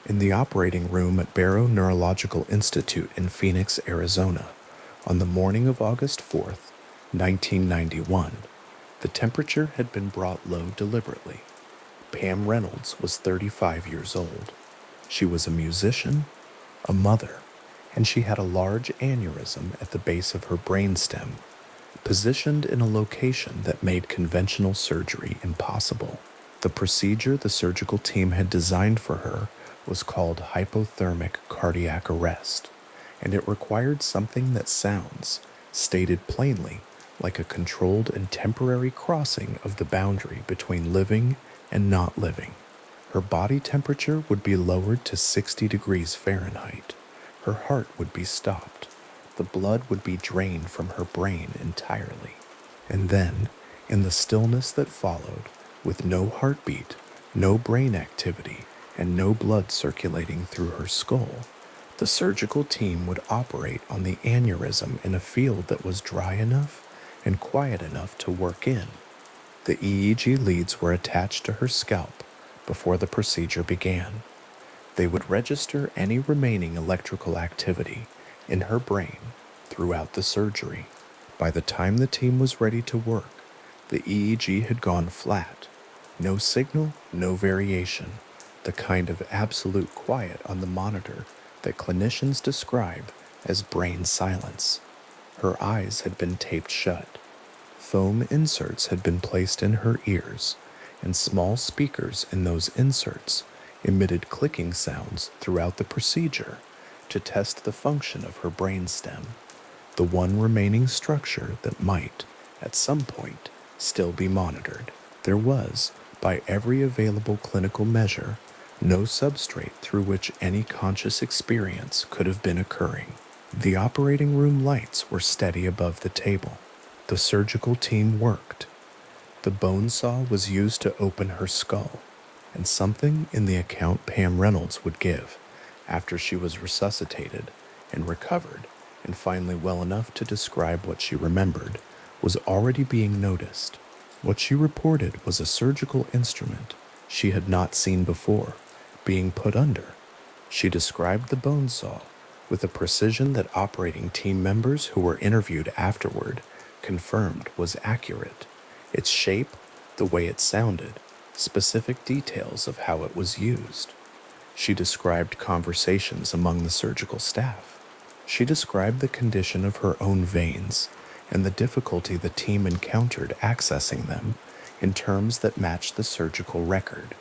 In the operating room at Barrow Neurological Institute in Phoenix, Arizona, on the morning of August 4th, 1991, the temperature had been brought low deliberately. Pam Reynolds was 35 years old. She was a musician, a mother, and she had a large aneurysm at the base of her brainstem, positioned in a location that made conventional surgery impossible. The procedure the surgical team had designed for her was called hypothermic cardiac arrest, and it required something that sounds, stated plainly, like a controlled and temporary crossing of the boundary between living and not living. Her body temperature would be lowered to 60 degrees Fahrenheit. Her heart would be stopped. The blood would be drained from her brain entirely. And then, in the stillness that followed, with no heartbeat, no brain activity, and no blood circulating through her skull, the surgical team would operate on the aneurysm in a field that was dry enough and quiet enough to work in. The EEG leads were attached to her scalp before the procedure began. They would register any remaining electrical activity in her brain throughout the surgery. By the time the team was ready to work, the EEG had gone flat. No signal, no variation, the kind of absolute quiet on the monitor that clinicians describe as brain silence. Her eyes had been taped shut. Foam inserts had been placed in her ears, and small speakers in those inserts emitted clicking sounds throughout the procedure to test the function of her brainstem, the one remaining structure that might, at some point, still be monitored. There was, by every available clinical measure, no substrate through which any conscious experience could have been occurring. The operating room lights were steady above the table. The surgical team worked. The bone saw was used to open her skull, and something in the account Pam Reynolds would give, after she was resuscitated and recovered and finally well enough to describe what she remembered, was already being noticed. What she reported was a surgical instrument she had not seen before being put under. She described the bone saw with a precision that operating team members who were interviewed afterward confirmed was accurate. Its shape, the way it sounded, specific details of how it was used. She described conversations among the surgical staff. She described the condition of her own veins and the difficulty the team encountered accessing them in terms that matched the surgical record.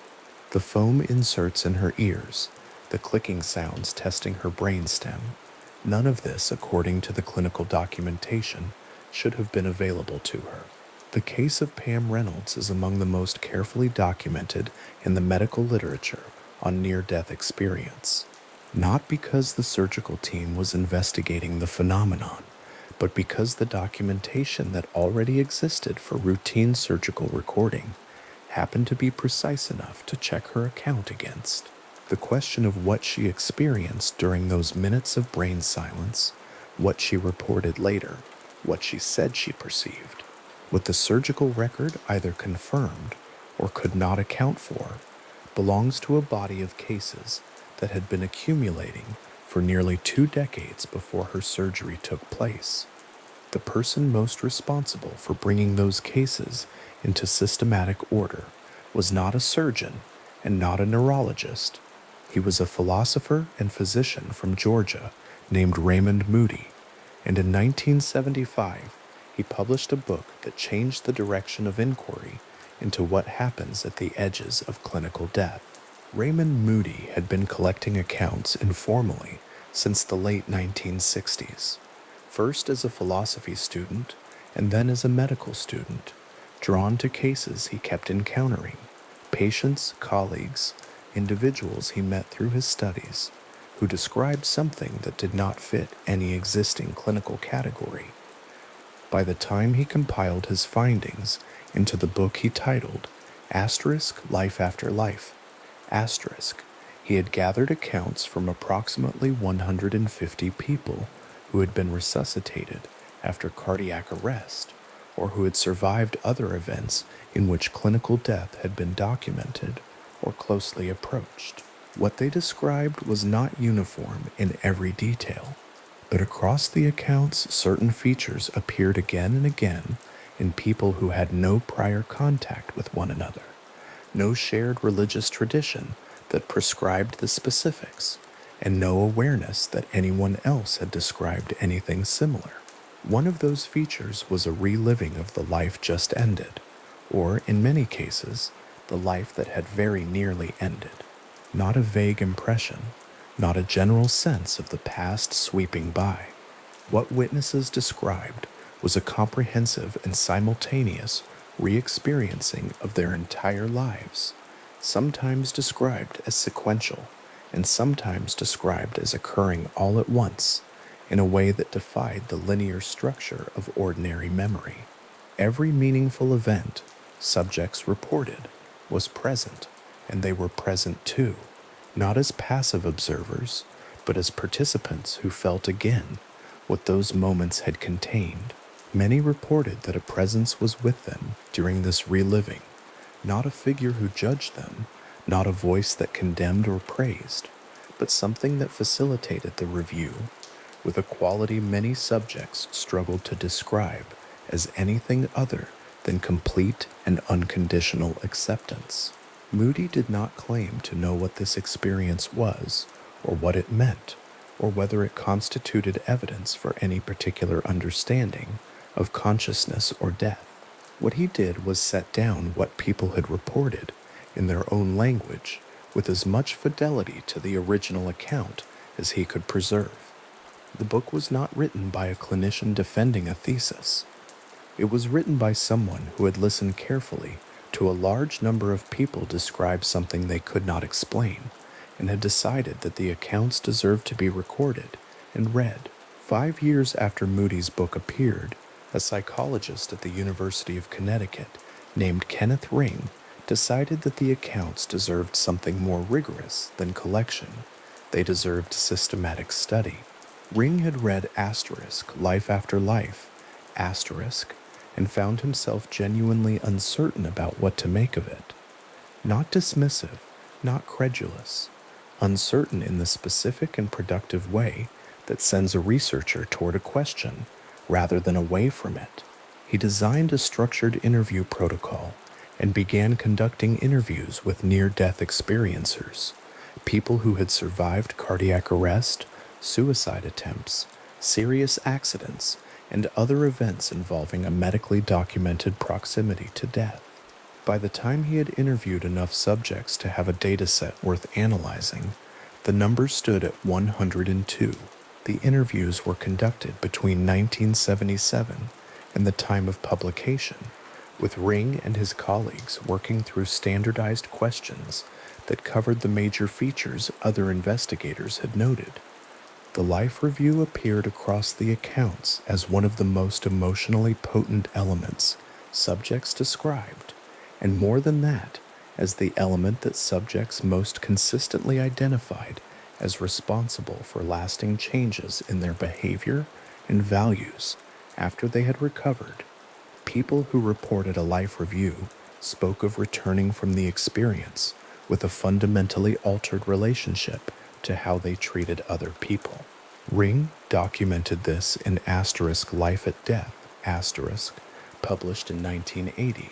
The foam inserts in her ears, the clicking sounds testing her brainstem, none of this, according to the clinical documentation, should have been available to her. The case of Pam Reynolds is among the most carefully documented in the medical literature on near-death experience, not because the surgical team was investigating the phenomenon, but because the documentation that already existed for routine surgical recording happened to be precise enough to check her account against. The question of what she experienced during those minutes of brain silence, what she reported later, what she said she perceived, what the surgical record either confirmed or could not account for, belongs to a body of cases that had been accumulating for nearly 2 decades before her surgery took place. The person most responsible for bringing those cases into systematic order was not a surgeon and not a neurologist. He was a philosopher and physician from Georgia named Raymond Moody, and in 1975 he published a book that changed the direction of inquiry into what happens at the edges of clinical death. Raymond Moody had been collecting accounts informally since the late 1960s, first as a philosophy student and then as a medical student, drawn to cases he kept encountering, patients, colleagues, individuals he met through his studies, who described something that did not fit any existing clinical category. By the time he compiled his findings into the book he titled Life After Life, he had gathered accounts from approximately 150 people who had been resuscitated after cardiac arrest or who had survived other events in which clinical death had been documented or closely approached. What they described was not uniform in every detail, but across the accounts, certain features appeared again and again in people who had no prior contact with one another, no shared religious tradition that prescribed the specifics, and no awareness that anyone else had described anything similar. One of those features was a reliving of the life just ended, or in many cases, the life that had very nearly ended. Not a vague impression, not a general sense of the past sweeping by. What witnesses described was a comprehensive and simultaneous re-experiencing of their entire lives, sometimes described as sequential, and sometimes described as occurring all at once, in a way that defied the linear structure of ordinary memory. Every meaningful event subjects reported was present, and they were present too, not as passive observers, but as participants who felt again what those moments had contained. Many reported that a presence was with them during this reliving, not a figure who judged them, not a voice that condemned or praised, but something that facilitated the review, with a quality many subjects struggled to describe as anything other than complete and unconditional acceptance. Moody did not claim to know what this experience was, or what it meant, or whether it constituted evidence for any particular understanding of consciousness or death. What he did was set down what people had reported in their own language with as much fidelity to the original account as he could preserve. The book was not written by a clinician defending a thesis. It was written by someone who had listened carefully to a large number of people describe something they could not explain, and had decided that the accounts deserved to be recorded and read. 5 years after Moody's book appeared, a psychologist at the University of Connecticut named Kenneth Ring decided that the accounts deserved something more rigorous than collection. They deserved systematic study. Ring had read Life After Life, and found himself genuinely uncertain about what to make of it. Not dismissive, not credulous, uncertain in the specific and productive way that sends a researcher toward a question rather than away from it. He designed a structured interview protocol and began conducting interviews with near-death experiencers, people who had survived cardiac arrest, suicide attempts, serious accidents, and other events involving a medically documented proximity to death. By the time he had interviewed enough subjects to have a dataset worth analyzing, the number stood at 102. The interviews were conducted between 1977 and the time of publication, with Ring and his colleagues working through standardized questions that covered the major features other investigators had noted. The life review appeared across the accounts as one of the most emotionally potent elements subjects described, and more than that, as the element that subjects most consistently identified as responsible for lasting changes in their behavior and values after they had recovered. People who reported a life review spoke of returning from the experience with a fundamentally altered relationship to how they treated other people. Ring documented this in Life at Death, published in 1980,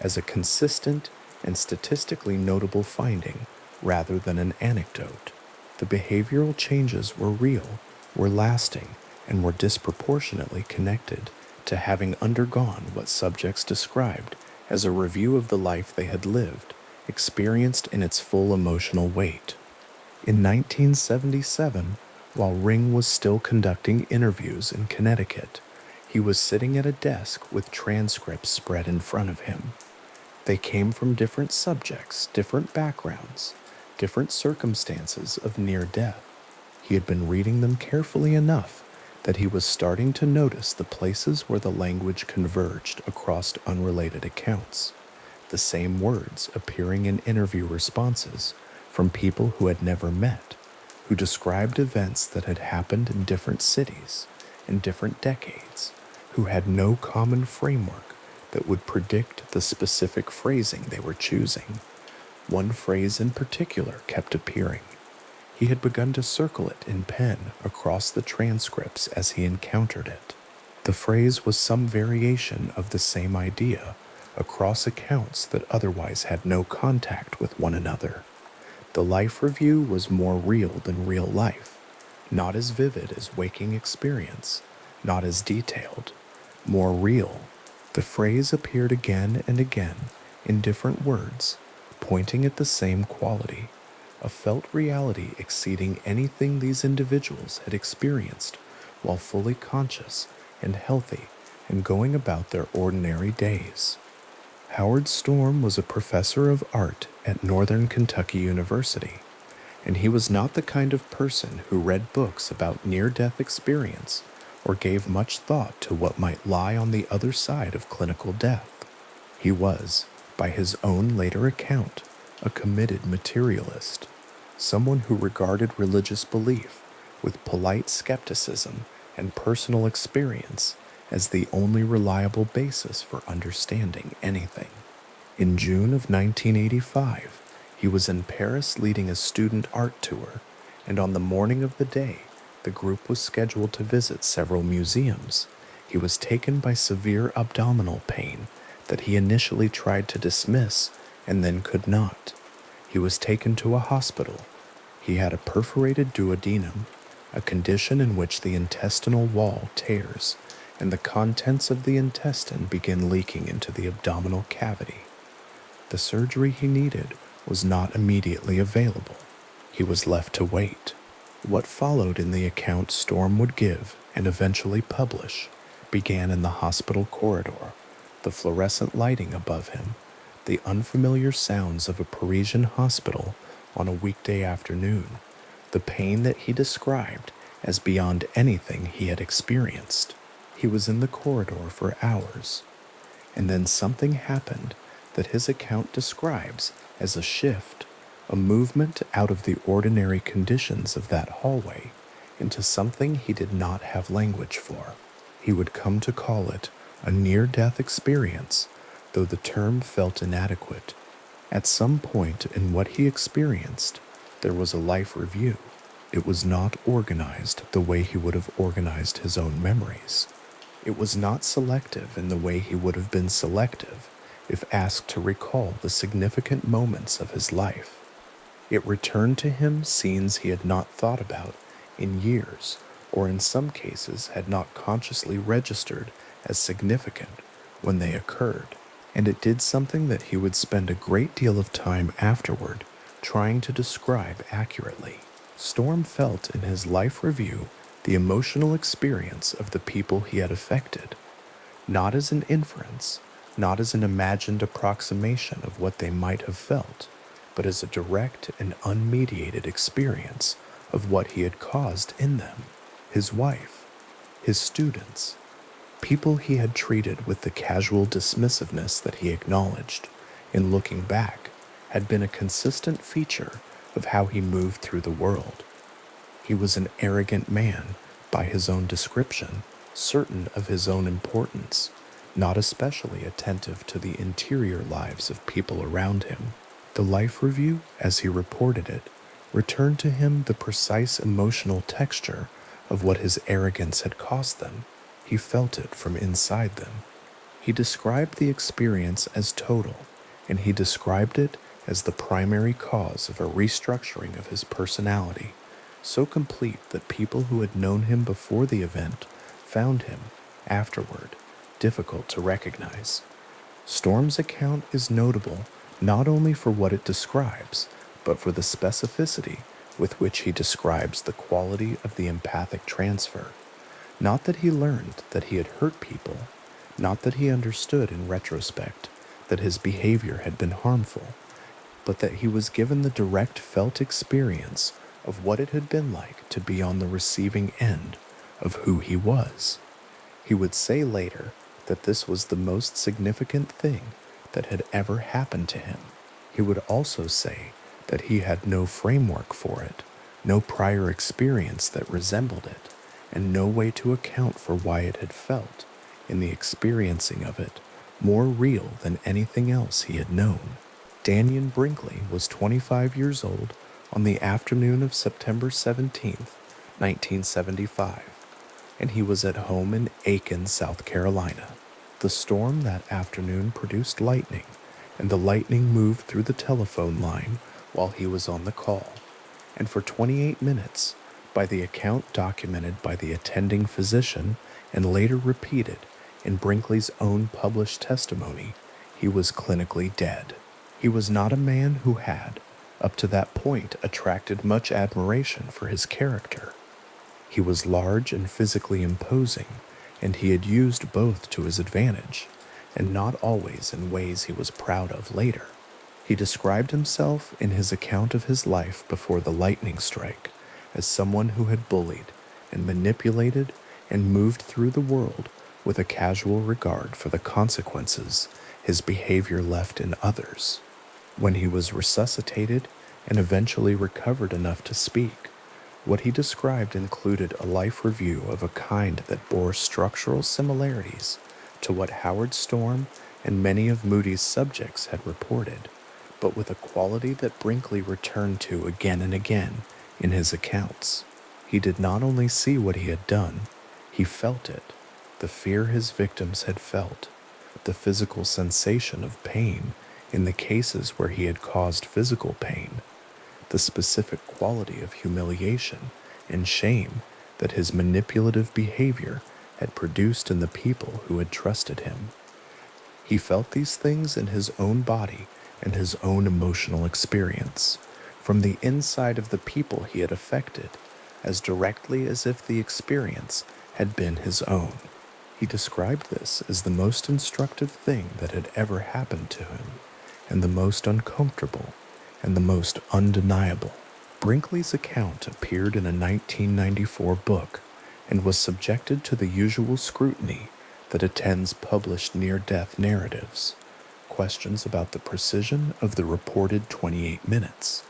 as a consistent and statistically notable finding rather than an anecdote. The behavioral changes were real, were lasting, and were disproportionately connected to having undergone what subjects described as a review of the life they had lived, experienced in its full emotional weight. In 1977, while Ring was still conducting interviews in Connecticut, he was sitting at a desk with transcripts spread in front of him. They came from different subjects, different backgrounds, different circumstances of near death. He had been reading them carefully enough that he was starting to notice the places where the language converged across unrelated accounts, the same words appearing in interview responses from people who had never met, who described events that had happened in different cities, in different decades, who had no common framework that would predict the specific phrasing they were choosing. One phrase in particular kept appearing. He had begun to circle it in pen across the transcripts as he encountered it. The phrase was some variation of the same idea across accounts that otherwise had no contact with one another. The life review was more real than real life, not as vivid as waking experience, not as detailed, more real. The phrase appeared again and again in different words, pointing at the same quality, a felt reality exceeding anything these individuals had experienced while fully conscious and healthy and going about their ordinary days. Howard Storm was a professor of art at Northern Kentucky University, and he was not the kind of person who read books about near-death experience or gave much thought to what might lie on the other side of clinical death. He was, by his own later account, a committed materialist, someone who regarded religious belief with polite skepticism and personal experience as the only reliable basis for understanding anything. In June of 1985, he was in Paris leading a student art tour, and on the morning of the day, the group was scheduled to visit several museums. He was taken by severe abdominal pain that he initially tried to dismiss and then could not. He was taken to a hospital. He had a perforated duodenum, a condition in which the intestinal wall tears and the contents of the intestine begin leaking into the abdominal cavity. The surgery he needed was not immediately available. He was left to wait. What followed in the account Storm would give and eventually publish began in the hospital corridor, the fluorescent lighting above him, the unfamiliar sounds of a Parisian hospital on a weekday afternoon, the pain that he described as beyond anything he had experienced. He was in the corridor for hours, and then something happened that his account describes as a shift, a movement out of the ordinary conditions of that hallway into something he did not have language for. He would come to call it a near-death experience, though the term felt inadequate. At some point in what he experienced, there was a life review. It was not organized the way he would have organized his own memories. It was not selective in the way he would have been selective if asked to recall the significant moments of his life. It returned to him scenes he had not thought about in years, or in some cases had not consciously registered as significant when they occurred, and it did something that he would spend a great deal of time afterward trying to describe accurately. Storm felt in his life review the emotional experience of the people he had affected, not as an inference, not as an imagined approximation of what they might have felt, but as a direct and unmediated experience of what he had caused in them. His wife, his students, people he had treated with the casual dismissiveness that he acknowledged, in looking back, had been a consistent feature of how he moved through the world. He was an arrogant man, by his own description, certain of his own importance, not especially attentive to the interior lives of people around him. The life review, as he reported it, returned to him the precise emotional texture of what his arrogance had cost them. He felt it from inside them. He described the experience as total, and he described it as the primary cause of a restructuring of his personality, so complete that people who had known him before the event found him, afterward, difficult to recognize. Storm's account is notable not only for what it describes, but for the specificity with which he describes the quality of the empathic transfer. Not that he learned that he had hurt people, not that he understood in retrospect that his behavior had been harmful, but that he was given the direct felt experience of what it had been like to be on the receiving end of who he was. He would say later that this was the most significant thing that had ever happened to him. He would also say that he had no framework for it, no prior experience that resembled it, and no way to account for why it had felt, in the experiencing of it, more real than anything else he had known. Daniel Brinkley was 25 years old on the afternoon of September 17th, 1975, and he was at home in Aiken, South Carolina. The storm that afternoon produced lightning, and the lightning moved through the telephone line while he was on the call, and for 28 minutes, by the account documented by the attending physician and later repeated in Brinkley's own published testimony, he was clinically dead. He was not a man who had, up to that point, attracted much admiration for his character. He was large and physically imposing, and he had used both to his advantage, and not always in ways he was proud of later. He described himself in his account of his life before the lightning strike as someone who had bullied and manipulated and moved through the world with a casual regard for the consequences his behavior left in others. When he was resuscitated and eventually recovered enough to speak, what he described included a life review of a kind that bore structural similarities to what Howard Storm and many of Moody's subjects had reported, but with a quality that Brinkley returned to again and again in his accounts. He did not only see what he had done, he felt it, the fear his victims had felt, the physical sensation of pain in the cases where he had caused physical pain, the specific quality of humiliation and shame that his manipulative behavior had produced in the people who had trusted him. He felt these things in his own body and his own emotional experience, from the inside of the people he had affected, as directly as if the experience had been his own. He described this as the most instructive thing that had ever happened to him, and the most uncomfortable, and the most undeniable. Brinkley's account appeared in a 1994 book and was subjected to the usual scrutiny that attends published near-death narratives. Questions about the precision of the reported 28 minutes,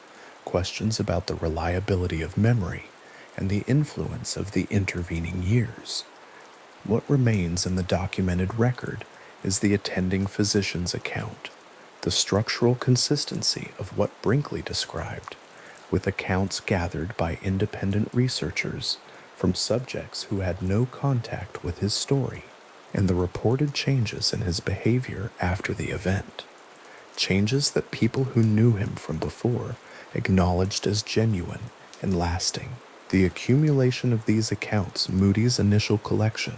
questions about the reliability of memory, and the influence of the intervening years. What remains in the documented record is the attending physician's account, the structural consistency of what Brinkley described, with accounts gathered by independent researchers from subjects who had no contact with his story, and the reported changes in his behavior after the event, changes that people who knew him from before acknowledged as genuine and lasting. The accumulation of these accounts, Moody's initial collection,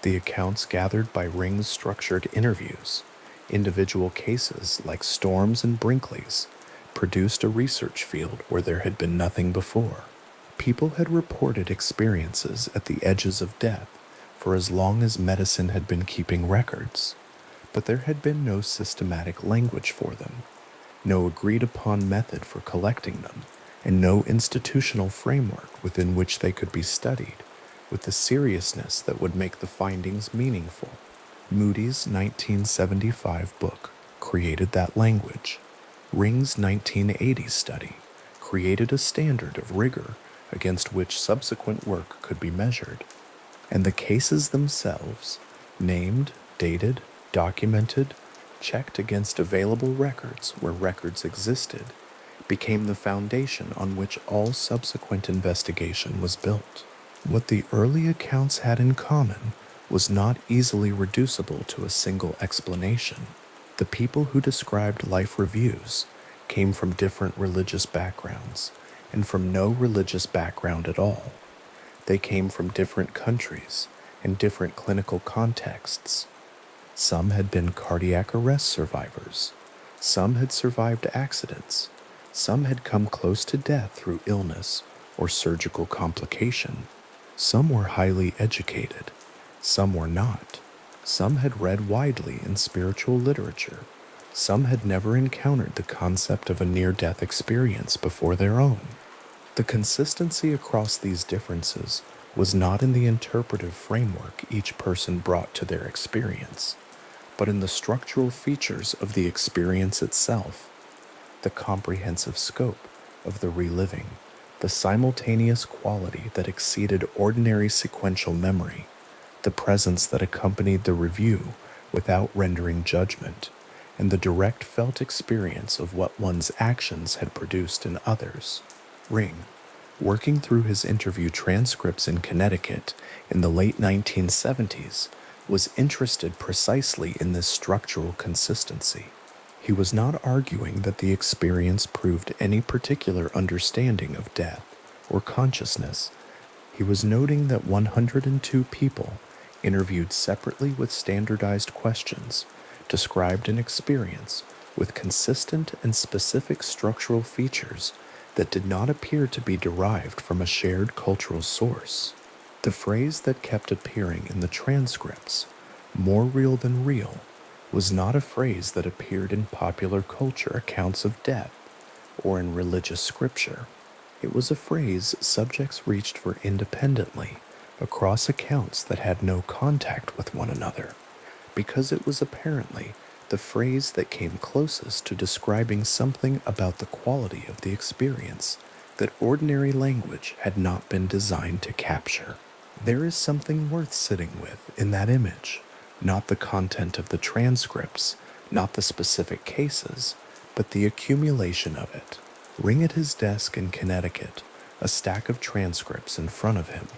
the accounts gathered by Ring's structured interviews, individual cases like Storm's and Brinkley's, produced a research field where there had been nothing before. People had reported experiences at the edges of death for as long as medicine had been keeping records, but there had been no systematic language for them, no agreed-upon method for collecting them, and no institutional framework within which they could be studied with the seriousness that would make the findings meaningful. Moody's 1975 book created that language. Ring's 1980 study created a standard of rigor against which subsequent work could be measured, and the cases themselves, named, dated, documented, checked against available records where records existed, became the foundation on which all subsequent investigation was built. What the early accounts had in common was not easily reducible to a single explanation. The people who described life reviews came from different religious backgrounds and from no religious background at all. They came from different countries and different clinical contexts. Some had been cardiac arrest survivors. Some had survived accidents. Some had come close to death through illness or surgical complication. Some were highly educated. Some were not. Some had read widely in spiritual literature. Some had never encountered the concept of a near-death experience before their own. The consistency across these differences was not in the interpretive framework each person brought to their experience, but in the structural features of the experience itself, the comprehensive scope of the reliving, the simultaneous quality that exceeded ordinary sequential memory, the presence that accompanied the review without rendering judgment, and the direct felt experience of what one's actions had produced in others. Ring, working through his interview transcripts in Connecticut in the late 1970s, was interested precisely in this structural consistency. He was not arguing that the experience proved any particular understanding of death or consciousness. He was noting that 102 people, interviewed separately with standardized questions, described an experience with consistent and specific structural features that did not appear to be derived from a shared cultural source. The phrase that kept appearing in the transcripts, "more real than real," was not a phrase that appeared in popular culture accounts of death or in religious scripture. It was a phrase subjects reached for independently across accounts that had no contact with one another, because it was apparently the phrase that came closest to describing something about the quality of the experience that ordinary language had not been designed to capture. There is something worth sitting with in that image, not the content of the transcripts, not the specific cases, but the accumulation of it. Ring at his desk in Connecticut, a stack of transcripts in front of him,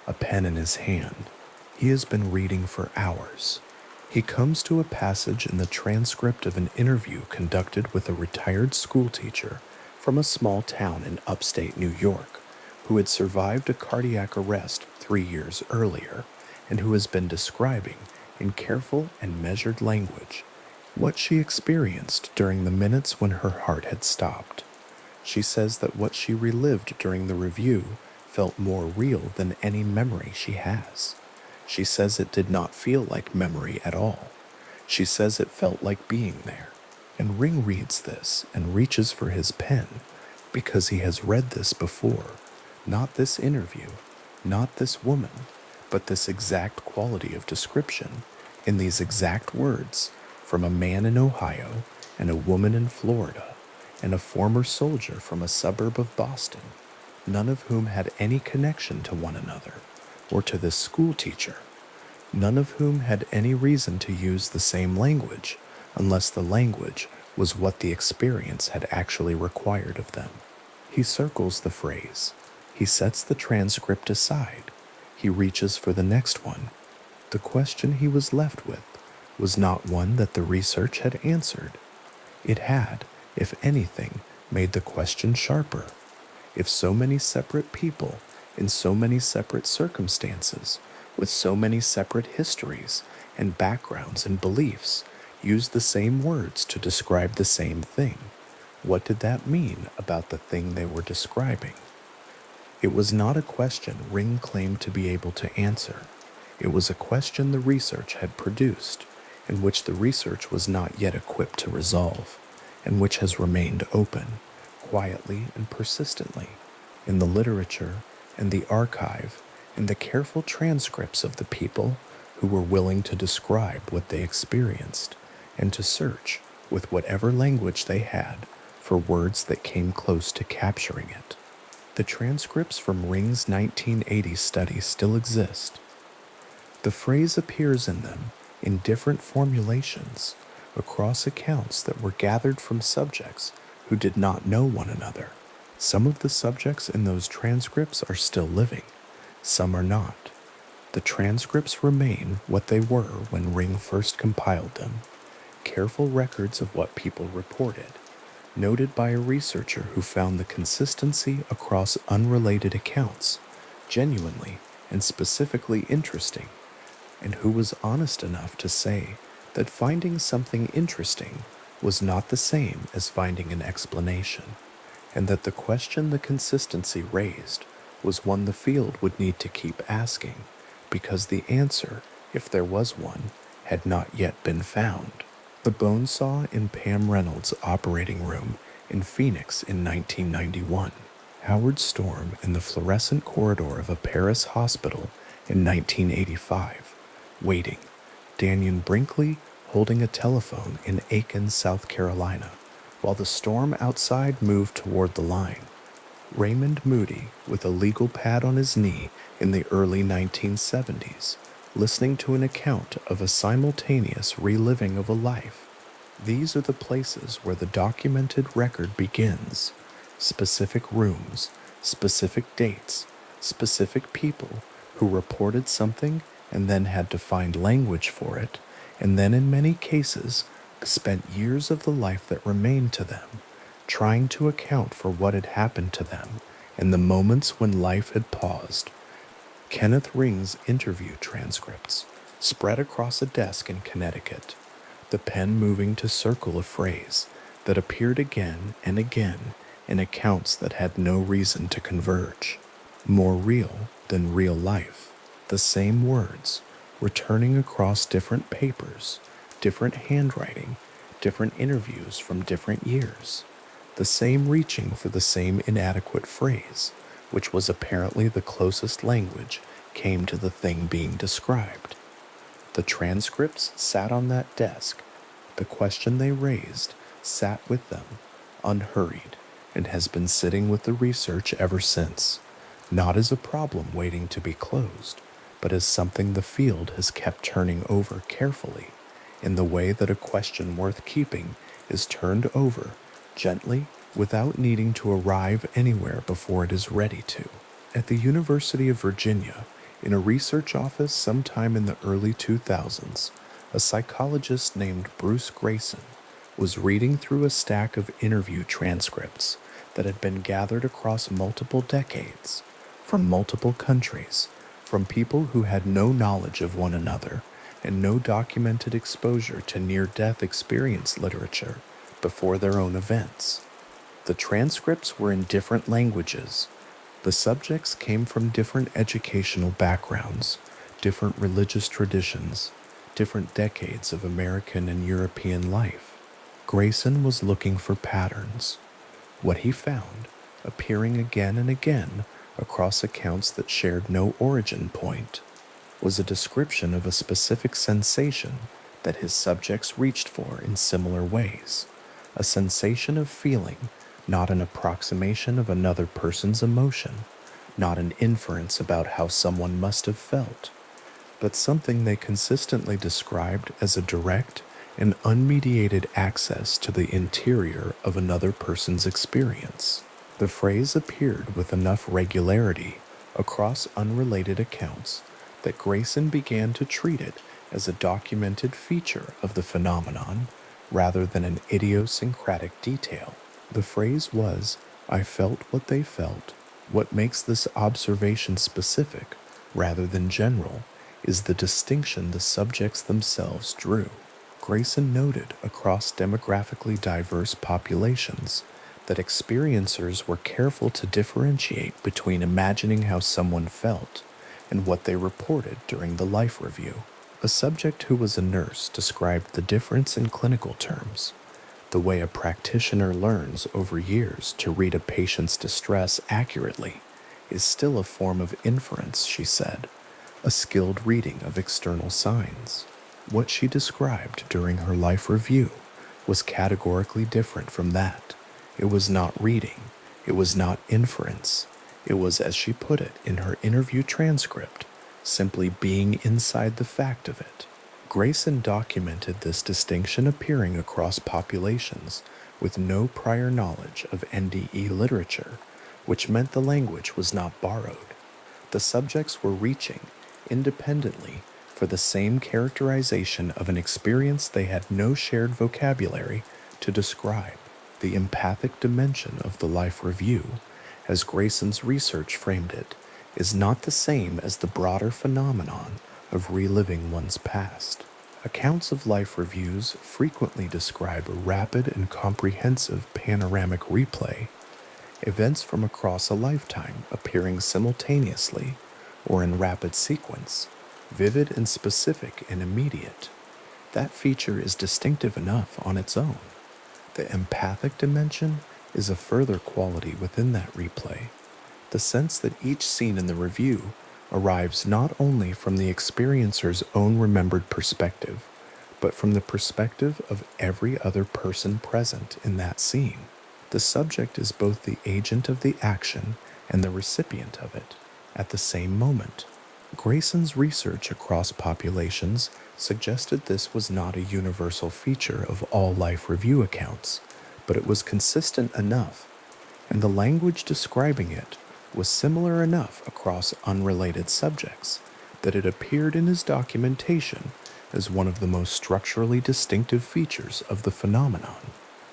a pen in his hand. He has been reading for hours. He comes to a passage in the transcript of an interview conducted with a retired schoolteacher from a small town in upstate New York who had survived a cardiac arrest 3 years earlier and who has been describing, in careful and measured language, what she experienced during the minutes when her heart had stopped. She says that what she relived during the review felt more real than any memory she has. She says it did not feel like memory at all. She says it felt like being there. And Ring reads this and reaches for his pen because he has read this before. Not this interview, not this woman, but this exact quality of description in these exact words from a man in Ohio and a woman in Florida and a former soldier from a suburb of Boston, none of whom had any connection to one another or to this school teacher, none of whom had any reason to use the same language unless the language was what the experience had actually required of them. He circles the phrase. He sets the transcript aside. He reaches for the next one. The question he was left with was not one that the research had answered. It had, if anything, made the question sharper. If so many separate people, in so many separate circumstances, with so many separate histories and backgrounds and beliefs, used the same words to describe the same thing, what did that mean about the thing they were describing? It was not a question Ring claimed to be able to answer. It was a question the research had produced, and which the research was not yet equipped to resolve, and which has remained open, quietly and persistently, in the literature and the archive and the careful transcripts of the people who were willing to describe what they experienced and to search with whatever language they had for words that came close to capturing it. The transcripts from Ring's 1980 study still exist. The phrase appears in them in different formulations across accounts that were gathered from subjects who did not know one another. Some of the subjects in those transcripts are still living, some are not. The transcripts remain what they were when Ring first compiled them, careful records of what people reported, noted by a researcher who found the consistency across unrelated accounts genuinely and specifically interesting, and who was honest enough to say that finding something interesting was not the same as finding an explanation, and that the question the consistency raised was one the field would need to keep asking, because the answer, if there was one, had not yet been found. The bone saw in Pam Reynolds' operating room in Phoenix in 1991, Howard Storm in the fluorescent corridor of a Paris hospital in 1985, waiting, Daniel Brinkley holding a telephone in Aiken, South Carolina, while the storm outside moved toward the line. Raymond Moody, with a legal pad on his knee in the early 1970s, listening to an account of a simultaneous reliving of a life. These are the places where the documented record begins. Specific rooms, specific dates, specific people who reported something and then had to find language for it, and then in many cases spent years of the life that remained to them trying to account for what had happened to them in the moments when life had paused. Kenneth Ring's interview transcripts spread across a desk in Connecticut, the pen moving to circle a phrase that appeared again and again in accounts that had no reason to converge. More real than real life, the same words returning across different papers, different handwriting, different interviews from different years, the same reaching for the same inadequate phrase, which was apparently the closest language came to the thing being described. The transcripts sat on that desk. The question they raised sat with them, unhurried, and has been sitting with the research ever since, not as a problem waiting to be closed, but as something the field has kept turning over carefully, in the way that a question worth keeping is turned over gently without needing to arrive anywhere before it is ready to. At the University of Virginia, in a research office sometime in the early 2000s, a psychologist named Bruce Grayson was reading through a stack of interview transcripts that had been gathered across multiple decades, from multiple countries, from people who had no knowledge of one another and no documented exposure to near-death experience literature before their own events. The transcripts were in different languages. The subjects came from different educational backgrounds, different religious traditions, different decades of American and European life. Grayson was looking for patterns. What he found, appearing again and again across accounts that shared no origin point, was a description of a specific sensation that his subjects reached for in similar ways, a sensation of feeling, not an approximation of another person's emotion, not an inference about how someone must have felt, but something they consistently described as a direct and unmediated access to the interior of another person's experience. The phrase appeared with enough regularity across unrelated accounts that Grayson began to treat it as a documented feature of the phenomenon rather than an idiosyncratic detail. The phrase was, "I felt what they felt." What makes this observation specific rather than general is the distinction the subjects themselves drew. Grayson noted across demographically diverse populations that experiencers were careful to differentiate between imagining how someone felt and what they reported during the life review. A subject who was a nurse described the difference in clinical terms, the way a practitioner learns over years to read a patient's distress accurately is still a form of inference, she said, a skilled reading of external signs. What she described during her life review was categorically different from that. It was not reading, it was not inference, it was, as she put it in her interview transcript, simply being inside the fact of it. Grayson documented this distinction appearing across populations with no prior knowledge of NDE literature, which meant the language was not borrowed. The subjects were reaching, independently, for the same characterization of an experience they had no shared vocabulary to describe. The empathic dimension of the life review, as Grayson's research framed it, is not the same as the broader phenomenon of reliving one's past. Accounts of life reviews frequently describe a rapid and comprehensive panoramic replay, events from across a lifetime appearing simultaneously or in rapid sequence, vivid and specific and immediate. That feature is distinctive enough on its own. The empathic dimension is a further quality within that replay, the sense that each scene in the review arrives not only from the experiencer's own remembered perspective, but from the perspective of every other person present in that scene. The subject is both the agent of the action and the recipient of it at the same moment. Grayson's research across populations suggested this was not a universal feature of all life review accounts, but it was consistent enough, and the language describing it was similar enough across unrelated subjects that it appeared in his documentation as one of the most structurally distinctive features of the phenomenon.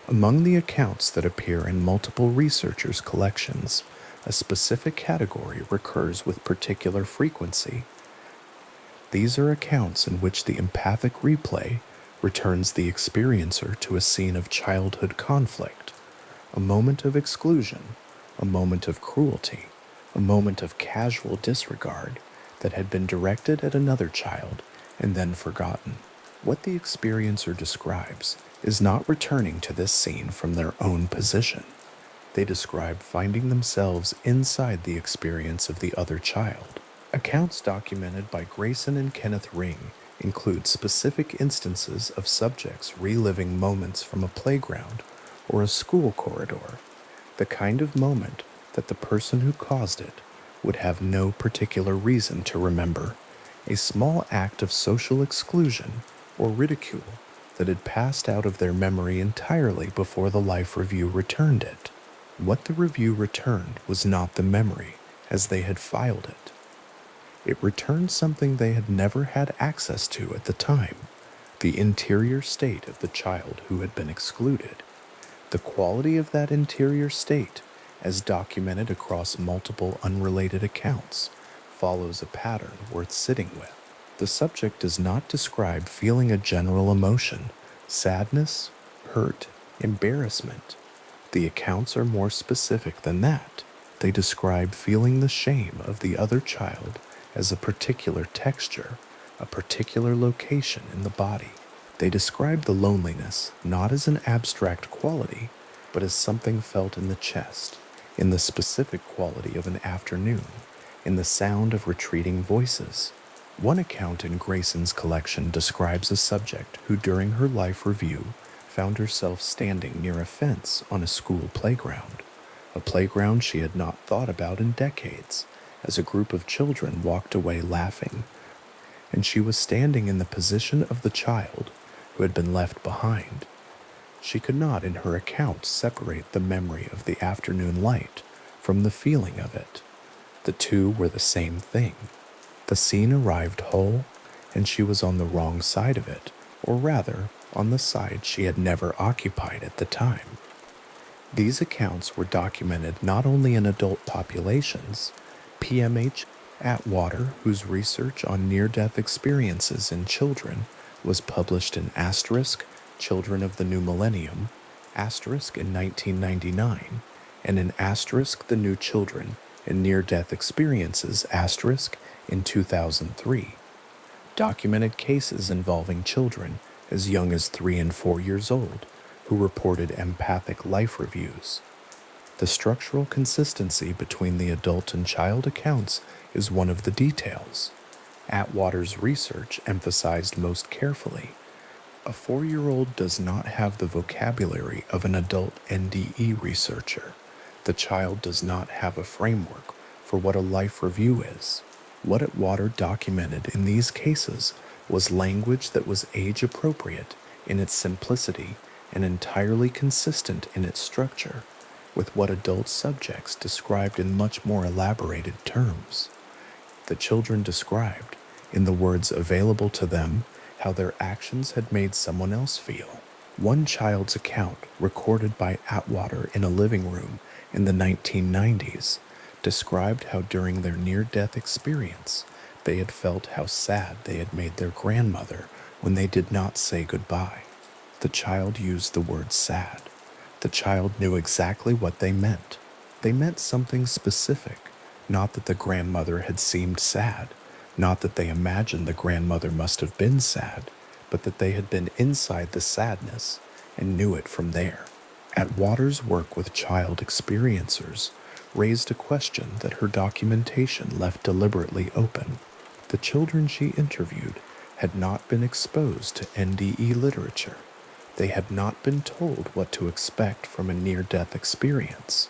Among the accounts that appear in multiple researchers' collections, a specific category recurs with particular frequency. These are accounts in which the empathic replay returns the experiencer to a scene of childhood conflict, a moment of exclusion, a moment of cruelty, a moment of casual disregard that had been directed at another child and then forgotten. What the experiencer describes is not returning to this scene from their own position. They describe finding themselves inside the experience of the other child. Accounts documented by Grayson and Kenneth Ring include specific instances of subjects reliving moments from a playground or a school corridor, the kind of moment that the person who caused it would have no particular reason to remember, a small act of social exclusion or ridicule that had passed out of their memory entirely before the life review returned it. What the review returned was not the memory as they had filed it. It returned something they had never had access to at the time, the interior state of the child who had been excluded. The quality of that interior state, as documented across multiple unrelated accounts, follows a pattern worth sitting with. The subject does not describe feeling a general emotion, sadness, hurt, embarrassment. The accounts are more specific than that. They describe feeling the shame of the other child as a particular texture, a particular location in the body. They describe the loneliness not as an abstract quality, but as something felt in the chest, in the specific quality of an afternoon, in the sound of retreating voices. One account in Grayson's collection describes a subject who, during her life review, found herself standing near a fence on a school playground, a playground she had not thought about in decades, as a group of children walked away laughing, and she was standing in the position of the child who had been left behind. She could not, in her account, separate the memory of the afternoon light from the feeling of it. The two were the same thing. The scene arrived whole, and she was on the wrong side of it, or rather, on the side she had never occupied at the time. These accounts were documented not only in adult populations. PMH Atwater, whose research on near-death experiences in children was published in Asterisk, Children of the New Millennium, Asterisk in 1999, and in Asterisk, The New Children and Near-Death Experiences, Asterisk, in 2003, documented cases involving children as young as 3 and 4 years old who reported empathic life reviews. The structural consistency between the adult and child accounts is one of the details. Atwater's research emphasized most carefully, a 4-year-old does not have the vocabulary of an adult NDE researcher. The child does not have a framework for what a life review is. What Atwater documented in these cases was language that was age-appropriate in its simplicity and entirely consistent in its structure with what adult subjects described in much more elaborated terms. The children described, in the words available to them, how their actions had made someone else feel. One child's account, recorded by Atwater in a living room in the 1990s, described how during their near-death experience, they had felt how sad they had made their grandmother when they did not say goodbye. The child used the word sad. The child knew exactly what they meant. They meant something specific, not that the grandmother had seemed sad, not that they imagined the grandmother must have been sad, but that they had been inside the sadness and knew it from there. Atwater's work with child experiencers raised a question that her documentation left deliberately open. The children she interviewed had not been exposed to NDE literature. They had not been told what to expect from a near-death experience.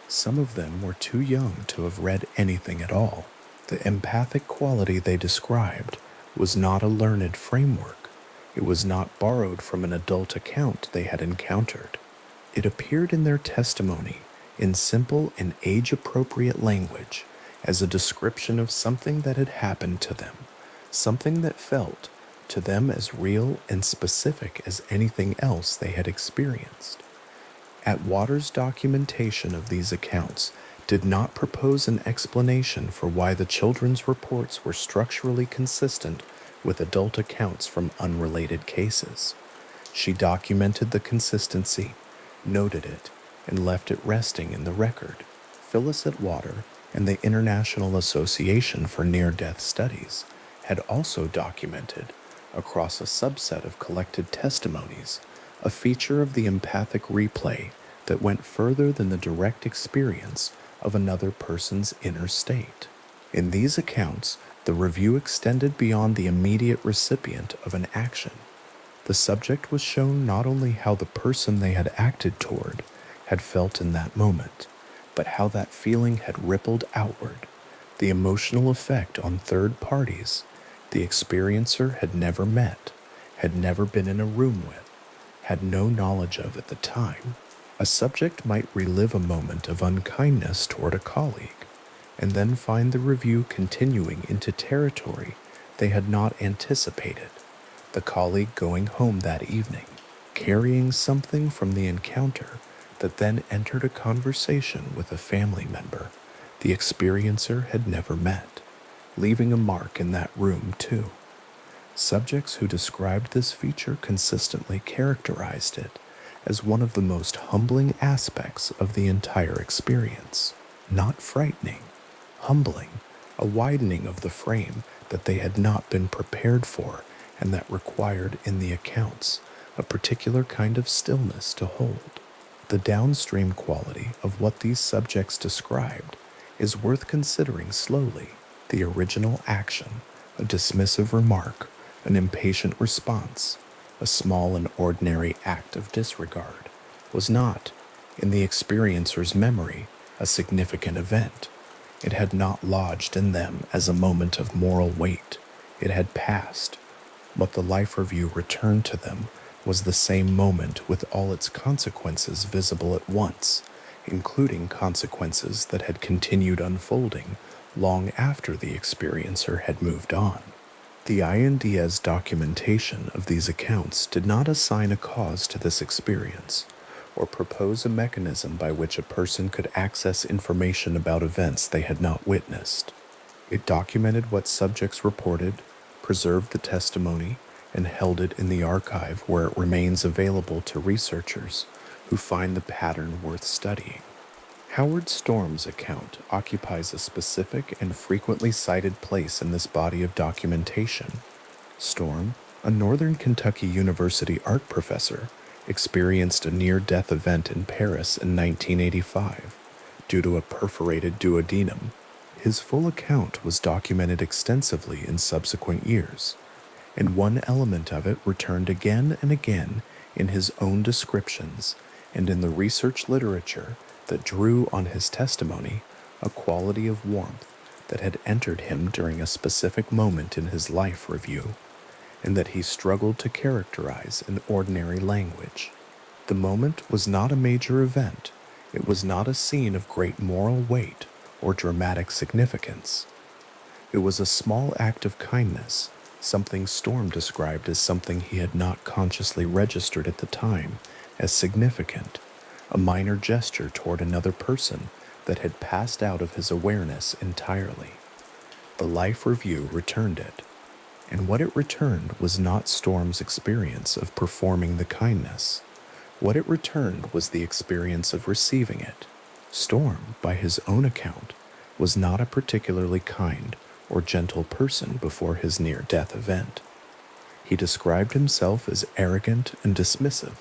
Some of them were too young to have read anything at all. The empathic quality they described was not a learned framework. It was not borrowed from an adult account they had encountered. It appeared in their testimony in simple and age-appropriate language as a description of something that had happened to them, something that felt to them as real and specific as anything else they had experienced. Atwater's documentation of these accounts did not propose an explanation for why the children's reports were structurally consistent with adult accounts from unrelated cases. She documented the consistency, noted it, and left it resting in the record. Phyllis Atwater and the International Association for Near-Death Studies had also documented, across a subset of collected testimonies, a feature of the empathic replay that went further than the direct experience of another person's inner state. In these accounts, the review extended beyond the immediate recipient of an action. The subject was shown not only how the person they had acted toward had felt in that moment, but how that feeling had rippled outward, the emotional effect on third parties the experiencer had never met, had never been in a room with, had no knowledge of at the time. A subject might relive a moment of unkindness toward a colleague, and then find the review continuing into territory they had not anticipated, the colleague going home that evening, carrying something from the encounter that then entered a conversation with a family member the experiencer had never met, leaving a mark in that room too. Subjects who described this feature consistently characterized it as one of the most humbling aspects of the entire experience. Not frightening, humbling, a widening of the frame that they had not been prepared for and that required in the accounts a particular kind of stillness to hold. The downstream quality of what these subjects described is worth considering slowly. The original action, a dismissive remark, an impatient response, a small and ordinary act of disregard, was not, in the experiencer's memory, a significant event. It had not lodged in them as a moment of moral weight. It had passed. What the life review returned to them was the same moment with all its consequences visible at once, including consequences that had continued unfolding long after the experiencer had moved on. The INDS documentation of these accounts did not assign a cause to this experience, or propose a mechanism by which a person could access information about events they had not witnessed. It documented what subjects reported, preserved the testimony, and held it in the archive where it remains available to researchers who find the pattern worth studying. Howard Storm's account occupies a specific and frequently cited place in this body of documentation. Storm, a Northern Kentucky University art professor, experienced a near-death event in Paris in 1985 due to a perforated duodenum. His full account was documented extensively in subsequent years, and one element of it returned again and again in his own descriptions and in the research literature that drew on his testimony a quality of warmth that had entered him during a specific moment in his life review, and that he struggled to characterize in ordinary language. The moment was not a major event. It was not a scene of great moral weight or dramatic significance. It was a small act of kindness, something Storm described as something he had not consciously registered at the time as significant, a minor gesture toward another person that had passed out of his awareness entirely. The life review returned it, and what it returned was not Storm's experience of performing the kindness. What it returned was the experience of receiving it. Storm, by his own account, was not a particularly kind or gentle person before his near-death event. He described himself as arrogant and dismissive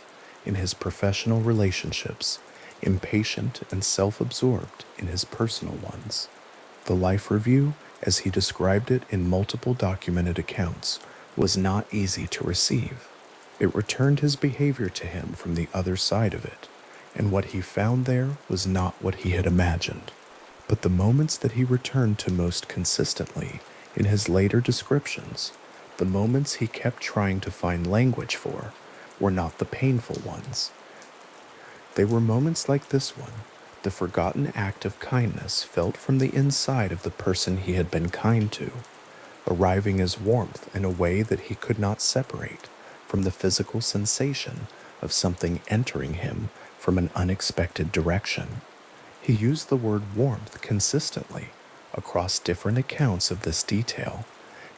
in his professional relationships, impatient and self-absorbed in his personal ones. The life review, as he described it in multiple documented accounts, was not easy to receive. It returned his behavior to him from the other side of it, and what he found there was not what he had imagined. But the moments that he returned to most consistently in his later descriptions, the moments he kept trying to find language for, were not the painful ones. They were moments like this one, the forgotten act of kindness felt from the inside of the person he had been kind to, arriving as warmth in a way that he could not separate from the physical sensation of something entering him from an unexpected direction. He used the word warmth consistently across different accounts of this detail,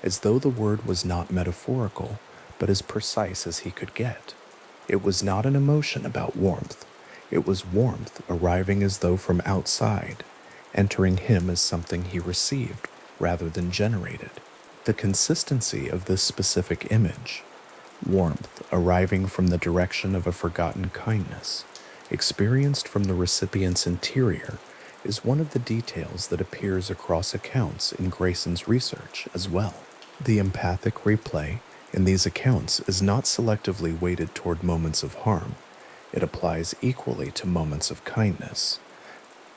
as though the word was not metaphorical, but as precise as he could get. It was not an emotion about warmth. It was warmth arriving as though from outside, entering him as something he received rather than generated. The consistency of this specific image, warmth arriving from the direction of a forgotten kindness, experienced from the recipient's interior, is one of the details that appears across accounts in Grayson's research as well. The empathic replay in these accounts is not selectively weighted toward moments of harm. It applies equally to moments of kindness.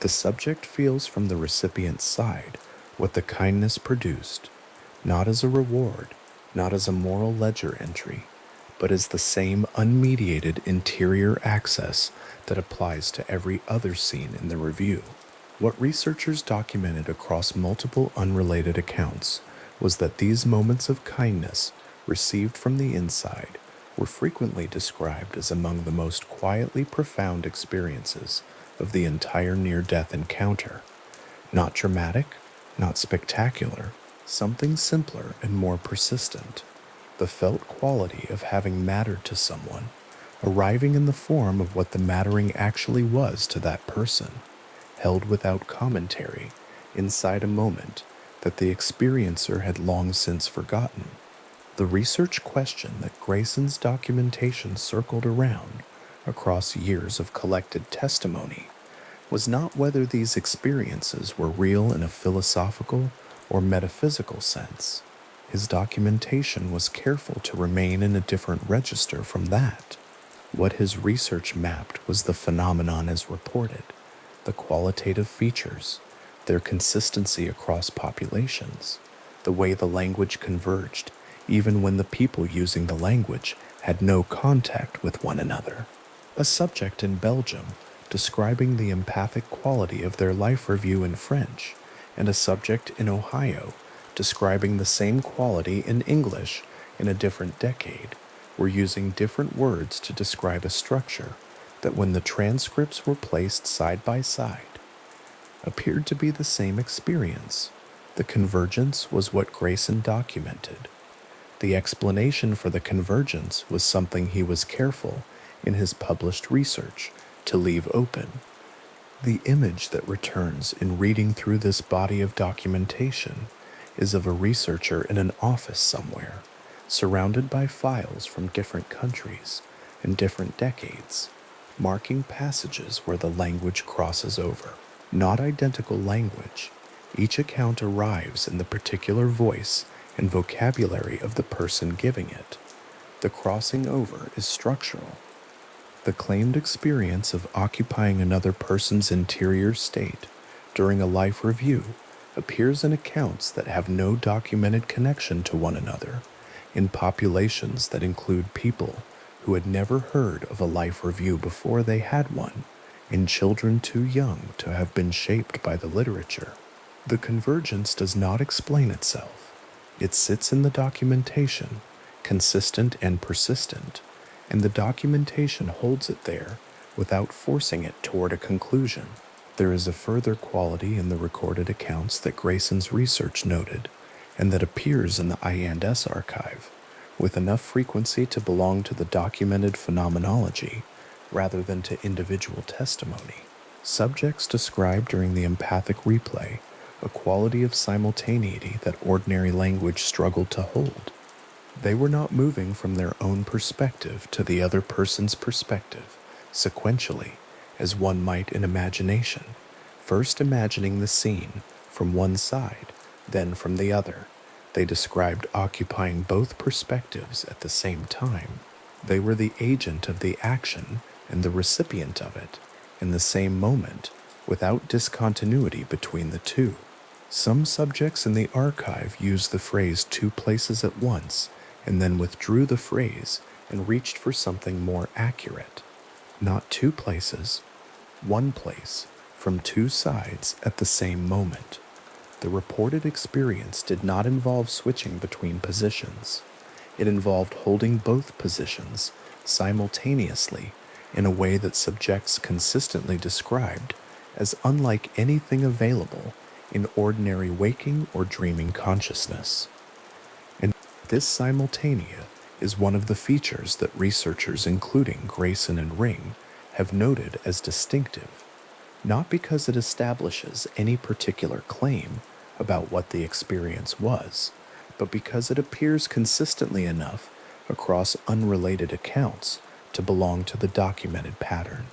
The subject feels from the recipient's side what the kindness produced, not as a reward, not as a moral ledger entry, but as the same unmediated interior access that applies to every other scene in the review. What researchers documented across multiple unrelated accounts was that these moments of kindness received from the inside were frequently described as among the most quietly profound experiences of the entire near-death encounter. Not dramatic, not spectacular, something simpler and more persistent. The felt quality of having mattered to someone, arriving in the form of what the mattering actually was to that person, held without commentary, inside a moment that the experiencer had long since forgotten. The research question that Grayson's documentation circled around across years of collected testimony was not whether these experiences were real in a philosophical or metaphysical sense. His documentation was careful to remain in a different register from that. What his research mapped was the phenomenon as reported, the qualitative features, their consistency across populations, the way the language converged, even when the people using the language had no contact with one another. A subject in Belgium describing the empathic quality of their life review in French, and a subject in Ohio describing the same quality in English in a different decade, were using different words to describe a structure that, when the transcripts were placed side by side, appeared to be the same experience. The convergence was what Grayson documented. The explanation for the convergence was something he was careful, in his published research, to leave open. The image that returns in reading through this body of documentation is of a researcher in an office somewhere, surrounded by files from different countries and different decades, marking passages where the language crosses over. Not identical language, each account arrives in the particular voice and vocabulary of the person giving it. The crossing over is structural. The claimed experience of occupying another person's interior state during a life review appears in accounts that have no documented connection to one another, in populations that include people who had never heard of a life review before they had one, in children too young to have been shaped by the literature. The convergence does not explain itself. It sits in the documentation, consistent and persistent, and the documentation holds it there without forcing it toward a conclusion. There is a further quality in the recorded accounts that Grayson's research noted, and that appears in the I&S archive, with enough frequency to belong to the documented phenomenology rather than to individual testimony. Subjects describe during the empathic replay a quality of simultaneity that ordinary language struggled to hold. They were not moving from their own perspective to the other person's perspective, sequentially, as one might in imagination, first imagining the scene from one side, then from the other. They described occupying both perspectives at the same time. They were the agent of the action and the recipient of it in the same moment, without discontinuity between the two. Some subjects in the archive used the phrase two places at once and then withdrew the phrase and reached for something more accurate. Not two places, one place, from two sides at the same moment. The reported experience did not involve switching between positions. It involved holding both positions simultaneously in a way that subjects consistently described as unlike anything available in ordinary waking or dreaming consciousness. And this simultanea is one of the features that researchers including Grayson and Ring have noted as distinctive, not because it establishes any particular claim about what the experience was, but because it appears consistently enough across unrelated accounts to belong to the documented pattern.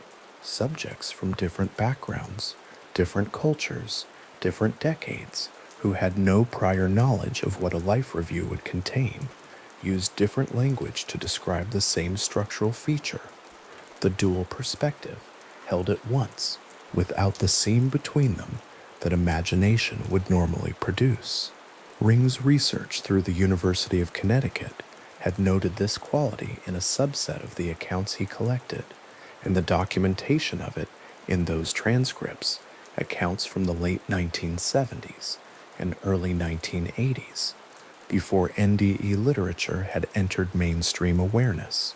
Subjects from different backgrounds, different cultures, different decades, who had no prior knowledge of what a life review would contain, used different language to describe the same structural feature. The dual perspective, held at once, without the seam between them that imagination would normally produce. Ring's research through the University of Connecticut had noted this quality in a subset of the accounts he collected, and the documentation of it in those transcripts, accounts from the late 1970s and early 1980s, before NDE literature had entered mainstream awareness,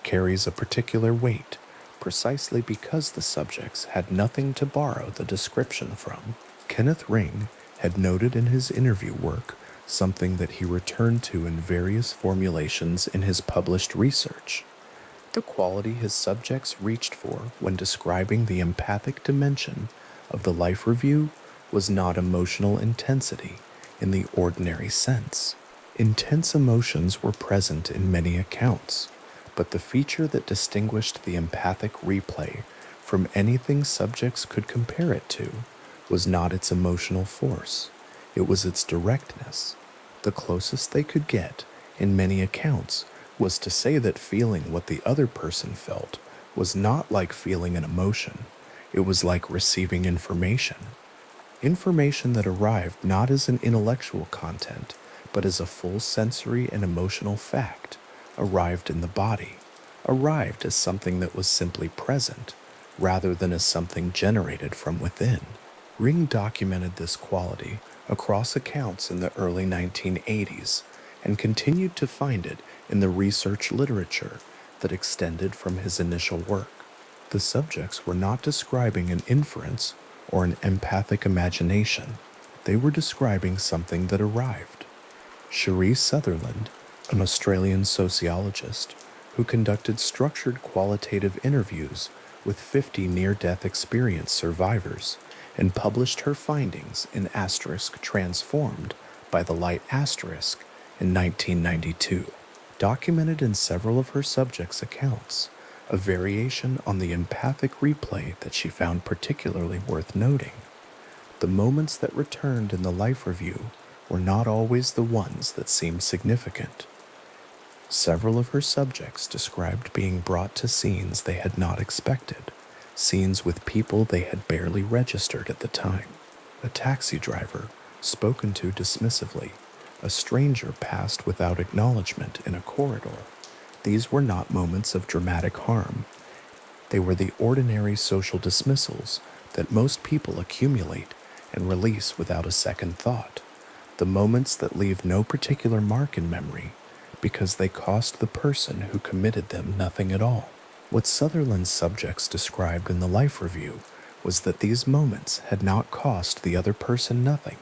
carries a particular weight precisely because the subjects had nothing to borrow the description from. Kenneth Ring had noted in his interview work something that he returned to in various formulations in his published research. The quality his subjects reached for when describing the empathic dimension of the life review was not emotional intensity in the ordinary sense. Intense emotions were present in many accounts, but the feature that distinguished the empathic replay from anything subjects could compare it to was not its emotional force, it was its directness. The closest they could get, in many accounts, was to say that feeling what the other person felt was not like feeling an emotion, it was like receiving information. Information that arrived not as an intellectual content, but as a full sensory and emotional fact, arrived in the body, arrived as something that was simply present, rather than as something generated from within. Ring documented this quality across accounts in the early 1980s and continued to find it in the research literature that extended from his initial work. The subjects were not describing an inference or an empathic imagination. They were describing something that arrived. Cherie Sutherland, an Australian sociologist who conducted structured qualitative interviews with 50 near-death experience survivors and published her findings in * Transformed by the Light * in 1992, documented in several of her subjects' accounts a variation on the empathic replay that she found particularly worth noting. The moments that returned in the life review were not always the ones that seemed significant. Several of her subjects described being brought to scenes they had not expected, scenes with people they had barely registered at the time. A taxi driver, spoken to dismissively, a stranger passed without acknowledgement in a corridor. These were not moments of dramatic harm. They were the ordinary social dismissals that most people accumulate and release without a second thought, the moments that leave no particular mark in memory because they cost the person who committed them nothing at all. What Sutherland's subjects described in the life review was that these moments had not cost the other person nothing.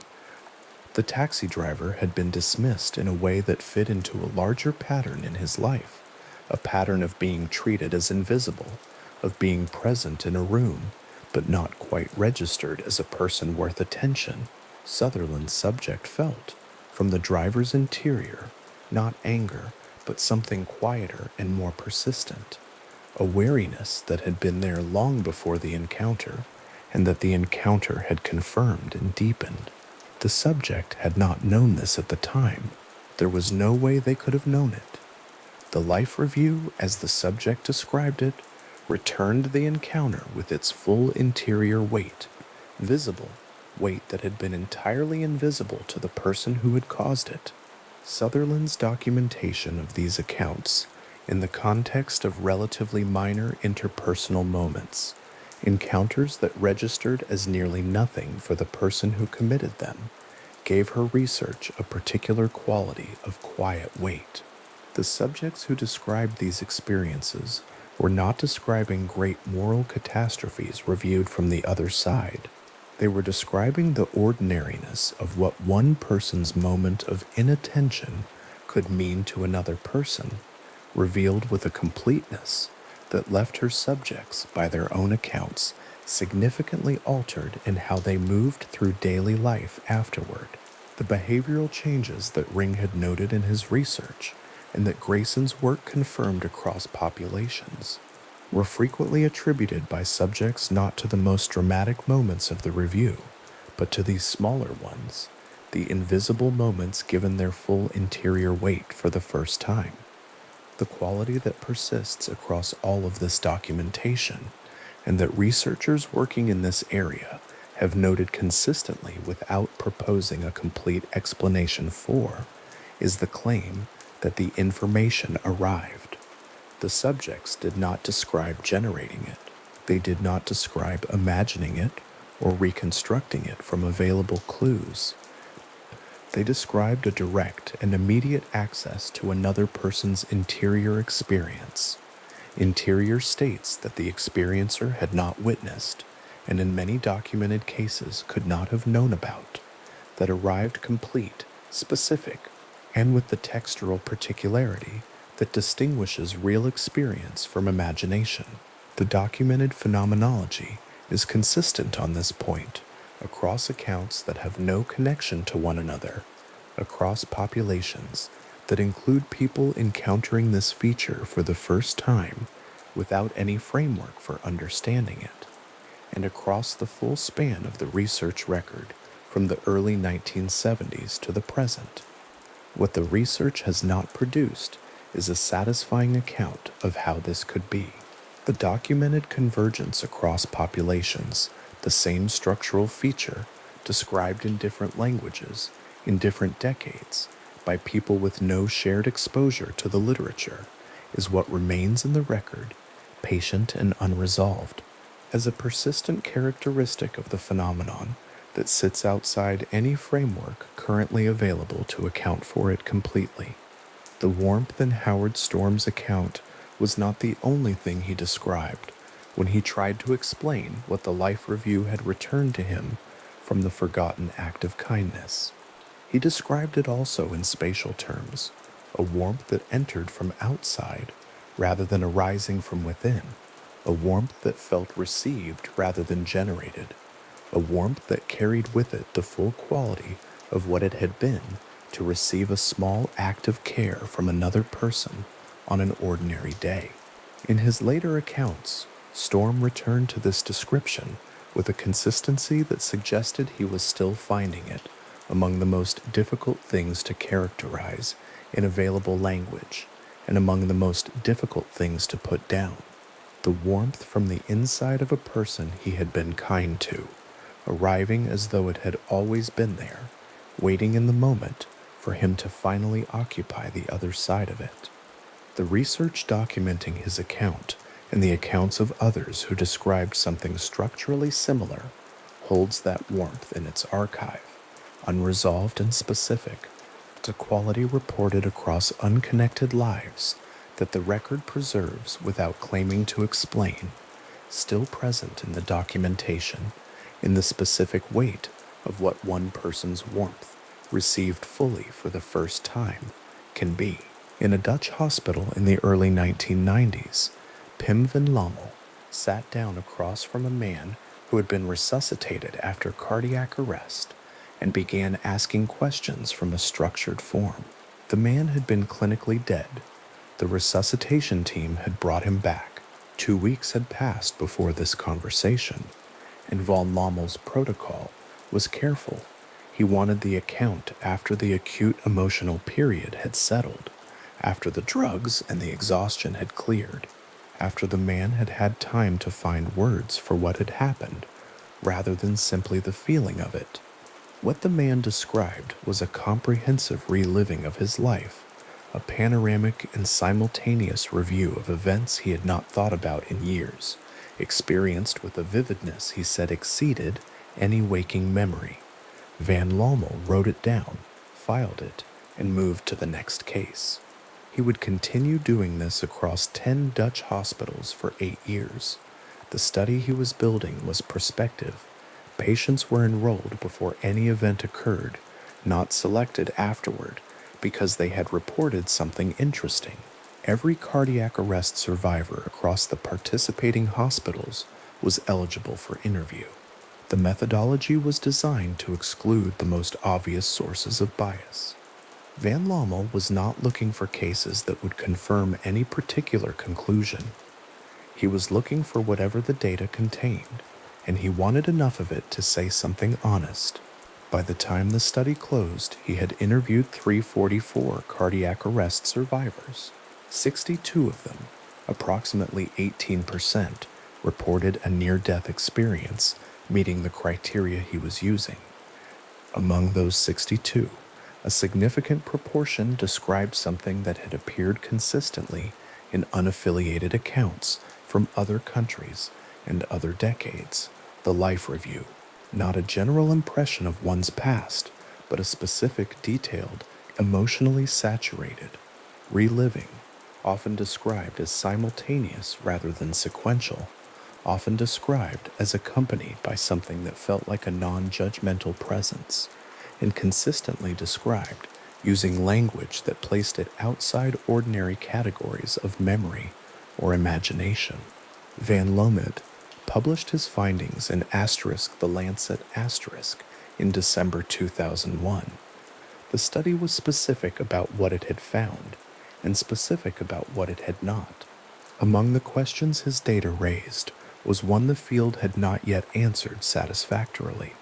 The taxi driver had been dismissed in a way that fit into a larger pattern in his life, a pattern of being treated as invisible, of being present in a room, but not quite registered as a person worth attention. Sutherland's subject felt, from the driver's interior, not anger, but something quieter and more persistent, a wariness that had been there long before the encounter, and that the encounter had confirmed and deepened. The subject had not known this at the time. There was no way they could have known it. The life review, as the subject described it, returned the encounter with its full interior weight, Visible, weight that had been entirely invisible to the person who had caused it. Sutherland's documentation of these accounts, in the context of relatively minor interpersonal moments, encounters that registered as nearly nothing for the person who committed them, gave her research a particular quality of quiet weight. The subjects who described these experiences were not describing great moral catastrophes reviewed from the other side. They were describing the ordinariness of what one person's moment of inattention could mean to another person, revealed with a completeness that left her subjects, by their own accounts, significantly altered in how they moved through daily life afterward. The behavioral changes that Ring had noted in his research, and that Grayson's work confirmed across populations, were frequently attributed by subjects not to the most dramatic moments of the review, but to these smaller ones, the invisible moments given their full interior weight for the first time. The quality that persists across all of this documentation, and that researchers working in this area have noted consistently without proposing a complete explanation for, is the claim that the information arrived. The subjects did not describe generating it. They did not describe imagining it or reconstructing it from available clues. They described a direct and immediate access to another person's interior experience, interior states that the experiencer had not witnessed, and in many documented cases could not have known about, that arrived complete, specific, and with the textural particularity that distinguishes real experience from imagination. The documented phenomenology is consistent on this point across accounts that have no connection to one another, across populations that include people encountering this feature for the first time without any framework for understanding it, and across the full span of the research record from the early 1970s to the present. What the research has not produced is a satisfying account of how this could be. The documented convergence across populations, the same structural feature, described in different languages, in different decades, by people with no shared exposure to the literature, is what remains in the record, patient and unresolved, as a persistent characteristic of the phenomenon that sits outside any framework currently available to account for it completely. The warmth in Howard Storm's account was not the only thing he described when he tried to explain what the Life Review had returned to him from the forgotten act of kindness. He described it also in spatial terms, a warmth that entered from outside rather than arising from within, a warmth that felt received rather than generated, a warmth that carried with it the full quality of what it had been to receive a small act of care from another person on an ordinary day. In his later accounts, Storm returned to this description with a consistency that suggested he was still finding it among the most difficult things to characterize in available language and among the most difficult things to put down. The warmth from the inside of a person he had been kind to, arriving as though it had always been there, waiting in the moment for him to finally occupy the other side of it. The research documenting his account and the accounts of others who described something structurally similar holds that warmth in its archive, unresolved and specific, to quality reported across unconnected lives that the record preserves without claiming to explain, still present in the documentation, in the specific weight of what one person's warmth, received fully for the first time, can be. In a Dutch hospital in the early 1990s, Pim van Lommel sat down across from a man who had been resuscitated after cardiac arrest and began asking questions from a structured form. The man had been clinically dead. The resuscitation team had brought him back. 2 weeks had passed before this conversation, and von Lommel's protocol was careful. He wanted the account after the acute emotional period had settled, after the drugs and the exhaustion had cleared, after the man had had time to find words for what had happened, rather than simply the feeling of it. What the man described was a comprehensive reliving of his life, a panoramic and simultaneous review of events he had not thought about in years, experienced with a vividness he said exceeded any waking memory. Van Lommel wrote it down, filed it, and moved to the next case. He would continue doing this across 10 Dutch hospitals for 8 years. The study he was building was prospective. Patients were enrolled before any event occurred, not selected afterward, because they had reported something interesting. Every cardiac arrest survivor across the participating hospitals was eligible for interview. The methodology was designed to exclude the most obvious sources of bias. Van Lommel was not looking for cases that would confirm any particular conclusion. He was looking for whatever the data contained, and he wanted enough of it to say something honest. By the time the study closed, he had interviewed 344 cardiac arrest survivors. 62 of them, approximately 18%, reported a near-death experience, meeting the criteria he was using. Among those 62, a significant proportion described something that had appeared consistently in unaffiliated accounts from other countries and other decades. The life review, not a general impression of one's past, but a specific, detailed, emotionally saturated, reliving, often described as simultaneous rather than sequential, often described as accompanied by something that felt like a non-judgmental presence, and consistently described using language that placed it outside ordinary categories of memory or imagination. Van Lommel published his findings in The Lancet in December 2001. The study was specific about what it had found, and specific about what it had not. Among the questions his data raised was one the field had not yet answered satisfactorily.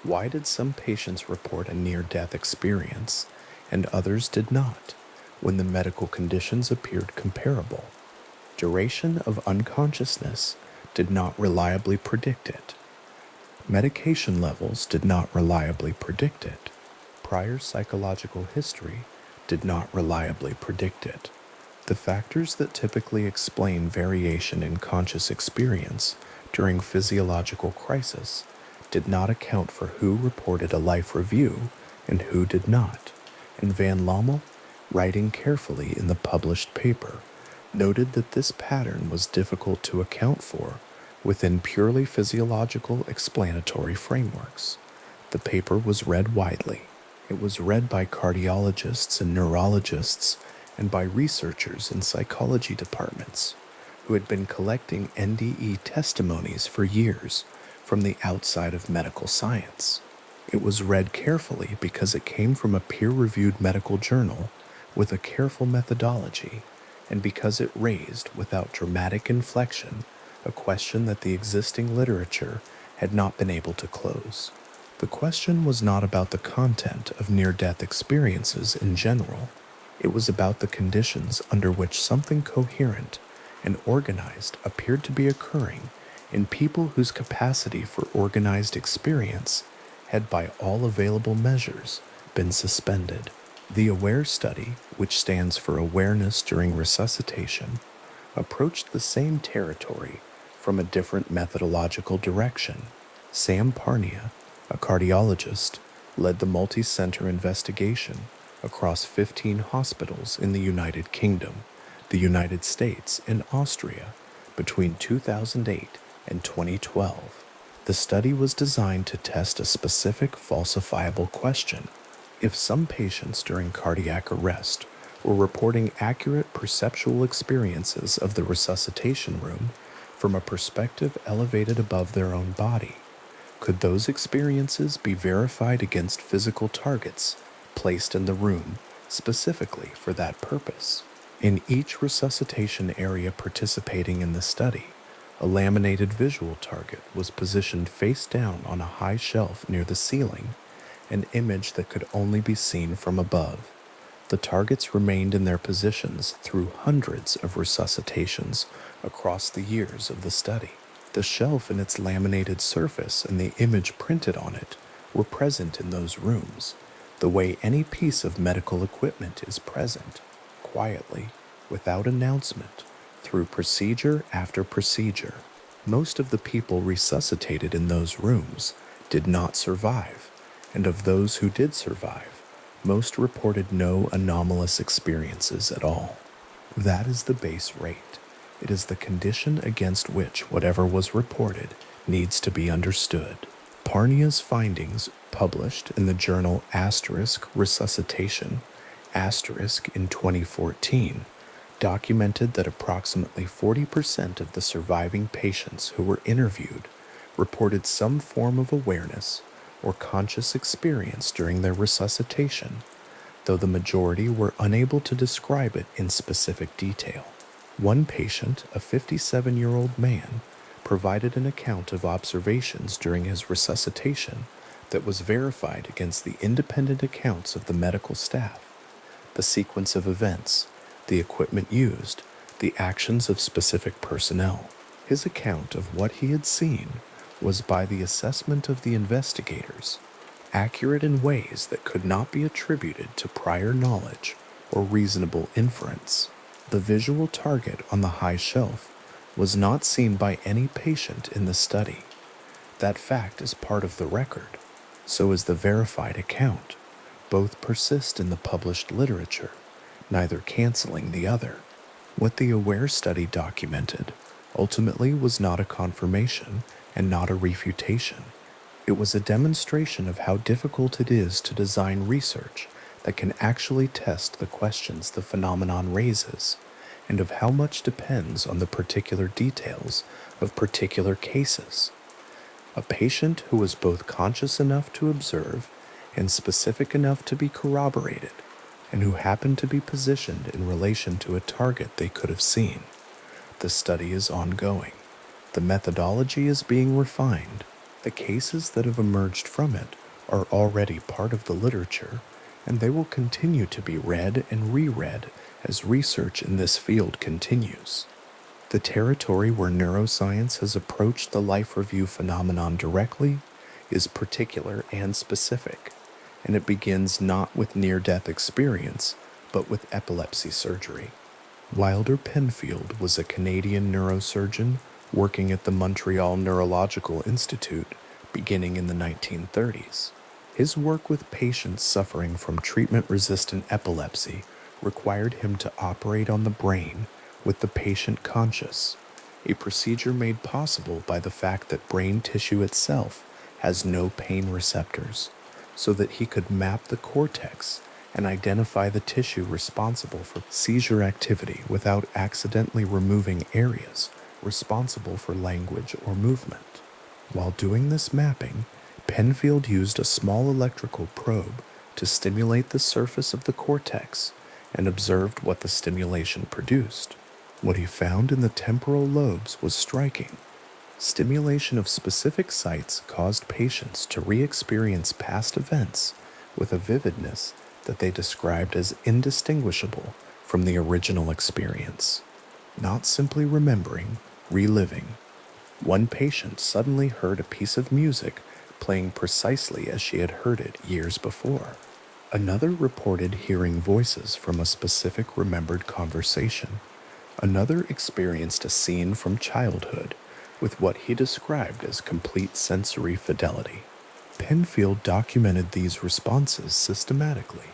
Why did some patients report a near-death experience, and others did not, when the medical conditions appeared comparable? Duration of unconsciousness did not reliably predict it. Medication levels did not reliably predict it. Prior psychological history did not reliably predict it. The factors that typically explain variation in conscious experience during physiological crisis did not account for who reported a life review and who did not, and Van Lommel, writing carefully in the published paper, noted that this pattern was difficult to account for within purely physiological explanatory frameworks. The paper was read widely. It was read by cardiologists and neurologists and by researchers in psychology departments who had been collecting NDE testimonies for years from the outside of medical science. It was read carefully because it came from a peer-reviewed medical journal with a careful methodology, and because it raised, without dramatic inflection, a question that the existing literature had not been able to close. The question was not about the content of near-death experiences in general. It was about the conditions under which something coherent and organized appeared to be occurring in people whose capacity for organized experience had, by all available measures, been suspended. The AWARE study, which stands for Awareness During Resuscitation, approached the same territory from a different methodological direction. Sam Parnia, a cardiologist, led the multi-center investigation across 15 hospitals in the United Kingdom, the United States, and Austria between 2008 and 2012. The study was designed to test a specific falsifiable question. If some patients during cardiac arrest were reporting accurate perceptual experiences of the resuscitation room from a perspective elevated above their own body, could those experiences be verified against physical targets placed in the room specifically for that purpose? In each resuscitation area participating in the study, a laminated visual target was positioned face down on a high shelf near the ceiling, an image that could only be seen from above. The targets remained in their positions through hundreds of resuscitations across the years of the study. The shelf and its laminated surface and the image printed on it were present in those rooms, the way any piece of medical equipment is present, quietly, without announcement, through procedure after procedure. Most of the people resuscitated in those rooms did not survive, and of those who did survive, most reported no anomalous experiences at all. That is the base rate. It is the condition against which whatever was reported needs to be understood. Parnia's findings, published in the journal Resuscitation in 2014, documented that approximately 40% of the surviving patients who were interviewed reported some form of awareness or conscious experience during their resuscitation, though the majority were unable to describe it in specific detail. One patient, a 57-year-old man, provided an account of observations during his resuscitation that was verified against the independent accounts of the medical staff, the sequence of events, the equipment used, the actions of specific personnel. His account of what he had seen was, by the assessment of the investigators, accurate in ways that could not be attributed to prior knowledge or reasonable inference. The visual target on the high shelf was not seen by any patient in the study. That fact is part of the record. So is the verified account. Both persist in the published literature, neither canceling the other. What the AWARE study documented ultimately was not a confirmation and not a refutation. It was a demonstration of how difficult it is to design research that can actually test the questions the phenomenon raises, and of how much depends on the particular details of particular cases. A patient who was both conscious enough to observe and specific enough to be corroborated, and who happened to be positioned in relation to a target they could have seen. The study is ongoing. The methodology is being refined. The cases that have emerged from it are already part of the literature, and they will continue to be read and reread as research in this field continues. The territory where neuroscience has approached the life review phenomenon directly is particular and specific, and it begins not with near-death experience, but with epilepsy surgery. Wilder Penfield was a Canadian neurosurgeon working at the Montreal Neurological Institute beginning in the 1930s. His work with patients suffering from treatment-resistant epilepsy required him to operate on the brain with the patient conscious, a procedure made possible by the fact that brain tissue itself has no pain receptors, so that he could map the cortex and identify the tissue responsible for seizure activity without accidentally removing areas responsible for language or movement. While doing this mapping, Penfield used a small electrical probe to stimulate the surface of the cortex and observed what the stimulation produced. What he found in the temporal lobes was striking. Stimulation of specific sites caused patients to re-experience past events with a vividness that they described as indistinguishable from the original experience. Not simply remembering, reliving. One patient suddenly heard a piece of music playing precisely as she had heard it years before. Another reported hearing voices from a specific remembered conversation. Another experienced a scene from childhood with what he described as complete sensory fidelity. Penfield documented these responses systematically.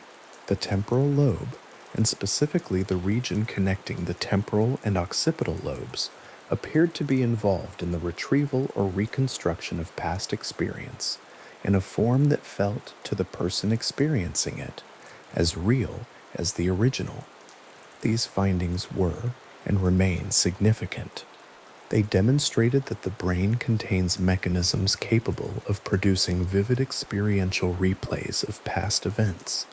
The temporal lobe, and specifically the region connecting the temporal and occipital lobes, appeared to be involved in the retrieval or reconstruction of past experience in a form that felt to the person experiencing it as real as the original. These findings were and remain significant. They demonstrated that the brain contains mechanisms capable of producing vivid experiential replays of past events,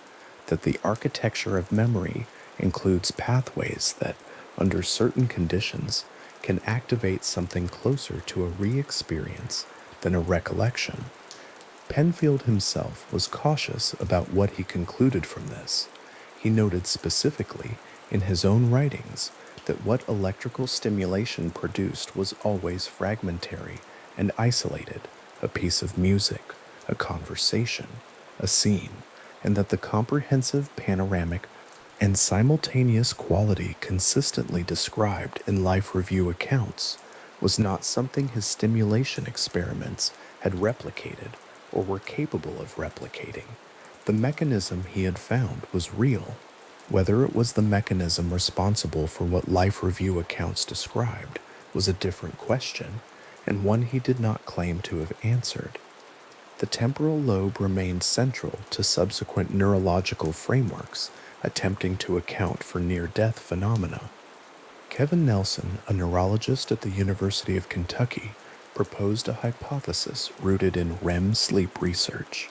that the architecture of memory includes pathways that, under certain conditions, can activate something closer to a re-experience than a recollection. Penfield himself was cautious about what he concluded from this. He noted specifically, in his own writings, that what electrical stimulation produced was always fragmentary and isolated, a piece of music, a conversation, a scene, and that the comprehensive panoramic and simultaneous quality consistently described in life review accounts was not something his stimulation experiments had replicated or were capable of replicating. The mechanism he had found was real. Whether it was the mechanism responsible for what life review accounts described was a different question, and one he did not claim to have answered. The temporal lobe remained central to subsequent neurological frameworks attempting to account for near-death phenomena. Kevin Nelson, a neurologist at the University of Kentucky, proposed a hypothesis rooted in REM sleep research.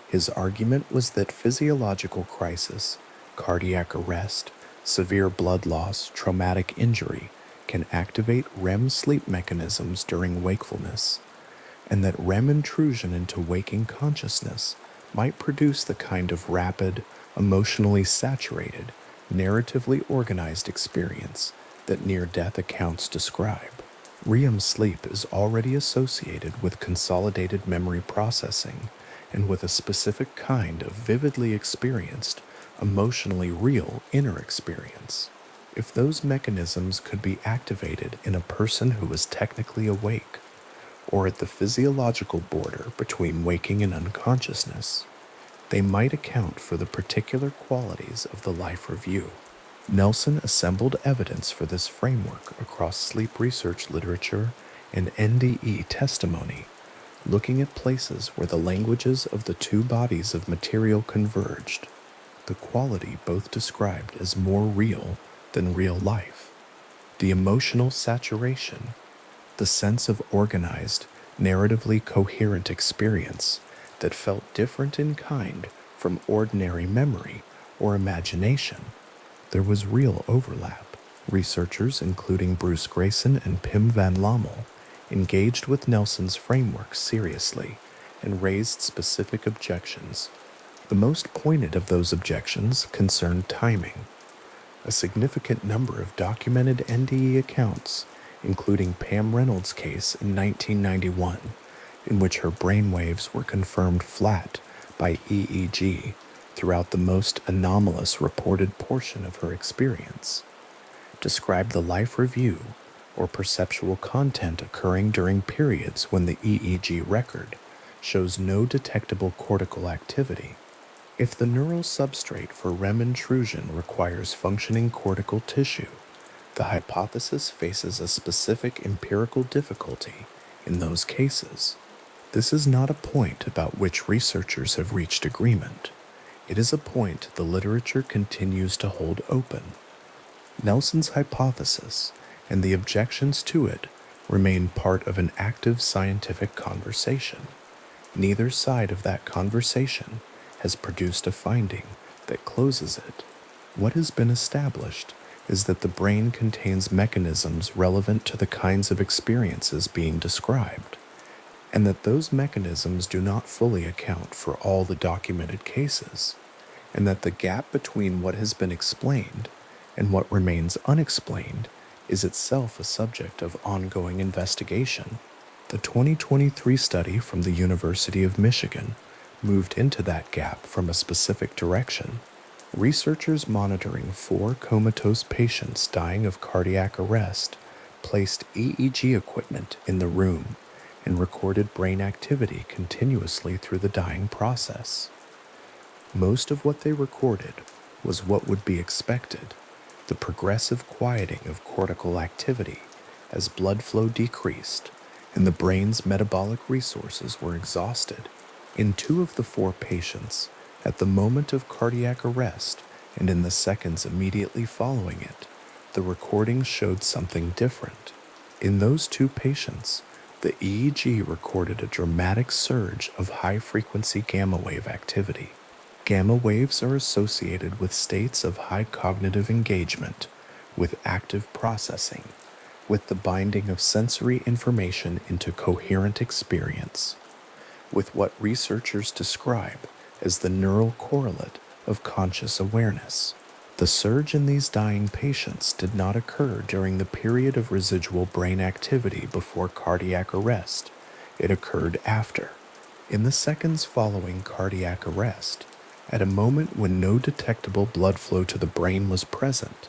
His argument was that physiological crisis, cardiac arrest, severe blood loss, traumatic injury can activate REM sleep mechanisms during wakefulness, and that REM intrusion into waking consciousness might produce the kind of rapid, emotionally saturated, narratively organized experience that near-death accounts describe. REM sleep is already associated with consolidated memory processing and with a specific kind of vividly experienced, emotionally real inner experience. If those mechanisms could be activated in a person who was technically awake, or at the physiological border between waking and unconsciousness, they might account for the particular qualities of the life review. Nelson assembled evidence for this framework across sleep research literature and NDE testimony, looking at places where the languages of the two bodies of material converged, the quality both described as more real than real life, the emotional saturation, the sense of organized, narratively coherent experience that felt different in kind from ordinary memory or imagination. There was real overlap. Researchers, including Bruce Grayson and Pim van Lommel, engaged with Nelson's framework seriously and raised specific objections. The most pointed of those objections concerned timing. A significant number of documented NDE accounts, including Pam Reynolds' case in 1991, in which her brainwaves were confirmed flat by EEG throughout the most anomalous reported portion of her experience, describe the life review or perceptual content occurring during periods when the EEG record shows no detectable cortical activity. If the neural substrate for REM intrusion requires functioning cortical tissue, the hypothesis faces a specific empirical difficulty in those cases. This is not a point about which researchers have reached agreement. It is a point the literature continues to hold open. Nelson's hypothesis and the objections to it remain part of an active scientific conversation. Neither side of that conversation has produced a finding that closes it. What has been established is that the brain contains mechanisms relevant to the kinds of experiences being described, and that those mechanisms do not fully account for all the documented cases, and that the gap between what has been explained and what remains unexplained is itself a subject of ongoing investigation. The 2023 study from the University of Michigan moved into that gap from a specific direction. Researchers monitoring 4 comatose patients dying of cardiac arrest placed EEG equipment in the room and recorded brain activity continuously through the dying process. Most of what they recorded was what would be expected, the progressive quieting of cortical activity as blood flow decreased and the brain's metabolic resources were exhausted. In 2 of the 4 patients, at the moment of cardiac arrest and in the seconds immediately following it, the recording showed something different. In those 2 patients, the EEG recorded a dramatic surge of high-frequency gamma wave activity. Gamma waves are associated with states of high cognitive engagement, with active processing, with the binding of sensory information into coherent experience, with what researchers describe as the neural correlate of conscious awareness. The surge in these dying patients did not occur during the period of residual brain activity before cardiac arrest. It occurred after, in the seconds following cardiac arrest, at a moment when no detectable blood flow to the brain was present.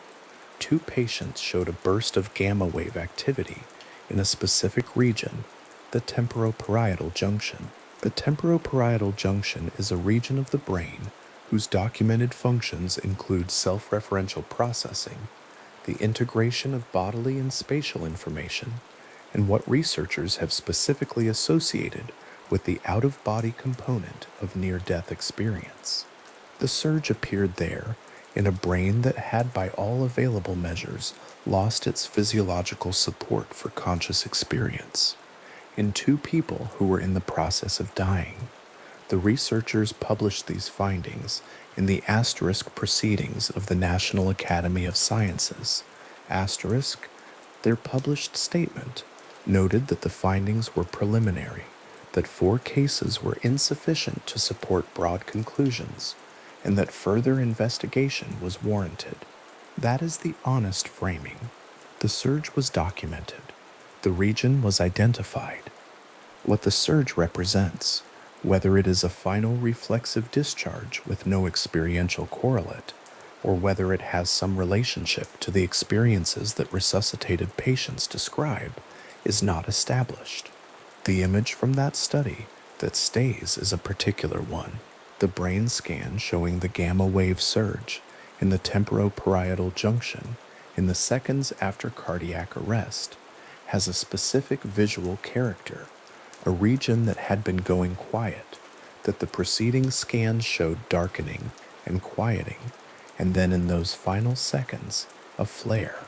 Two patients showed a burst of gamma wave activity in a specific region, the temporoparietal junction. The temporoparietal junction is a region of the brain whose documented functions include self-referential processing, the integration of bodily and spatial information, and what researchers have specifically associated with the out-of-body component of near-death experience. The surge appeared there in a brain that had, by all available measures, lost its physiological support for conscious experience, in two people who were in the process of dying. The researchers published these findings in the asterisk proceedings of the National Academy of Sciences. Asterisk, their published statement noted that the findings were preliminary, that 4 cases were insufficient to support broad conclusions, and that further investigation was warranted. That is the honest framing. The surge was documented. The region was identified. What the surge represents, whether it is a final reflexive discharge with no experiential correlate, or whether it has some relationship to the experiences that resuscitated patients describe, is not established. The image from that study that stays is a particular one. The brain scan showing the gamma wave surge in the temporoparietal junction in the seconds after cardiac arrest has a specific visual character, a region that had been going quiet, that the preceding scans showed darkening and quieting, and then in those final seconds, a flare.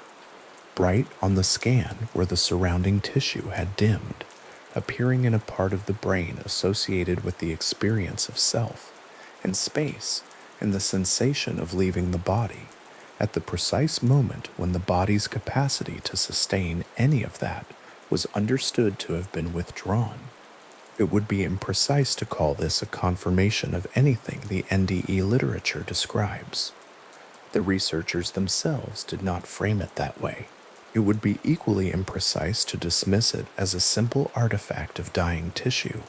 Bright on the scan where the surrounding tissue had dimmed, appearing in a part of the brain associated with the experience of self and space and the sensation of leaving the body, at the precise moment when the body's capacity to sustain any of that was understood to have been withdrawn. It would be imprecise to call this a confirmation of anything the NDE literature describes. The researchers themselves did not frame it that way. It would be equally imprecise to dismiss it as a simple artifact of dying tissue,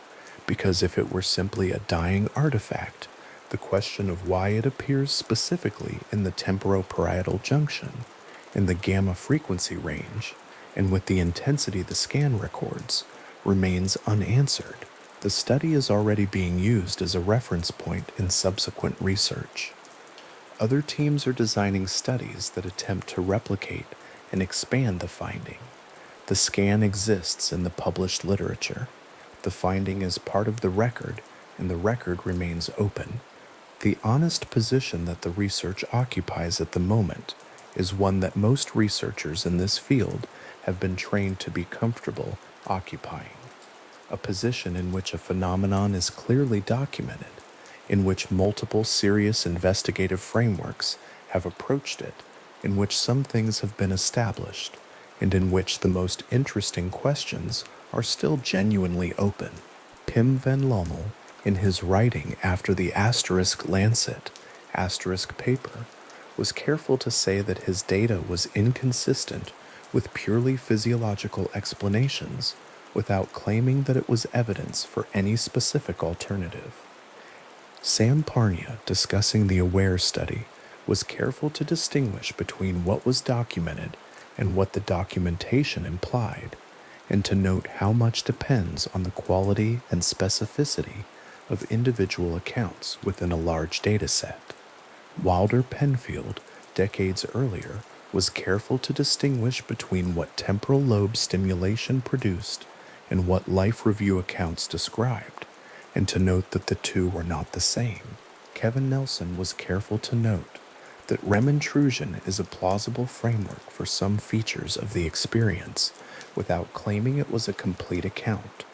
because if it were simply a dying artifact, the question of why it appears specifically in the temporoparietal junction, in the gamma frequency range, and with the intensity the scan records, remains unanswered. The study is already being used as a reference point in subsequent research. Other teams are designing studies that attempt to replicate and expand the finding. The scan exists in the published literature. The finding is part of the record, and the record remains open. The honest position that the research occupies at the moment is one that most researchers in this field have been trained to be comfortable occupying. A position in which a phenomenon is clearly documented, in which multiple serious investigative frameworks have approached it, in which some things have been established, and in which the most interesting questions are still genuinely open. Pim van Lommel, in his writing after the Lancet paper, was careful to say that his data was inconsistent with purely physiological explanations without claiming that it was evidence for any specific alternative. Sam Parnia, discussing the AWARE study, was careful to distinguish between what was documented and what the documentation implied, and to note how much depends on the quality and specificity of individual accounts within a large data set. Wilder Penfield, decades earlier, was careful to distinguish between what temporal lobe stimulation produced and what life review accounts described, and to note that the two were not the same. Kevin Nelson was careful to note that REM intrusion is a plausible framework for some features of the experience without claiming it was a complete account.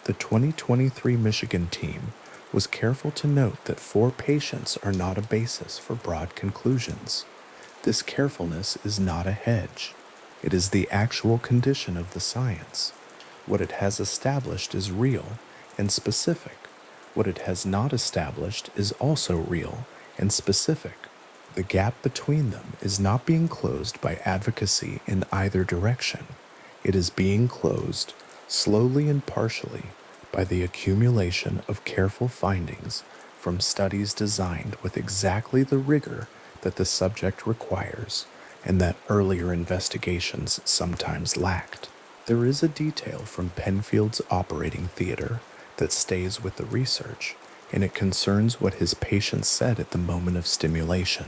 The 2023 Michigan team was careful to note that 4 patients are not a basis for broad conclusions. This carefulness is not a hedge. It is the actual condition of the science. What it has established is real and specific. What it has not established is also real and specific. The gap between them is not being closed by advocacy in either direction. It is being closed, slowly and partially, by the accumulation of careful findings from studies designed with exactly the rigor that the subject requires and that earlier investigations sometimes lacked. There is a detail from Penfield's operating theater that stays with the research, and it concerns what his patient said at the moment of stimulation.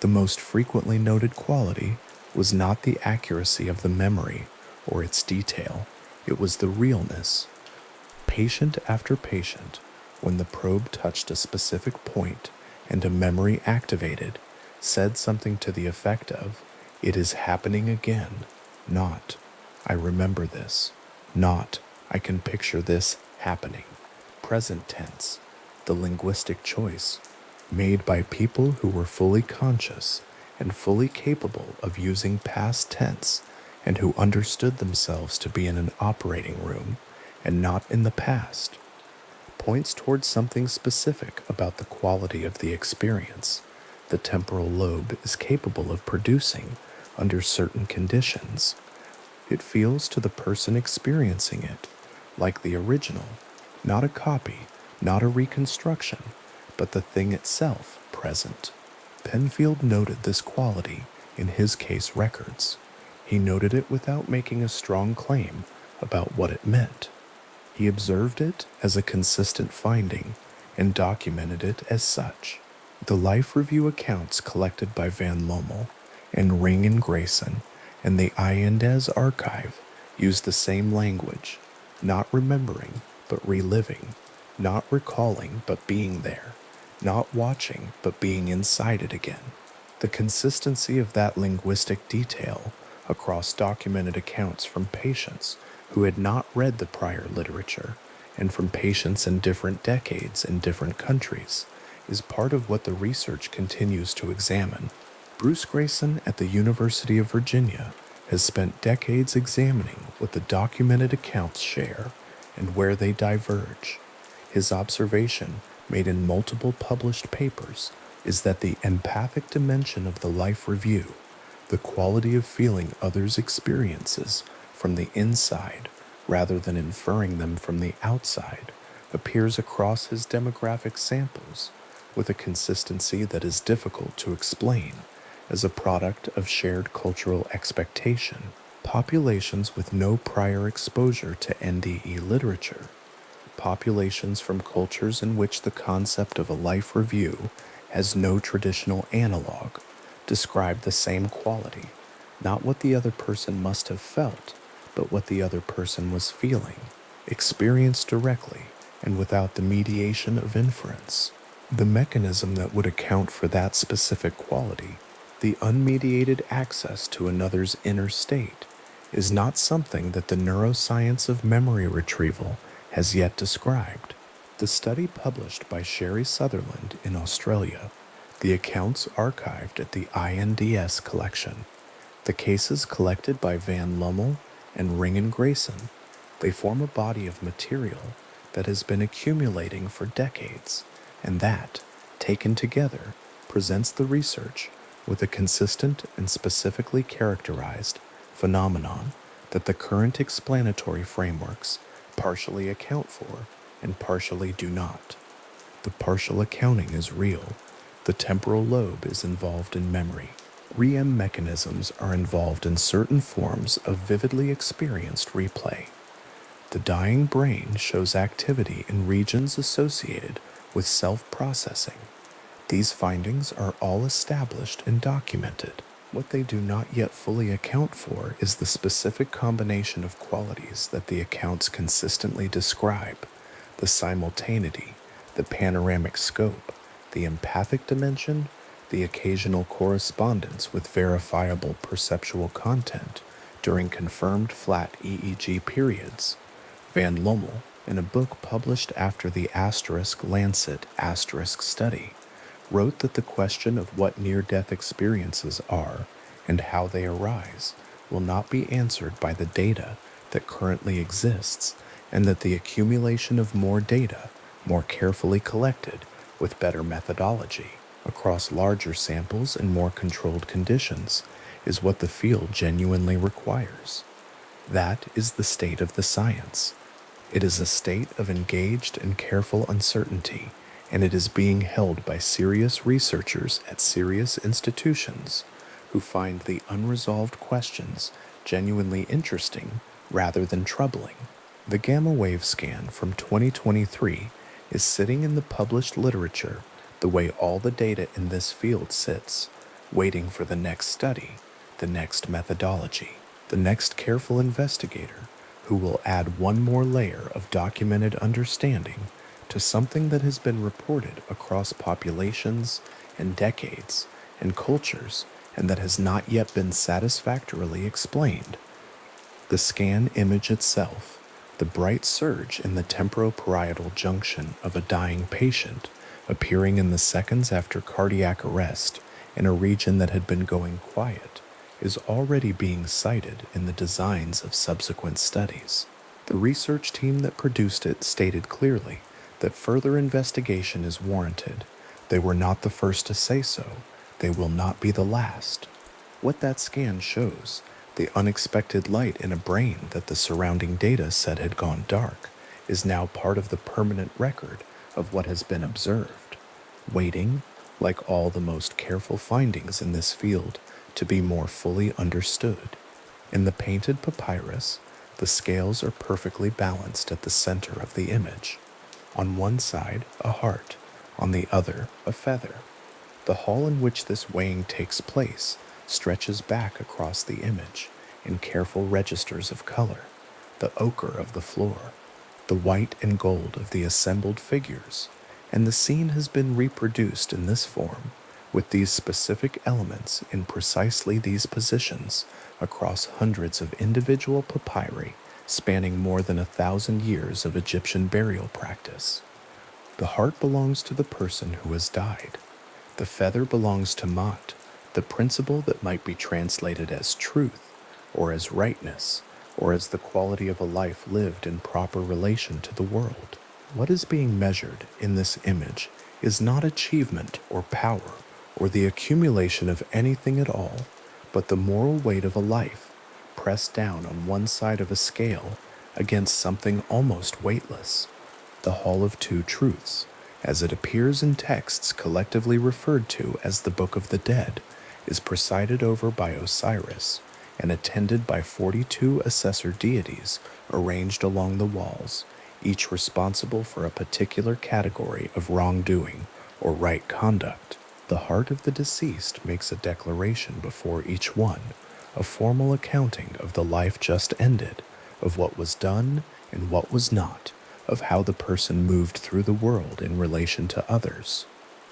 The most frequently noted quality was not the accuracy of the memory or its detail, it was the realness. Patient after patient, when the probe touched a specific point and a memory activated, said something to the effect of, "It is happening again," not, "I remember this," not, "I can picture this happening." Present tense, the linguistic choice, made by people who were fully conscious and fully capable of using past tense and who understood themselves to be in an operating room and not in the past, points towards something specific about the quality of the experience the temporal lobe is capable of producing under certain conditions. It feels to the person experiencing it like the original, not a copy, not a reconstruction, but the thing itself present. Penfield noted this quality in his case records. He noted it without making a strong claim about what it meant. He observed it as a consistent finding and documented it as such. The life review accounts collected by Van Lommel and Ring and Grayson and the Indes archive use the same language, not remembering but reliving, not recalling but being there, not watching but being inside it again. The consistency of that linguistic detail across documented accounts from patients who had not read the prior literature and from patients in different decades in different countries is part of what the research continues to examine. Bruce Grayson at the University of Virginia has spent decades examining what the documented accounts share and where they diverge. His observation, made in multiple published papers, is that the empathic dimension of the life review, the quality of feeling others' experiences from the inside rather than inferring them from the outside, appears across his demographic samples with a consistency that is difficult to explain as a product of shared cultural expectation. Populations with no prior exposure to NDE literature, populations from cultures in which the concept of a life review has no traditional analog, describe the same quality, not what the other person must have felt, but what the other person was feeling, experienced directly and without the mediation of inference. The mechanism that would account for that specific quality, the unmediated access to another's inner state, is not something that the neuroscience of memory retrieval has yet described. The study published by Sherry Sutherland in Australia, the accounts archived at the INDS collection, the cases collected by Van Lommel and Ring and Grayson, they form a body of material that has been accumulating for decades, and that, taken together, presents the research with a consistent and specifically characterized phenomenon that the current explanatory frameworks partially account for and partially do not. The partial accounting is real. The temporal lobe is involved in memory. REM mechanisms are involved in certain forms of vividly experienced replay. The dying brain shows activity in regions associated with self-processing. These findings are all established and documented. What they do not yet fully account for is the specific combination of qualities that the accounts consistently describe: the simultaneity, the panoramic scope, the empathic dimension, the occasional correspondence with verifiable perceptual content during confirmed flat EEG periods. Van Lommel, in a book published after the Lancet study, wrote that the question of what near-death experiences are and how they arise will not be answered by the data that currently exists, and that the accumulation of more data, more carefully collected, with better methodology, across larger samples and more controlled conditions is what the field genuinely requires. That is the state of the science. It is a state of engaged and careful uncertainty, and it is being held by serious researchers at serious institutions who find the unresolved questions genuinely interesting rather than troubling. The gamma wave scan from 2023 is sitting in the published literature the way all the data in this field sits, waiting for the next study, the next methodology, the next careful investigator who will add one more layer of documented understanding to something that has been reported across populations and decades and cultures and that has not yet been satisfactorily explained. The scan image itself, the bright surge in the temporoparietal junction of a dying patient appearing in the seconds after cardiac arrest in a region that had been going quiet, is already being cited in the designs of subsequent studies. The research team that produced it stated clearly that further investigation is warranted. They were not the first to say so. They will not be the last. What that scan shows, the unexpected light in a brain that the surrounding data said had gone dark, is now part of the permanent record of what has been observed, waiting, like all the most careful findings in this field, to be more fully understood. In the painted papyrus, the scales are perfectly balanced at the center of the image. On one side, a heart, on the other, a feather. The hall in which this weighing takes place stretches back across the image in careful registers of color, the ochre of the floor, the white and gold of the assembled figures, and the scene has been reproduced in this form with these specific elements in precisely these positions across hundreds of individual papyri spanning more than 1,000 years of Egyptian burial practice. The heart belongs to the person who has died. The feather belongs to Mat, the principle that might be translated as truth, or as rightness, or as the quality of a life lived in proper relation to the world. What is being measured in this image is not achievement or power or the accumulation of anything at all, but the moral weight of a life, pressed down on one side of a scale against something almost weightless. The Hall of Two Truths, as it appears in texts collectively referred to as the Book of the Dead, is presided over by Osiris and attended by 42 assessor deities arranged along the walls, each responsible for a particular category of wrongdoing or right conduct. The heart of the deceased makes a declaration before each one, a formal accounting of the life just ended, of what was done and what was not, of how the person moved through the world in relation to others.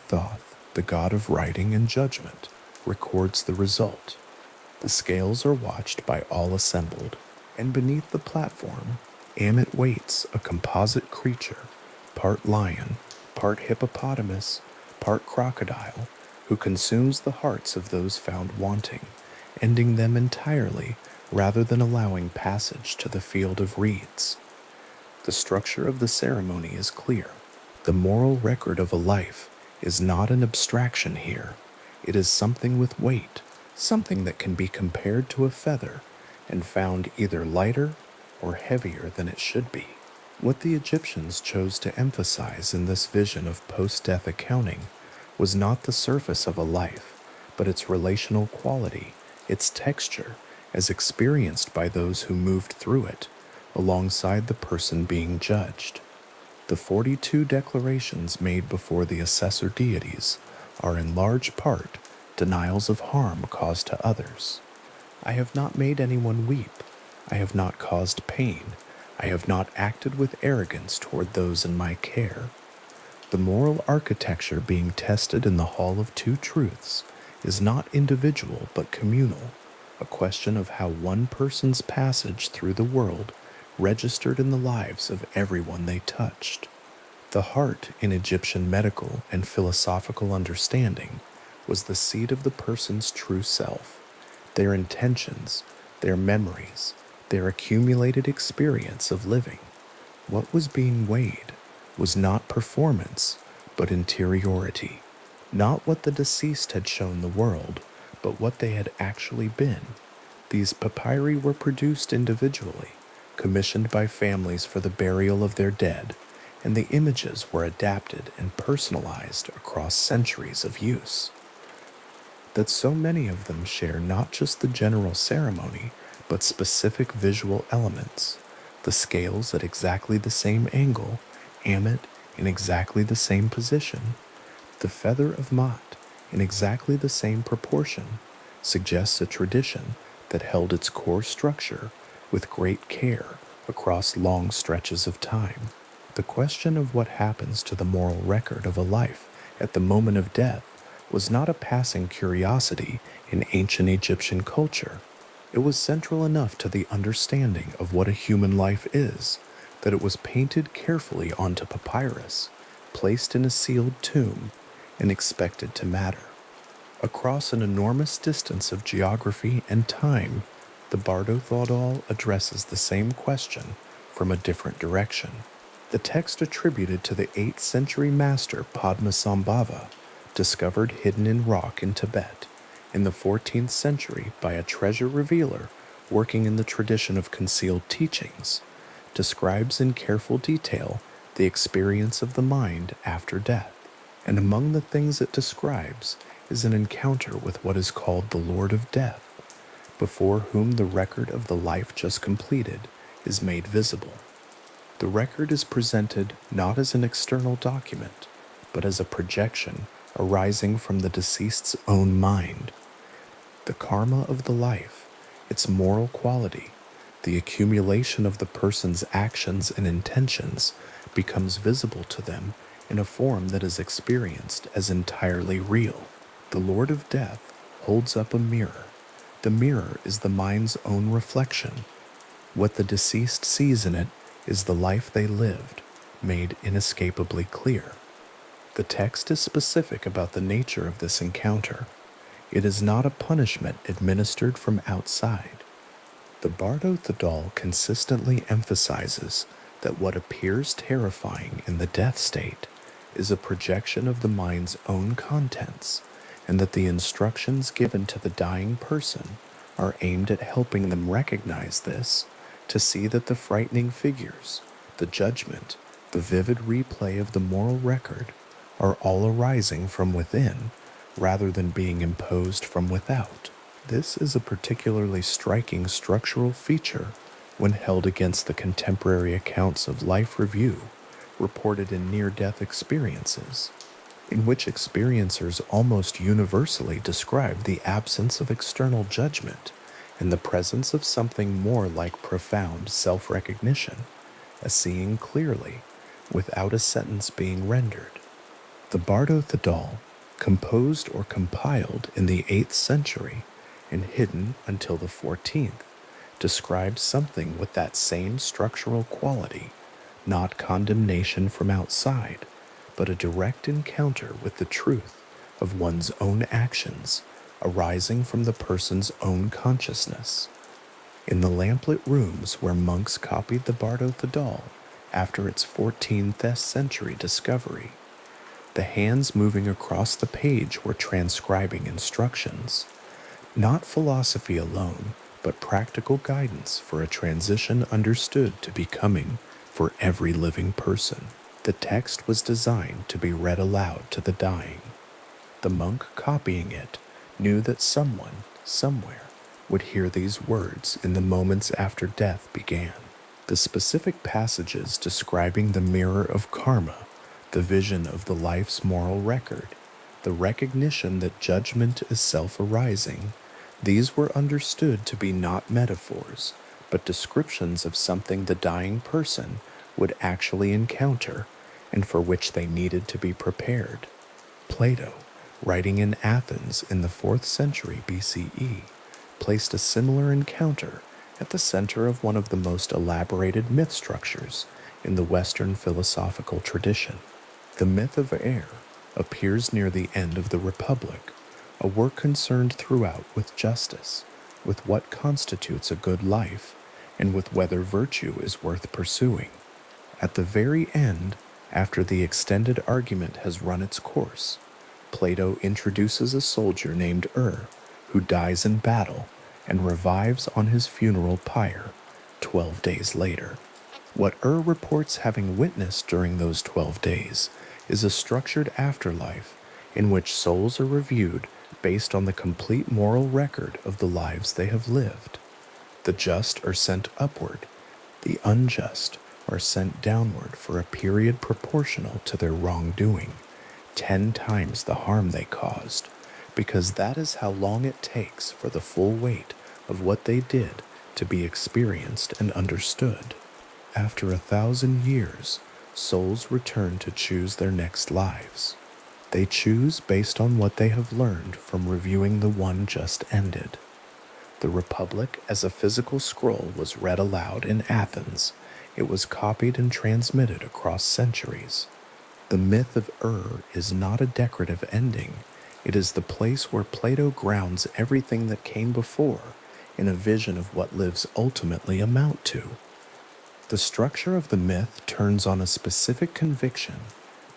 Thoth, the god of writing and judgment, records the result. The scales are watched by all assembled, and beneath the platform, Amit waits a composite creature, part lion, part hippopotamus, part crocodile, who consumes the hearts of those found wanting, ending them entirely rather than allowing passage to the field of reeds. The structure of the ceremony is clear. The moral record of a life is not an abstraction here. It is something with weight, something that can be compared to a feather and found either lighter or heavier than it should be. What the Egyptians chose to emphasize in this vision of post-death accounting was not the surface of a life, but its relational quality, its texture, as experienced by those who moved through it, alongside the person being judged. The 42 declarations made before the assessor deities are in large part denials of harm caused to others. I have not made anyone weep. I have not caused pain. I have not acted with arrogance toward those in my care. The moral architecture being tested in the Hall of Two Truths is not individual but communal, a question of how one person's passage through the world registered in the lives of everyone they touched. The heart in Egyptian medical and philosophical understanding was the seat of the person's true self, their intentions, their memories, their accumulated experience of living. What was being weighed was not performance, but interiority, not what the deceased had shown the world, but what they had actually been. These papyri were produced individually, commissioned by families for the burial of their dead, and the images were adapted and personalized across centuries of use. That so many of them share not just the general ceremony, but specific visual elements, the scales at exactly the same angle, Amit in exactly the same position, the feather of Mat in exactly the same proportion, suggests a tradition that held its core structure with great care across long stretches of time. The question of what happens to the moral record of a life at the moment of death was not a passing curiosity in ancient Egyptian culture. It was central enough to the understanding of what a human life is that it was painted carefully onto papyrus, placed in a sealed tomb, and expected to matter. Across an enormous distance of geography and time, the Bardo Thodol addresses the same question from a different direction. The text attributed to the 8th century master Padmasambhava, discovered hidden in rock in Tibet in the 14th century by a treasure revealer working in the tradition of concealed teachings, describes in careful detail the experience of the mind after death. And among the things it describes is an encounter with what is called the Lord of Death, before whom the record of the life just completed is made visible. The record is presented not as an external document, but as a projection arising from the deceased's own mind. The karma of the life, its moral quality, the accumulation of the person's actions and intentions becomes visible to them in a form that is experienced as entirely real. The Lord of Death holds up a mirror. The mirror is the mind's own reflection. What the deceased sees in it is the life they lived, made inescapably clear. The text is specific about the nature of this encounter. It is not a punishment administered from outside. The Bardo Thodol consistently emphasizes that what appears terrifying in the death state is a projection of the mind's own contents, and that the instructions given to the dying person are aimed at helping them recognize this, to see that the frightening figures, the judgment, the vivid replay of the moral record are all arising from within rather than being imposed from without. This is a particularly striking structural feature when held against the contemporary accounts of life review reported in near-death experiences, in which experiencers almost universally describe the absence of external judgment and the presence of something more like profound self-recognition, a seeing clearly, without a sentence being rendered. The Bardo Thodol, composed or compiled in the 8th century and hidden until the 14th, describes something with that same structural quality, not condemnation from outside, but a direct encounter with the truth of one's own actions arising from the person's own consciousness. In the lamplit rooms where monks copied the Bardo Thodol after its 14th century discovery, the hands moving across the page were transcribing instructions, not philosophy alone, but practical guidance for a transition understood to be coming for every living person. The text was designed to be read aloud to the dying. The monk copying it knew that someone, somewhere, would hear these words in the moments after death began. The specific passages describing the mirror of karma, the vision of the life's moral record, the recognition that judgment is self-arising, these were understood to be not metaphors, but descriptions of something the dying person would actually encounter and for which they needed to be prepared. Plato, writing in Athens in the 4th century BCE, placed a similar encounter at the center of one of the most elaborated myth structures in the Western philosophical tradition. The myth of air appears near the end of the Republic, a work concerned throughout with justice, with what constitutes a good life, and with whether virtue is worth pursuing. At the very end, after the extended argument has run its course, Plato introduces a soldier named who dies in battle and revives on his funeral pyre 12 days later. What reports having witnessed during those 12 days is a structured afterlife in which souls are reviewed based on the complete moral record of the lives they have lived. The just are sent upward, the unjust are sent downward for a period proportional to their wrongdoing, 10 times the harm they caused, because that is how long it takes for the full weight of what they did to be experienced and understood. After 1,000 years, souls return to choose their next lives. They choose based on what they have learned from reviewing the one just ended. The Republic as a physical scroll was read aloud in Athens. It was copied and transmitted across centuries. The myth of is not a decorative ending. It is the place where Plato grounds everything that came before in a vision of what lives ultimately amount to. The structure of the myth turns on a specific conviction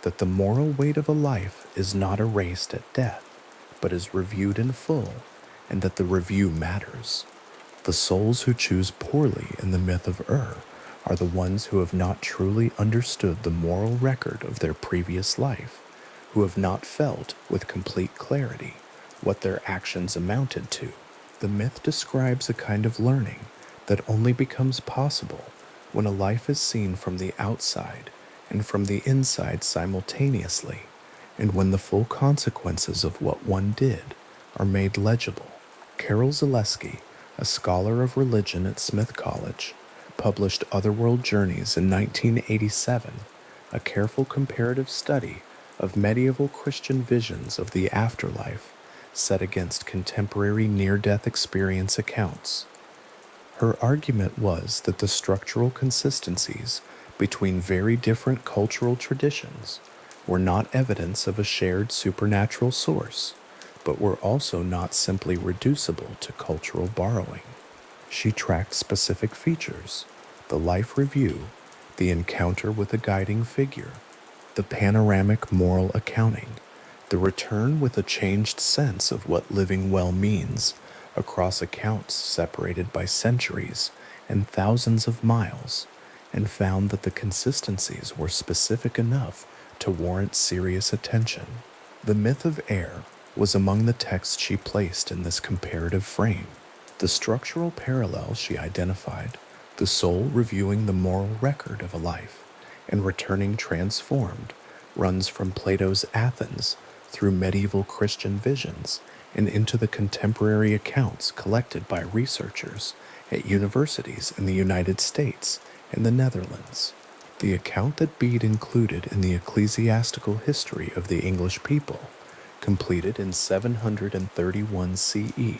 that the moral weight of a life is not erased at death, but is reviewed in full, and that the review matters. The souls who choose poorly in the myth of are the ones who have not truly understood the moral record of their previous life, who have not felt with complete clarity what their actions amounted to. The myth describes a kind of learning that only becomes possible when a life is seen from the outside and from the inside simultaneously, and when the full consequences of what one did are made legible. Karol Zaleski, a scholar of religion at Smith College, published Otherworld Journeys in 1987, a careful comparative study of medieval Christian visions of the afterlife set against contemporary near-death experience accounts. Her argument was that the structural consistencies between very different cultural traditions were not evidence of a shared supernatural source, but were also not simply reducible to cultural borrowing. She tracked specific features: the life review, the encounter with a guiding figure, the panoramic moral accounting, the return with a changed sense of what living well means across accounts separated by centuries and thousands of miles, and found that the consistencies were specific enough to warrant serious attention. The myth of was among the texts she placed in this comparative frame. The structural parallel she identified, the soul reviewing the moral record of a life and returning transformed, runs from Plato's Athens through medieval Christian visions and into the contemporary accounts collected by researchers at universities in the United States and the Netherlands. The account that Bede included in the Ecclesiastical History of the English People, completed in 731 CE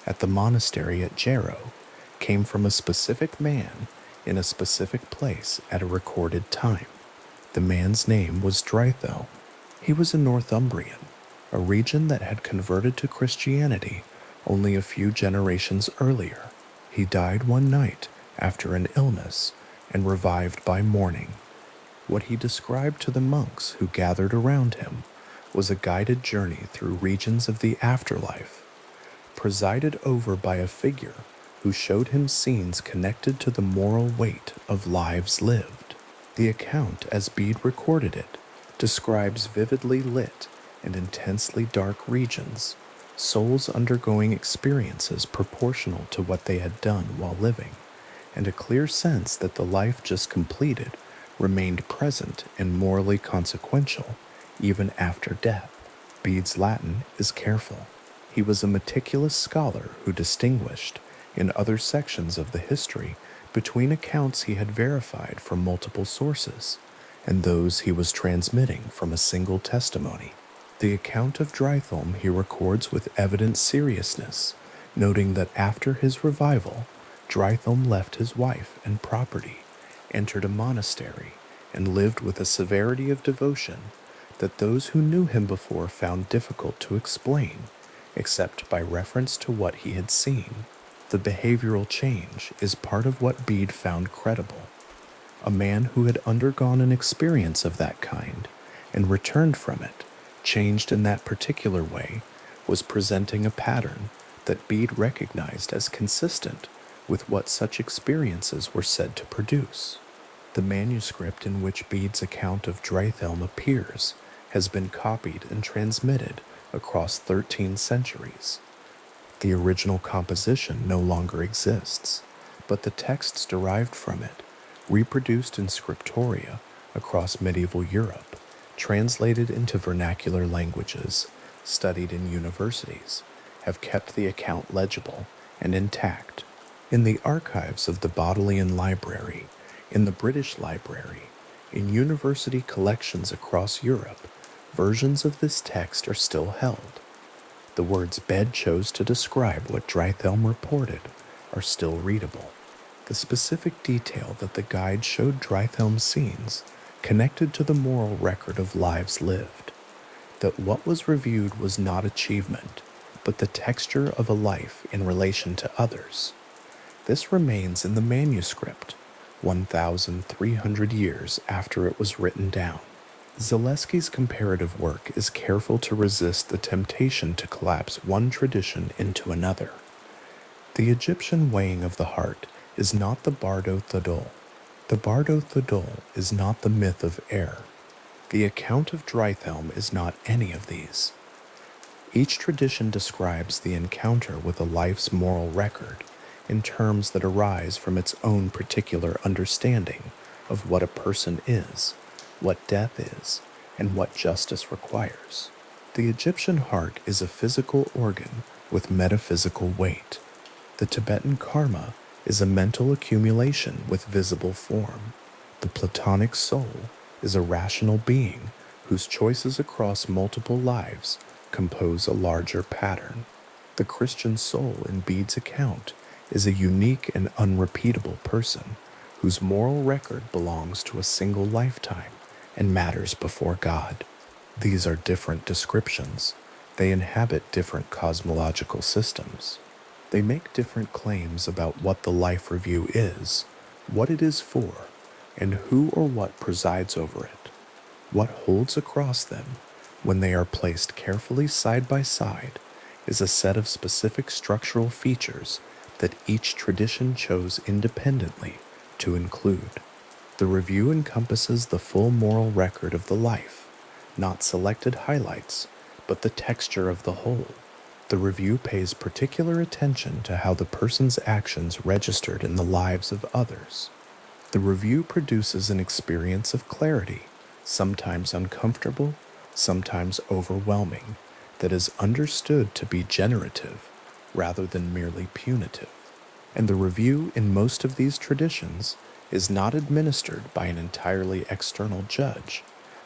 at the monastery at Jarrow, came from a specific man in a specific place at a recorded time. The man's name was Drythelm. He was a Northumbrian, a region that had converted to Christianity only a few generations earlier. He died one night after an illness and revived by morning. What he described to the monks who gathered around him was a guided journey through regions of the afterlife, presided over by a figure who showed him scenes connected to the moral weight of lives lived. The account, as Bede recorded it, describes vividly lit and intensely dark regions, souls undergoing experiences proportional to what they had done while living, and a clear sense that the life just completed remained present and morally consequential even after death. Bede's Latin is careful. He was a meticulous scholar who distinguished, in other sections of the history, between accounts he had verified from multiple sources and those he was transmitting from a single testimony. The account of Drythelm he records with evident seriousness, noting that after his revival, Drythelm left his wife and property, entered a monastery, and lived with a severity of devotion that those who knew him before found difficult to explain, except by reference to what he had seen. The behavioral change is part of what Bede found credible. A man who had undergone an experience of that kind and returned from it changed in that particular way, was presenting a pattern that Bede recognized as consistent with what such experiences were said to produce. The manuscript in which Bede's account of Drythelm appears has been copied and transmitted across 13 centuries. The original composition no longer exists, but the texts derived from it, reproduced in scriptoria across medieval Europe, translated into vernacular languages, studied in universities, have kept the account legible and intact. In the archives of the Bodleian Library, in the British Library, in university collections across Europe, versions of this text are still held. The words Bede chose to describe what Drythelm reported are still readable. The specific detail that the guide showed Drythelm's scenes connected to the moral record of lives lived, that what was reviewed was not achievement, but the texture of a life in relation to others. This remains in the manuscript, 1,300 years after it was written down. Zaleski's comparative work is careful to resist the temptation to collapse one tradition into another. The Egyptian weighing of the heart is not the Bardo Thodol. The Bardo Thodol is not the myth of air. The account of Drythelm is not any of these. Each tradition describes the encounter with a life's moral record in terms that arise from its own particular understanding of what a person is, what death is, and what justice requires. The Egyptian heart is a physical organ with metaphysical weight. The Tibetan karma is a mental accumulation with visible form. The Platonic soul is a rational being whose choices across multiple lives compose a larger pattern. The Christian soul in Bede's account is a unique and unrepeatable person whose moral record belongs to a single lifetime and matters before God. These are different descriptions. They inhabit different cosmological systems. They make different claims about what the life review is, what it is for, and who or what presides over it. What holds across them, when they are placed carefully side by side, is a set of specific structural features that each tradition chose independently to include. The review encompasses the full moral record of the life, not selected highlights, but the texture of the whole. The review pays particular attention to how the person's actions registered in the lives of others. The review produces an experience of clarity, sometimes uncomfortable, sometimes overwhelming, that is understood to be generative rather than merely punitive. And the review in most of these traditions is not administered by an entirely external judge,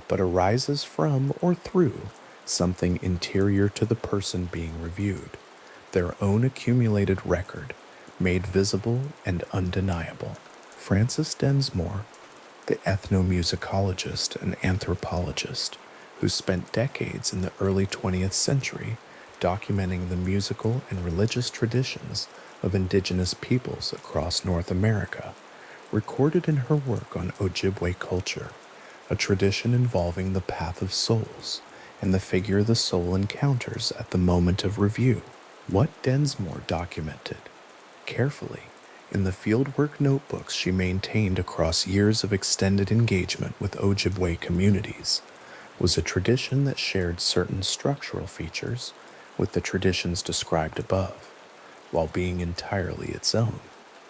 but arises from or through something interior to the person being reviewed, their own accumulated record, made visible and undeniable. Francis Densmore, the ethnomusicologist and anthropologist, who spent decades in the early 20th century documenting the musical and religious traditions of indigenous peoples across North America, recorded in her work on Ojibwe culture, a tradition involving the path of souls and the figure the soul encounters at the moment of review, what Densmore documented carefully in the fieldwork notebooks she maintained across years of extended engagement with Ojibwe communities was a tradition that shared certain structural features with the traditions described above, while being entirely its own.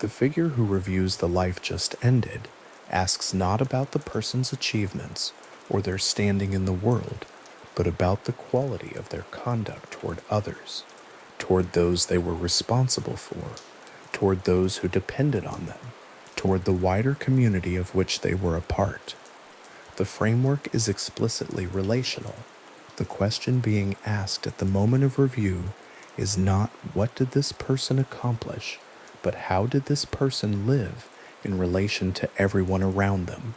The figure who reviews the life just ended asks not about the person's achievements or their standing in the world, but about the quality of their conduct toward others, toward those they were responsible for, toward those who depended on them, toward the wider community of which they were a part. The framework is explicitly relational. The question being asked at the moment of review is not what did this person accomplish, but how did this person live in relation to everyone around them.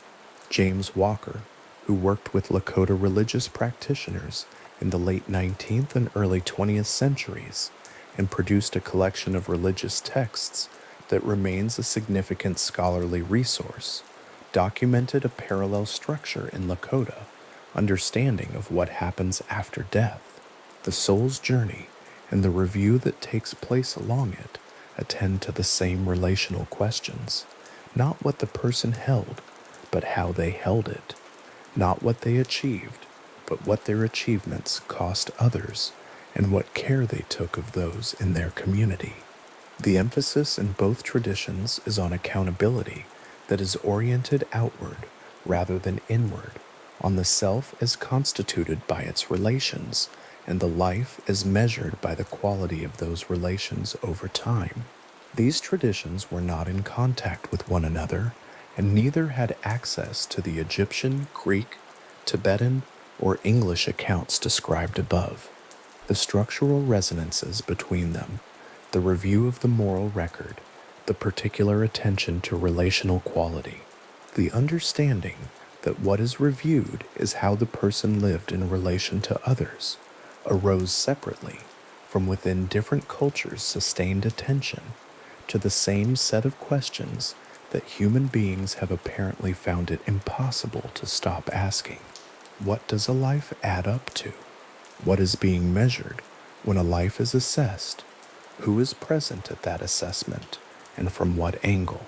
James Walker, who worked with Lakota religious practitioners in the late 19th and early 20th centuries and produced a collection of religious texts that remains a significant scholarly resource, documented a parallel structure in Lakota understanding of what happens after death, the soul's journey, and the review that takes place along it attend to the same relational questions, not what the person held, but how they held it, not what they achieved, but what their achievements cost others, and what care they took of those in their community. The emphasis in both traditions is on accountability that is oriented outward rather than inward, on the self as constituted by its relations, and the life as measured by the quality of those relations over time. These traditions were not in contact with one another, and neither had access to the Egyptian, Greek, Tibetan, or English accounts described above. The structural resonances between them, the review of the moral record, the particular attention to relational quality, the understanding that what is reviewed is how the person lived in relation to others, arose separately from within different cultures' sustained attention to the same set of questions that human beings have apparently found it impossible to stop asking. What does a life add up to? What is being measured when a life is assessed? Who is present at that assessment, and from what angle?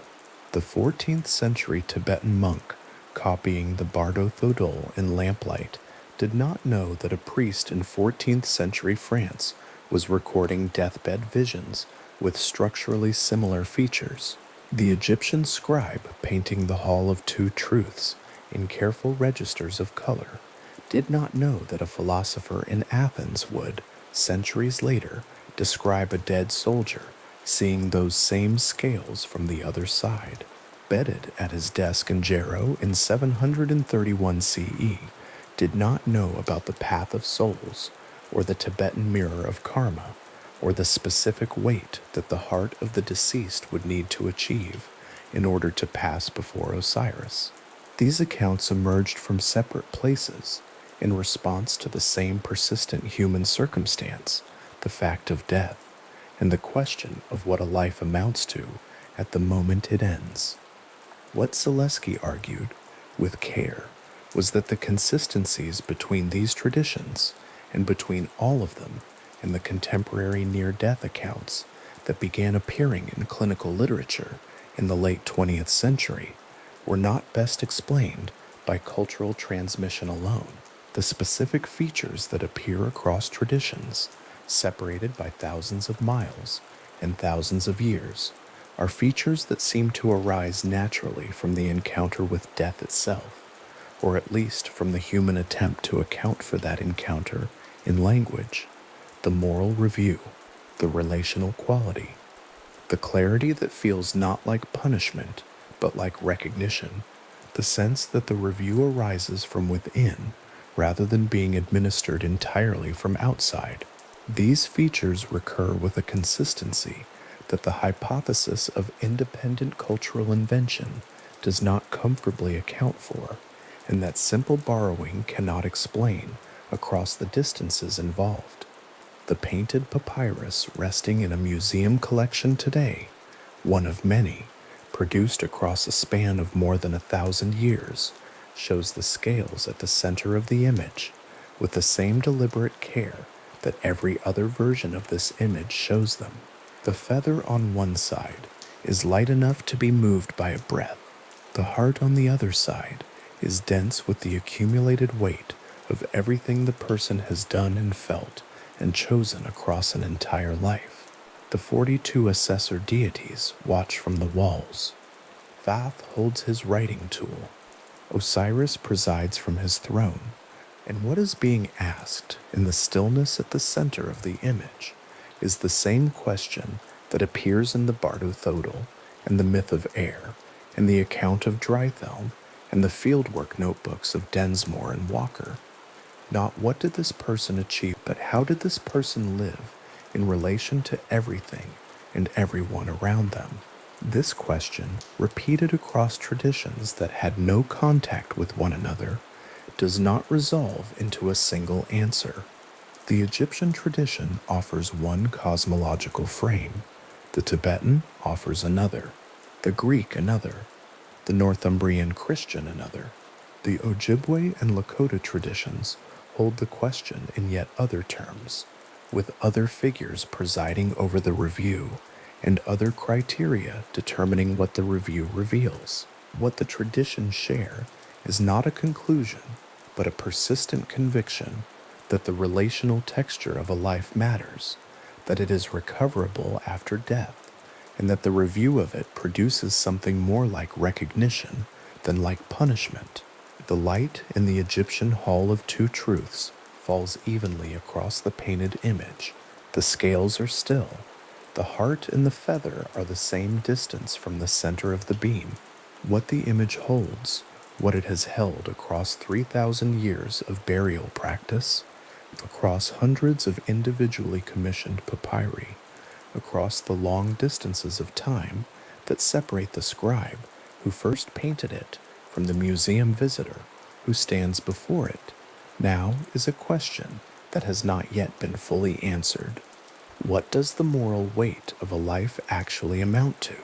The 14th century Tibetan monk copying the Bardo Thodol in lamplight did not know that a priest in 14th century France was recording deathbed visions with structurally similar features. The Egyptian scribe painting the Hall of Two Truths in careful registers of color did not know that a philosopher in Athens would, centuries later, describe a dead soldier seeing those same scales from the other side. Bedded at his desk in Jero in 731 CE, did not know about the path of souls, or the Tibetan mirror of karma, or the specific weight that the heart of the deceased would need to achieve in order to pass before Osiris. These accounts emerged from separate places in response to the same persistent human circumstance, the fact of death, and the question of what a life amounts to at the moment it ends. What Zaleski argued, with care, was that the consistencies between these traditions, and between all of them and the contemporary near-death accounts that began appearing in clinical literature in the late 20th century, were not best explained by cultural transmission alone. The specific features that appear across traditions, separated by thousands of miles and thousands of years, are features that seem to arise naturally from the encounter with death itself, or at least from the human attempt to account for that encounter in language, the moral review, the relational quality, the clarity that feels not like punishment, but like recognition, the sense that the review arises from within rather than being administered entirely from outside. These features recur with a consistency that the hypothesis of independent cultural invention does not comfortably account for, and that simple borrowing cannot explain across the distances involved. The painted papyrus resting in a museum collection today, one of many, produced across a span of more than 1,000 years, shows the scales at the center of the image with the same deliberate care that every other version of this image shows them. The feather on one side is light enough to be moved by a breath. The heart on the other side is dense with the accumulated weight of everything the person has done and felt and chosen across an entire life. The 42 assessor deities watch from the walls. Thoth holds his writing tool. Osiris presides from his throne. And what is being asked in the stillness at the center of the image is the same question that appears in the Bardo Thodol and the myth of air and the account of Drythelm and the fieldwork notebooks of Densmore and Walker. Not what did this person achieve, but how did this person live in relation to everything and everyone around them. This question, repeated across traditions that had no contact with one another, does not resolve into a single answer. The Egyptian tradition offers one cosmological frame, the Tibetan offers another, the Greek another, the Northumbrian Christian another, The Ojibwe and Lakota traditions hold the question in yet other terms, with other figures presiding over the review and other criteria determining what the review reveals. What the traditions share is not a conclusion, but a persistent conviction that the relational texture of a life matters, that it is recoverable after death, and that the review of it produces something more like recognition than like punishment. The light in the Egyptian Hall of Two Truths falls evenly across the painted image. The scales are still. The heart and the feather are the same distance from the center of the beam. What the image holds, what it has held across 3,000 years of burial practice, across hundreds of individually commissioned papyri, across the long distances of time that separate the scribe who first painted it from the museum visitor who stands before it, now is a question that has not yet been fully answered. What does the moral weight of a life actually amount to?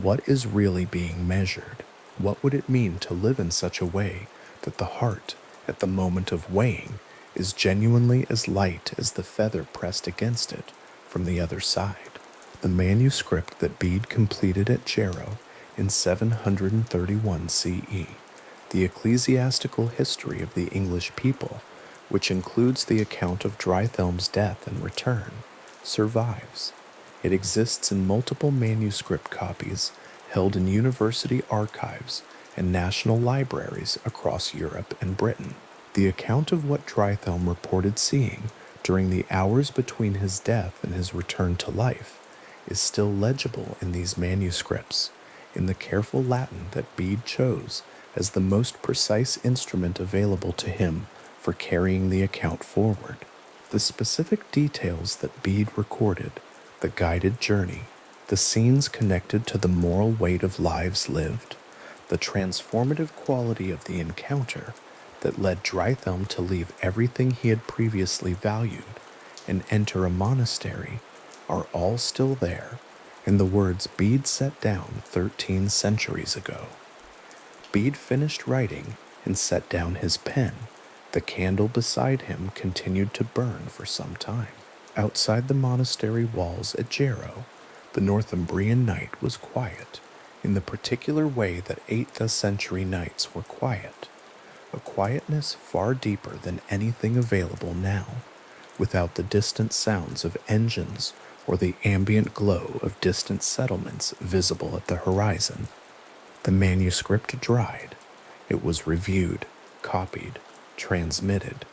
What is really being measured? What would it mean to live in such a way that the heart, at the moment of weighing, is genuinely as light as the feather pressed against it from the other side? The manuscript that Bede completed at Jarrow in 731 CE, the ecclesiastical history of the English people, which includes the account of Drythelm's death and return, survives. It exists in multiple manuscript copies held in university archives and national libraries across Europe and Britain. The account of what Drythelm reported seeing during the hours between his death and his return to life is still legible in these manuscripts, in the careful Latin that Bede chose as the most precise instrument available to him for carrying the account forward. The specific details that Bede recorded, the guided journey, the scenes connected to the moral weight of lives lived, the transformative quality of the encounter that led Drythelm to leave everything he had previously valued and enter a monastery, are all still there in the words Bede set down 13 centuries ago. Bede finished writing and set down his pen. The candle beside him continued to burn for some time. Outside the monastery walls at Jarrow, the Northumbrian night was quiet, in the particular way that 8th century nights were quiet, a quietness far deeper than anything available now, without the distant sounds of engines or the ambient glow of distant settlements visible at the horizon. The manuscript dried. It was reviewed, copied, transmitted.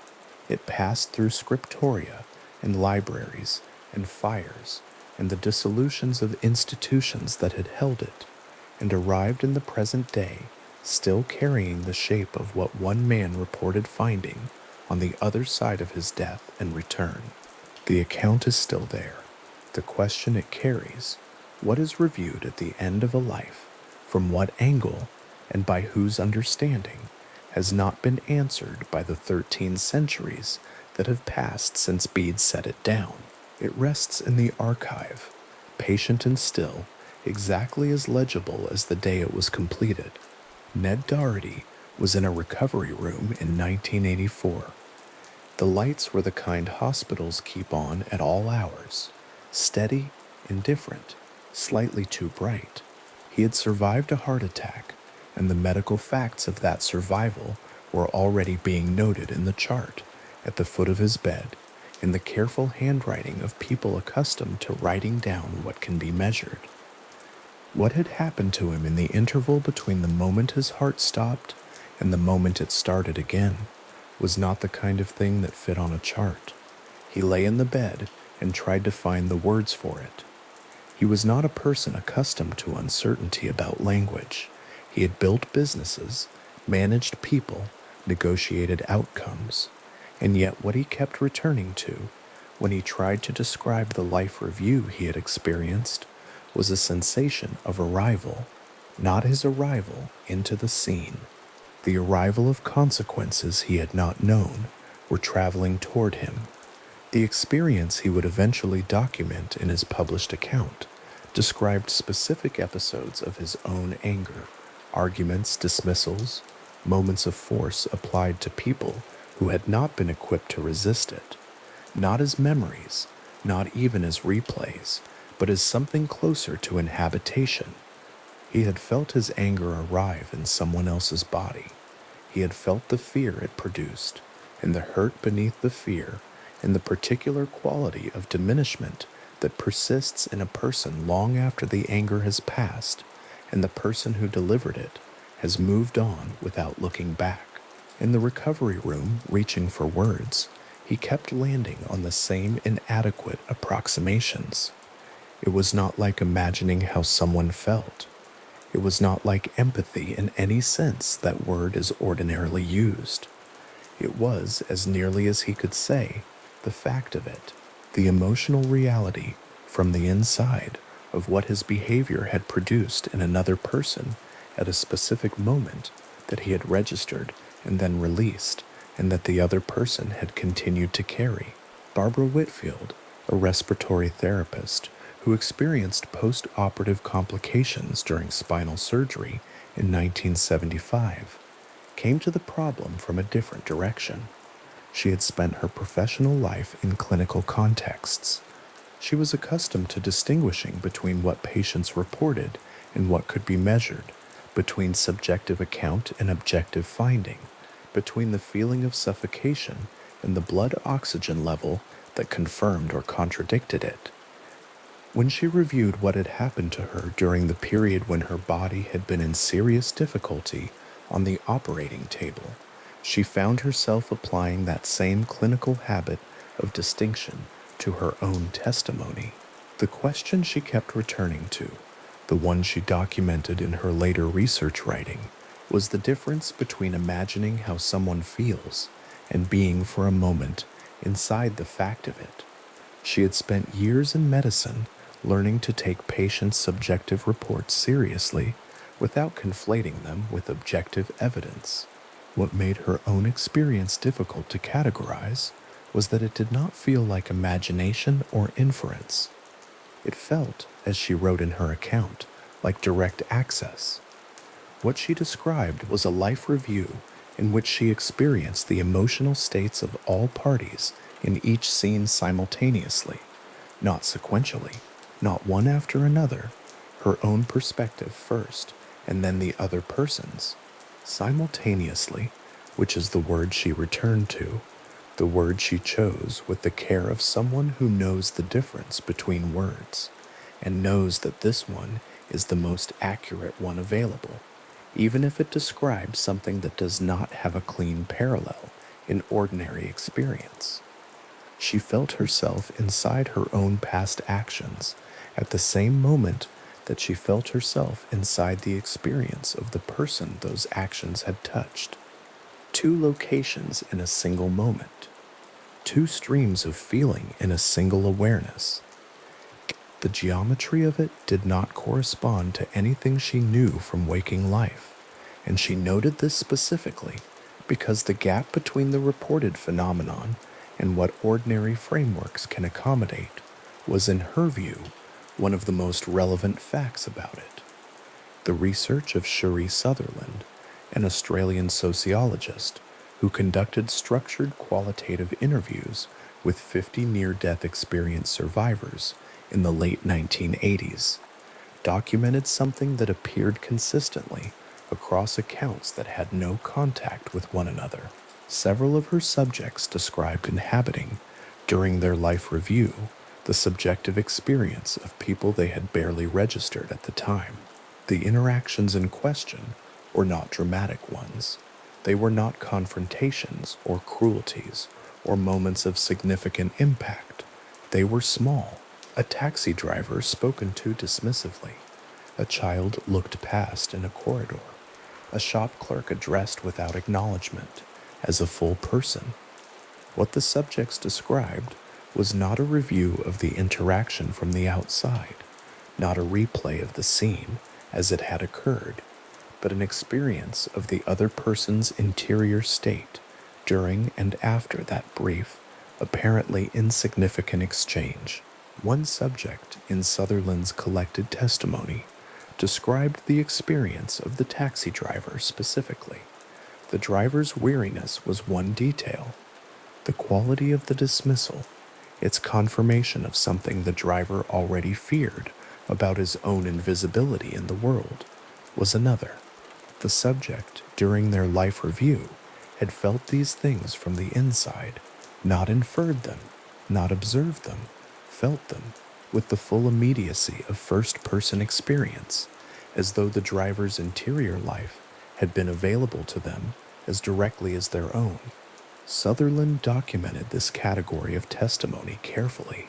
It passed through scriptoria and libraries and fires and the dissolutions of institutions that had held it, and arrived in the present day, still carrying the shape of what one man reported finding on the other side of his death and return. The account is still there. The question it carries, what is reviewed at the end of a life, from what angle, and by whose understanding, has not been answered by the 13 centuries that have passed since Bede set it down. It rests in the archive, patient and still, exactly as legible as the day it was completed. Ned Doherty was in a recovery room in 1984. The lights were the kind hospitals keep on at all hours, steady, indifferent, slightly too bright. He had survived a heart attack, and the medical facts of that survival were already being noted in the chart at the foot of his bed, in the careful handwriting of people accustomed to writing down what can be measured. What had happened to him in the interval between the moment his heart stopped and the moment it started again was not the kind of thing that fit on a chart. He lay in the bed and tried to find the words for it. He was not a person accustomed to uncertainty about language. He had built businesses, managed people, negotiated outcomes, and yet what he kept returning to, when he tried to describe the life review he had experienced, was a sensation of arrival, not his arrival into the scene. The arrival of consequences he had not known were traveling toward him. The experience he would eventually document in his published account described specific episodes of his own anger, arguments, dismissals, moments of force applied to people who had not been equipped to resist it, not as memories, not even as replays, but as something closer to inhabitation. He had felt his anger arrive in someone else's body. He had felt the fear it produced, and the hurt beneath the fear, and the particular quality of diminishment that persists in a person long after the anger has passed, and the person who delivered it has moved on without looking back. In the recovery room, reaching for words, he kept landing on the same inadequate approximations. It was not like imagining how someone felt. It was not like empathy in any sense that word is ordinarily used. It was, as nearly as he could say, the fact of it, the emotional reality from the inside of what his behavior had produced in another person at a specific moment that he had registered and then released, and that the other person had continued to carry. Barbara Whitfield, a respiratory therapist who experienced post-operative complications during spinal surgery in 1975, came to the problem from a different direction. She had spent her professional life in clinical contexts. She was accustomed to distinguishing between what patients reported and what could be measured, between subjective account and objective finding, between the feeling of suffocation and the blood oxygen level that confirmed or contradicted it. When she reviewed what had happened to her during the period when her body had been in serious difficulty on the operating table, she found herself applying that same clinical habit of distinction to her own testimony. The question she kept returning to, the one she documented in her later research writing, was the difference between imagining how someone feels and being for a moment inside the fact of it. She had spent years in medicine learning to take patients' subjective reports seriously without conflating them with objective evidence. What made her own experience difficult to categorize was that it did not feel like imagination or inference. It felt, as she wrote in her account, like direct access. What she described was a life review in which she experienced the emotional states of all parties in each scene simultaneously, not sequentially, not one after another, her own perspective first, and then the other person's. Simultaneously, which is the word she returned to, the word she chose with the care of someone who knows the difference between words, and knows that this one is the most accurate one available, even if it describes something that does not have a clean parallel in ordinary experience. She felt herself inside her own past actions at the same moment that she felt herself inside the experience of the person those actions had touched. Two locations in a single moment. Two streams of feeling in a single awareness. The geometry of it did not correspond to anything she knew from waking life, and she noted this specifically because the gap between the reported phenomenon and what ordinary frameworks can accommodate was, in her view, one of the most relevant facts about it. The research of Cherie Sutherland, an Australian sociologist who conducted structured qualitative interviews with 50 near-death experience survivors in the late 1980s, documented something that appeared consistently across accounts that had no contact with one another. Several of her subjects described inhabiting, during their life review, the subjective experience of people they had barely registered at the time. The interactions in question were not dramatic ones. They were not confrontations or cruelties or moments of significant impact. They were small. A taxi driver spoken to dismissively. A child looked past in a corridor. A shop clerk addressed without acknowledgement, as a full person. What the subjects described was not a review of the interaction from the outside, not a replay of the scene as it had occurred, but an experience of the other person's interior state during and after that brief, apparently insignificant exchange. One subject in Sutherland's collected testimony described the experience of the taxi driver specifically, The driver's weariness was one detail. The quality of the dismissal, its confirmation of something the driver already feared about his own invisibility in the world, was another. The subject, during their life review, had felt these things from the inside, not inferred them, not observed them, felt them with the full immediacy of first-person experience, as though the driver's interior life had been available to them as directly as their own. Sutherland documented this category of testimony carefully,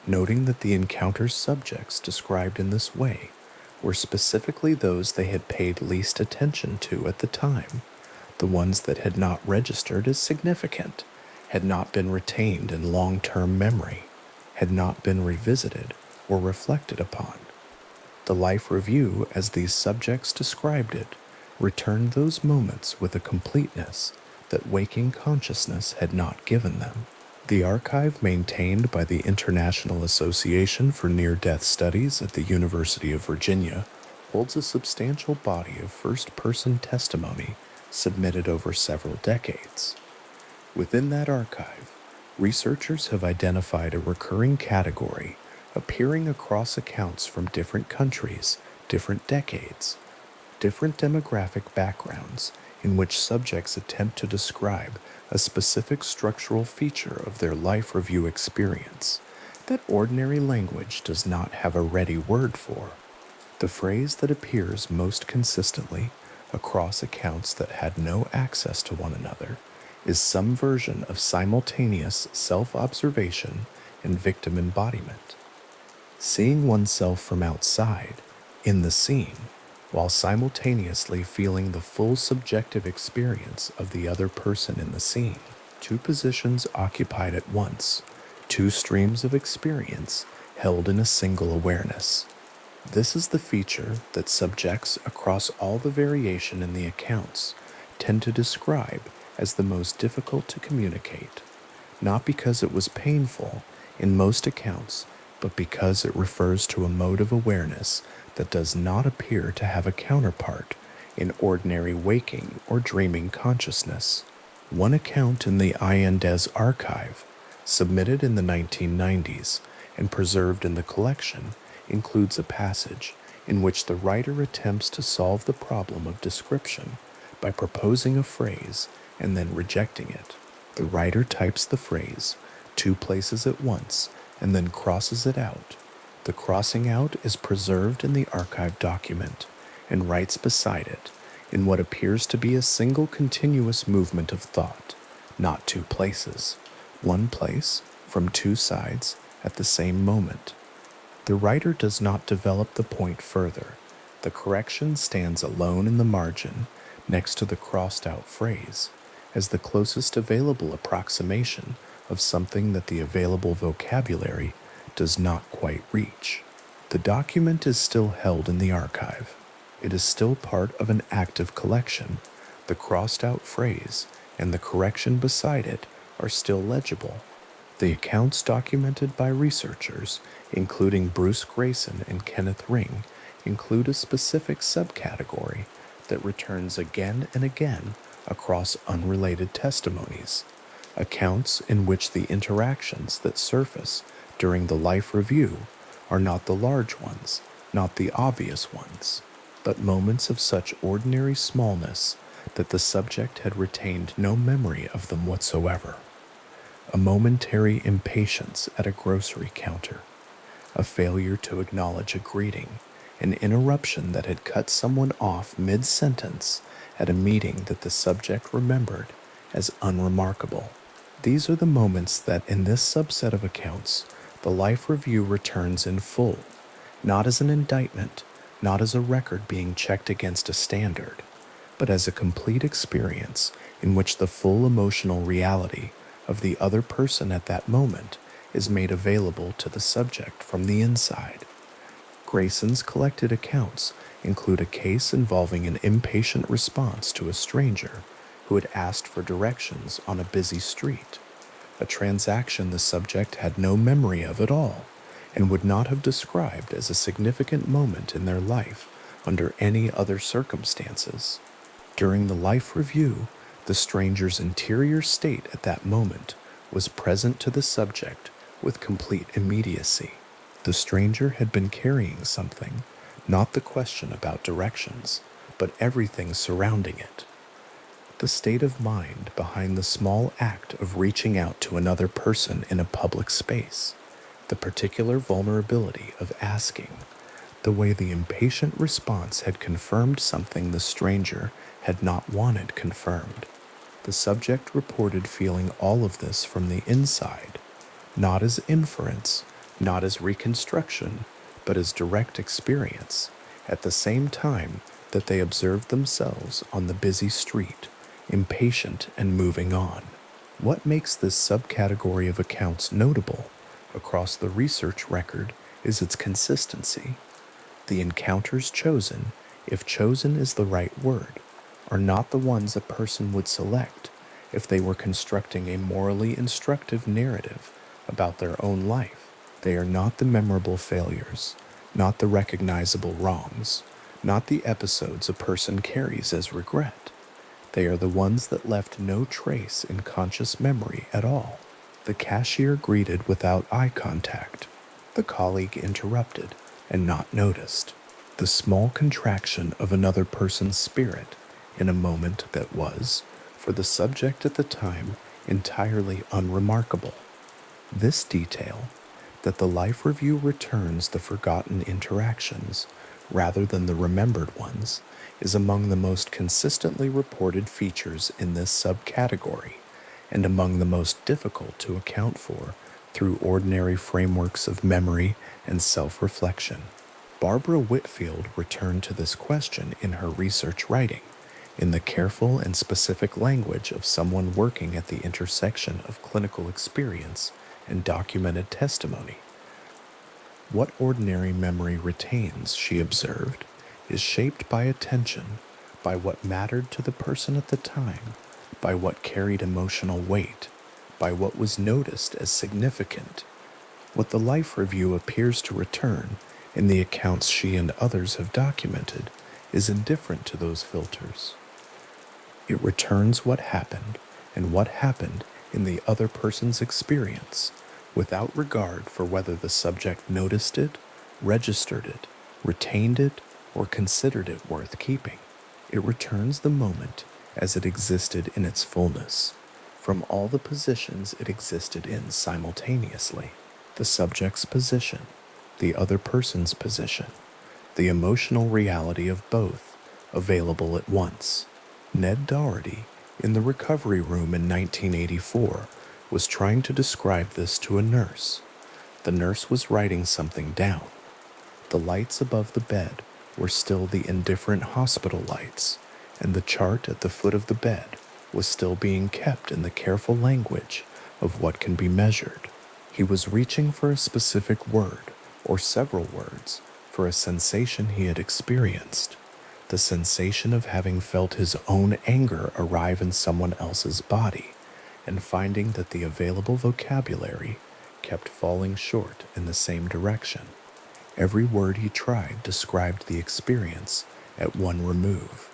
noting that the encounter's subjects described in this way were specifically those they had paid least attention to at the time, the ones that had not registered as significant, had not been retained in long-term memory, had not been revisited or reflected upon. The life review, as these subjects described it, returned those moments with a completeness that waking consciousness had not given them. The archive maintained by the International Association for Near-Death Studies at the University of Virginia holds a substantial body of first-person testimony submitted over several decades. Within that archive, researchers have identified a recurring category appearing across accounts from different countries, different decades, different demographic backgrounds, in which subjects attempt to describe a specific structural feature of their life review experience that ordinary language does not have a ready word for. The phrase that appears most consistently across accounts that had no access to one another is some version of simultaneous self-observation and victim embodiment. Seeing oneself from outside, in the scene, while simultaneously feeling the full subjective experience of the other person in the scene. Two positions occupied at once, two streams of experience held in a single awareness. This is the feature that subjects across all the variation in the accounts tend to describe as the most difficult to communicate, not because it was painful in most accounts, but because it refers to a mode of awareness that does not appear to have a counterpart in ordinary waking or dreaming consciousness. One account in the INDES archive, submitted in the 1990s and preserved in the collection, includes a passage in which the writer attempts to solve the problem of description by proposing a phrase and then rejecting it. The writer types the phrase 2 places at once and then crosses it out. The crossing out is preserved in the archive document and writes beside it in what appears to be a single continuous movement of thought, not 2 places, 1 place from 2 sides at the same moment. The writer does not develop the point further. The correction stands alone in the margin next to the crossed out phrase as the closest available approximation of something that the available vocabulary does not quite reach. The document is still held in the archive. It is still part of an active collection. The crossed out phrase and the correction beside it are still legible. The accounts documented by researchers, including Bruce Grayson and Kenneth Ring, include a specific subcategory that returns again and again across unrelated testimonies, accounts in which the interactions that surface during the life review are not the large ones, not the obvious ones, but moments of such ordinary smallness that the subject had retained no memory of them whatsoever. A momentary impatience at a grocery counter, a failure to acknowledge a greeting, an interruption that had cut someone off mid-sentence at a meeting that the subject remembered as unremarkable. These are the moments that, in this subset of accounts, the life review returns in full, not as an indictment, not as a record being checked against a standard, but as a complete experience in which the full emotional reality of the other person at that moment is made available to the subject from the inside. Grayson's collected accounts include a case involving an impatient response to a stranger who had asked for directions on a busy street, a transaction the subject had no memory of at all and would not have described as a significant moment in their life under any other circumstances. During the life review, The stranger's interior state at that moment was present to the subject with complete immediacy. The stranger had been carrying something, not the question about directions, but everything surrounding it. The state of mind behind the small act of reaching out to another person in a public space, the particular vulnerability of asking, the way the impatient response had confirmed something the stranger had not wanted confirmed. The subject reported feeling all of this from the inside, not as inference, not as reconstruction, but as direct experience, at the same time that they observed themselves on the busy street, impatient and moving on. What makes this subcategory of accounts notable across the research record is its consistency. The encounters chosen, if chosen is the right word, are not the ones a person would select if they were constructing a morally instructive narrative about their own life. They are not the memorable failures, not the recognizable wrongs, not the episodes a person carries as regret. They are the ones that left no trace in conscious memory at all. The cashier greeted without eye contact. The colleague interrupted and not noticed. The small contraction of another person's spirit in a moment that was, for the subject at the time, entirely unremarkable. This detail, that the life review returns the forgotten interactions rather than the remembered ones, is among the most consistently reported features in this subcategory and among the most difficult to account for through ordinary frameworks of memory and self-reflection. Barbara Whitfield returned to this question in her research writing, in the careful and specific language of someone working at the intersection of clinical experience and documented testimony. What ordinary memory retains, she observed, is shaped by attention, by what mattered to the person at the time, by what carried emotional weight, by what was noticed as significant. What the life review appears to return in the accounts she and others have documented is indifferent to those filters. It returns what happened and what happened in the other person's experience, without regard for whether the subject noticed it, registered it, retained it, or considered it worth keeping. It returns the moment as it existed in its fullness, from all the positions it existed in simultaneously: the subject's position, the other person's position, the emotional reality of both, available at once. Ned Doherty, in the recovery room in 1984, was trying to describe this to a nurse. The nurse was writing something down. The lights above the bed were still the indifferent hospital lights, and the chart at the foot of the bed was still being kept in the careful language of what can be measured. He was reaching for a specific word, or several words, for a sensation he had experienced, the sensation of having felt his own anger arrive in someone else's body, and finding that the available vocabulary kept falling short in the same direction. Every word he tried described the experience at one remove.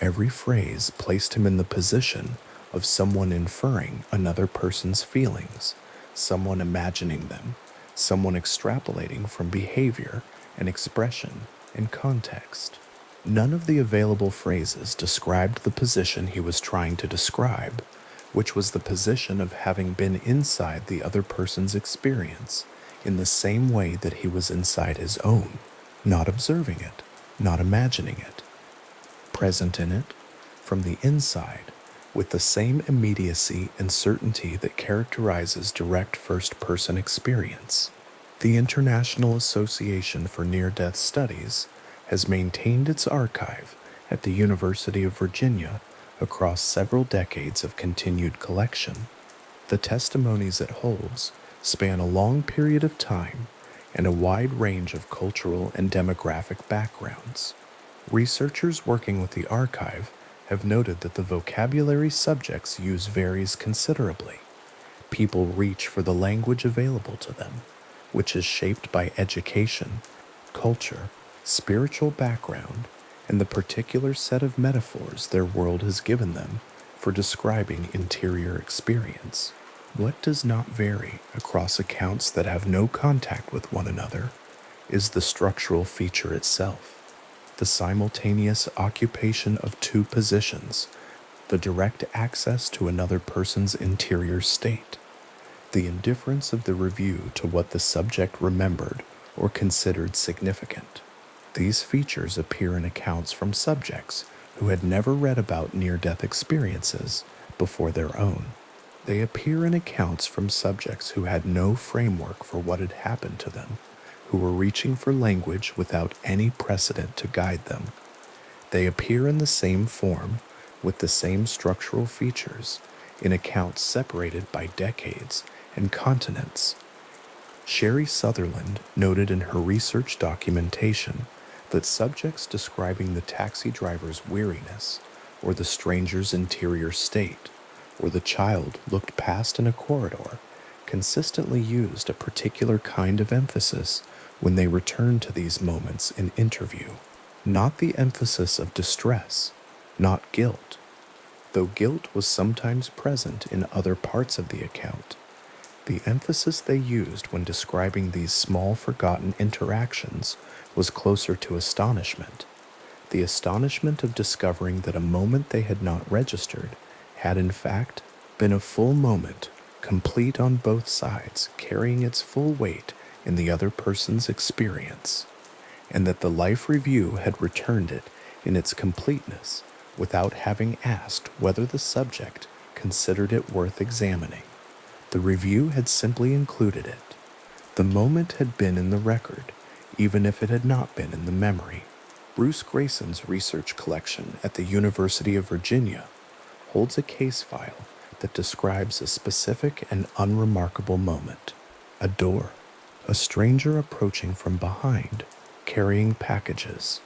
Every phrase placed him in the position of someone inferring another person's feelings, someone imagining them, someone extrapolating from behavior and expression and context. None of the available phrases described the position he was trying to describe, which was the position of having been inside the other person's experience in the same way that he was inside his own, not observing it, not imagining it, present in it, from the inside, with the same immediacy and certainty that characterizes direct first-person experience. The International Association for Near-Death Studies has maintained its archive at the University of Virginia across several decades of continued collection. The testimonies it holds span a long period of time and a wide range of cultural and demographic backgrounds. Researchers working with the archive have noted that the vocabulary subjects use varies considerably. People reach for the language available to them, which is shaped by education, culture, spiritual background, and the particular set of metaphors their world has given them for describing interior experience. What does not vary across accounts that have no contact with one another is the structural feature itself, the simultaneous occupation of two positions, the direct access to another person's interior state, the indifference of the review to what the subject remembered or considered significant. These features appear in accounts from subjects who had never read about near-death experiences before their own. They appear in accounts from subjects who had no framework for what had happened to them, who were reaching for language without any precedent to guide them. They appear in the same form, with the same structural features, in accounts separated by decades and continents. Sherry Sutherland noted in her research documentation that subjects describing the taxi driver's weariness, or the stranger's interior state, or the child looked past in a corridor, consistently used a particular kind of emphasis when they returned to these moments in interview. Not the emphasis of distress, not guilt, though guilt was sometimes present in other parts of the account. The emphasis they used when describing these small forgotten interactions was closer to astonishment, the astonishment of discovering that a moment they had not registered had in fact been a full moment, complete on both sides, carrying its full weight in the other person's experience, and that the life review had returned it in its completeness without having asked whether the subject considered it worth examining. The review had simply included it. The moment had been in the record, even if it had not been in the memory. Bruce Grayson's research collection at the University of Virginia holds a case file that describes a specific and unremarkable moment. A door, a stranger approaching from behind, carrying packages,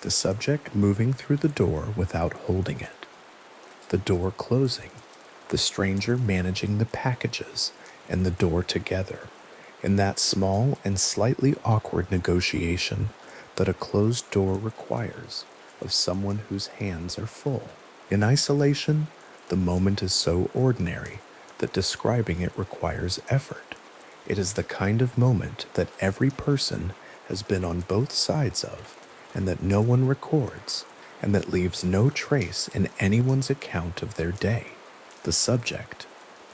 the subject moving through the door without holding it, the door closing, the stranger managing the packages and the door together, in that small and slightly awkward negotiation that a closed door requires of someone whose hands are full. In isolation, the moment is so ordinary that describing it requires effort. It is the kind of moment that every person has been on both sides of, and that no one records, and that leaves no trace in anyone's account of their day. The subject,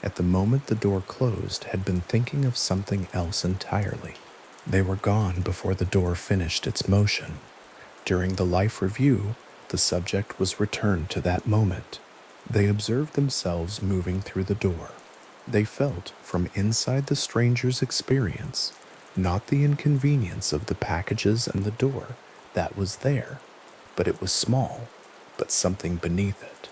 at the moment the door closed, had been thinking of something else entirely. They were gone before the door finished its motion. During the life review, the subject was returned to that moment. They observed themselves moving through the door. They felt, from inside the stranger's experience, not the inconvenience of the packages and the door that was there, but it was small, but something beneath it,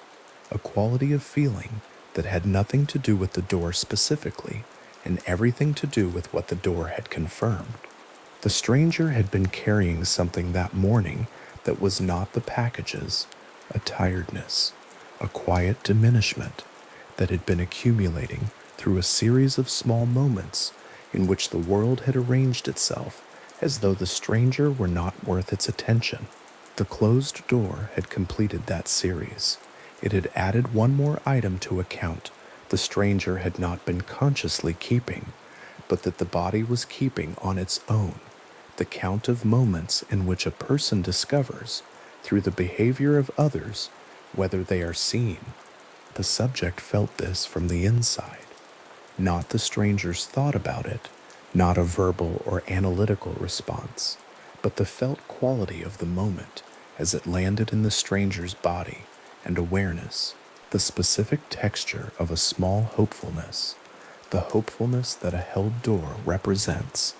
a quality of feeling that had nothing to do with the door specifically, and everything to do with what the door had confirmed. The stranger had been carrying something that morning that was not the packages, a tiredness, a quiet diminishment that had been accumulating through a series of small moments in which the world had arranged itself as though the stranger were not worth its attention. The closed door had completed that series. It had added one more item to account the stranger had not been consciously keeping, but that the body was keeping on its own, the count of moments in which a person discovers, through the behavior of others, whether they are seen. The subject felt this from the inside, not the stranger's thought about it, not a verbal or analytical response, but the felt quality of the moment as it landed in the stranger's body and awareness, the specific texture of a small hopefulness, the hopefulness that a held door represents,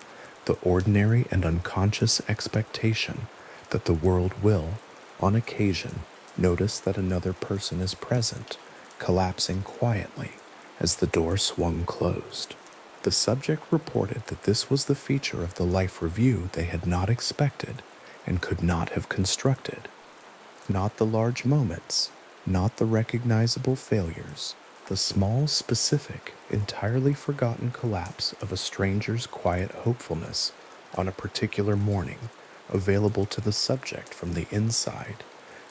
the ordinary and unconscious expectation that the world will, on occasion, notice that another person is present, collapsing quietly as the door swung closed. The subject reported that this was the feature of the life review they had not expected and could not have constructed. Not the large moments, not the recognizable failures, the small, specific, entirely forgotten collapse of a stranger's quiet hopefulness on a particular morning, available to the subject from the inside,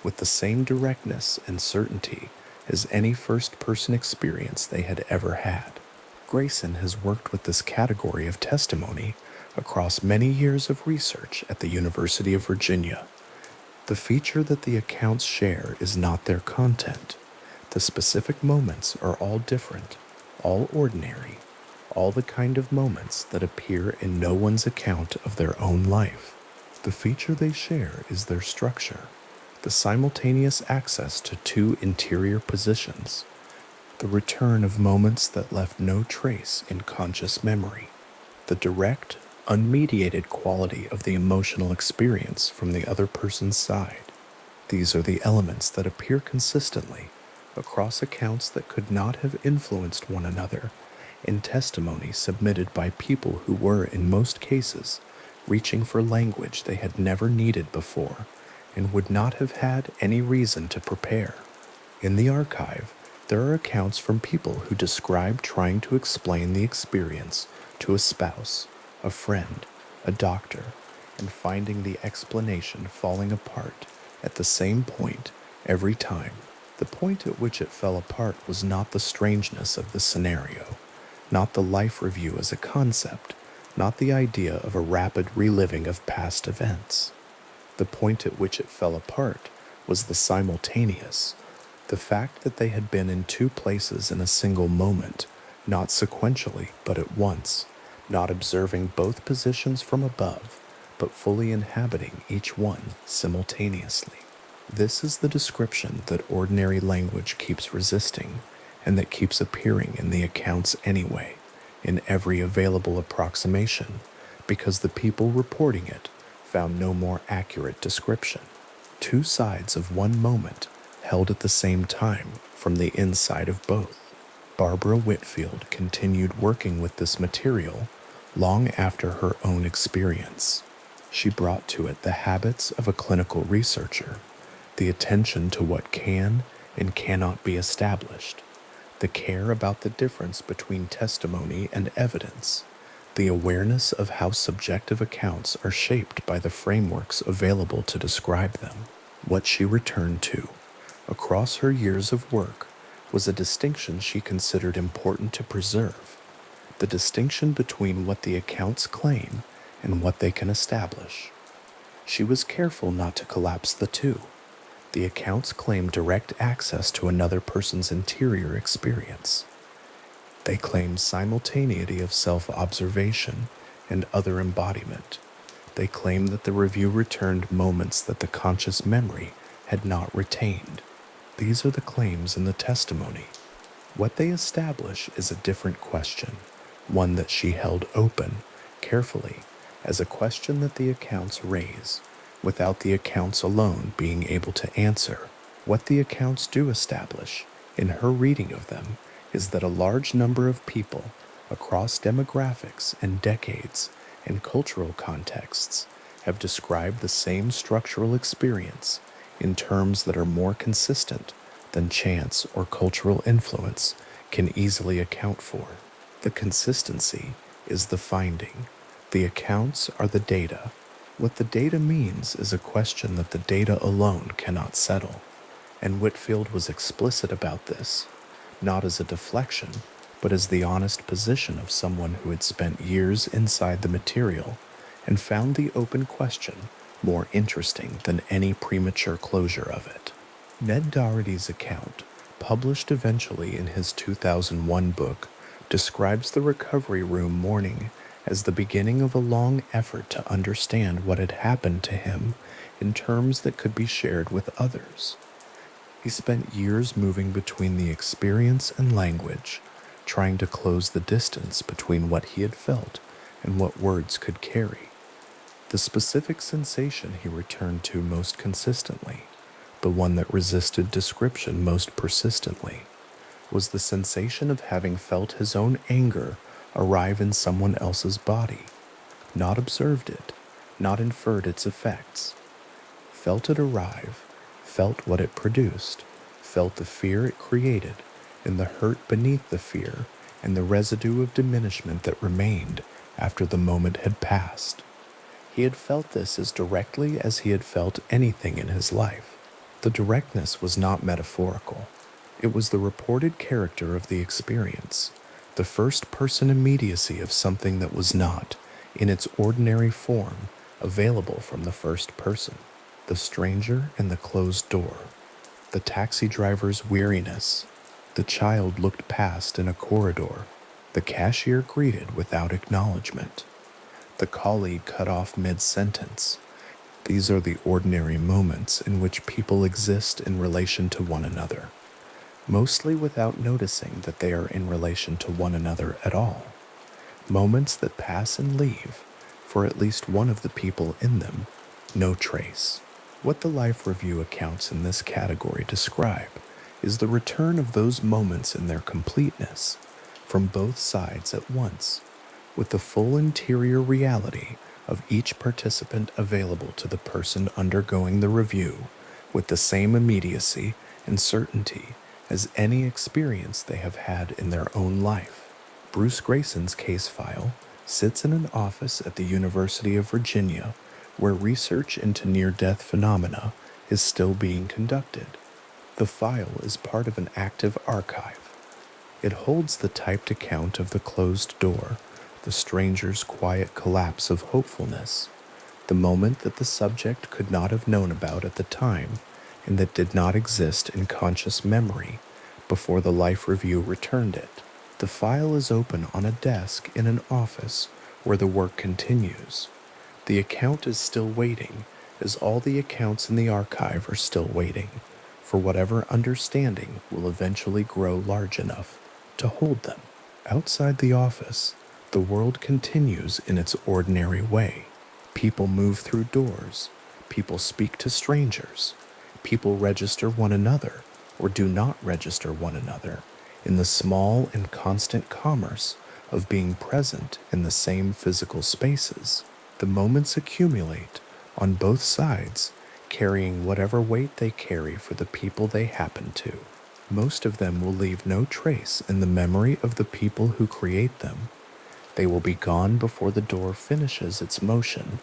with the same directness and certainty as any first-person experience they had ever had. Grayson has worked with this category of testimony across many years of research at the University of Virginia. The feature that the accounts share is not their content. The specific moments are all different, all ordinary, all the kind of moments that appear in no one's account of their own life. The feature they share is their structure, the simultaneous access to two interior positions, the return of moments that left no trace in conscious memory, the direct, unmediated quality of the emotional experience from the other person's side. These are the elements that appear consistently across accounts that could not have influenced one another in testimony submitted by people who were, in most cases, reaching for language they had never needed before and would not have had any reason to prepare. In the archive, there are accounts from people who describe trying to explain the experience to a spouse, a friend, a doctor, and finding the explanation falling apart at the same point every time. The point at which it fell apart was not the strangeness of the scenario, not the life review as a concept, not the idea of a rapid reliving of past events. The point at which it fell apart was the simultaneous, the fact that they had been in two places in a single moment, not sequentially but at once, not observing both positions from above, but fully inhabiting each one simultaneously. This is the description that ordinary language keeps resisting, and that keeps appearing in the accounts anyway, in every available approximation, because the people reporting it found no more accurate description. Two sides of one moment held at the same time from the inside of both. Barbara Whitfield continued working with this material long after her own experience. She brought to it the habits of a clinical researcher, the attention to what can and cannot be established, the care about the difference between testimony and evidence, the awareness of how subjective accounts are shaped by the frameworks available to describe them. What she returned to, across her years of work, was a distinction she considered important to preserve, the distinction between what the accounts claim and what they can establish. She was careful not to collapse the two. The accounts claim direct access to another person's interior experience. They claim simultaneity of self-observation and other embodiment. They claim that the review returned moments that the conscious memory had not retained. These are the claims in the testimony. What they establish is a different question, one that she held open, carefully, as a question that the accounts raise, without the accounts alone being able to answer. What the accounts do establish, in her reading of them, is that a large number of people, across demographics and decades and cultural contexts, have described the same structural experience in terms that are more consistent than chance or cultural influence can easily account for. The consistency is the finding. The accounts are the data. What the data means is a question that the data alone cannot settle, and Whitfield was explicit about this, not as a deflection, but as the honest position of someone who had spent years inside the material and found the open question more interesting than any premature closure of it. Ned Doherty's account, published eventually in his 2001 book, describes the recovery room morning as the beginning of a long effort to understand what had happened to him in terms that could be shared with others. He spent years moving between the experience and language, trying to close the distance between what he had felt and what words could carry. The specific sensation he returned to most consistently, the one that resisted description most persistently, was the sensation of having felt his own anger arrive in someone else's body, not observed it, not inferred its effects, felt it arrive, felt what it produced, felt the fear it created, and the hurt beneath the fear, and the residue of diminishment that remained after the moment had passed. He had felt this as directly as he had felt anything in his life. The directness was not metaphorical. It was the reported character of the experience, the first-person immediacy of something that was not, in its ordinary form, available from the first person. The stranger and the closed door. The taxi driver's weariness. The child looked past in a corridor. The cashier greeted without acknowledgement. The colleague cut off mid-sentence. These are the ordinary moments in which people exist in relation to one another, mostly without noticing that they are in relation to one another at all. Moments that pass and leave, for at least one of the people in them, no trace. What the life review accounts in this category describe is the return of those moments in their completeness, from both sides at once, with the full interior reality of each participant available to the person undergoing the review, with the same immediacy and certainty as any experience they have had in their own life. Bruce Grayson's case file sits in an office at the University of Virginia where research into near-death phenomena is still being conducted. The file is part of an active archive. It holds the typed account of the closed door, the stranger's quiet collapse of hopefulness, the moment that the subject could not have known about at the time and that did not exist in conscious memory before the life review returned it. The file is open on a desk in an office where the work continues. The account is still waiting, as all the accounts in the archive are still waiting, for whatever understanding will eventually grow large enough to hold them. Outside the office, the world continues in its ordinary way. People move through doors. People speak to strangers. People register one another, or do not register one another, in the small and constant commerce of being present in the same physical spaces. The moments accumulate on both sides, carrying whatever weight they carry for the people they happen to. Most of them will leave no trace in the memory of the people who create them. They will be gone before the door finishes its motion,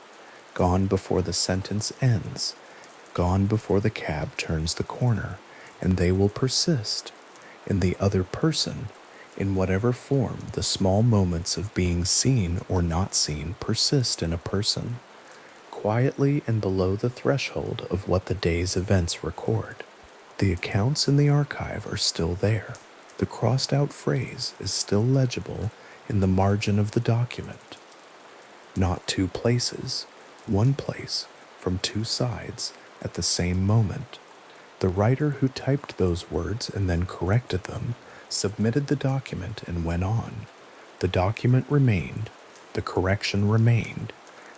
gone before the sentence ends, gone before the cab turns the corner, and they will persist in the other person, in whatever form the small moments of being seen or not seen persist in a person, quietly and below the threshold of what the day's events record. The accounts in the archive are still there. The crossed-out phrase is still legible in the margin of the document. Not two places, one place, from two sides, at the same moment. The writer who typed those words and then corrected them submitted the document and went on. The document remained, the correction remained,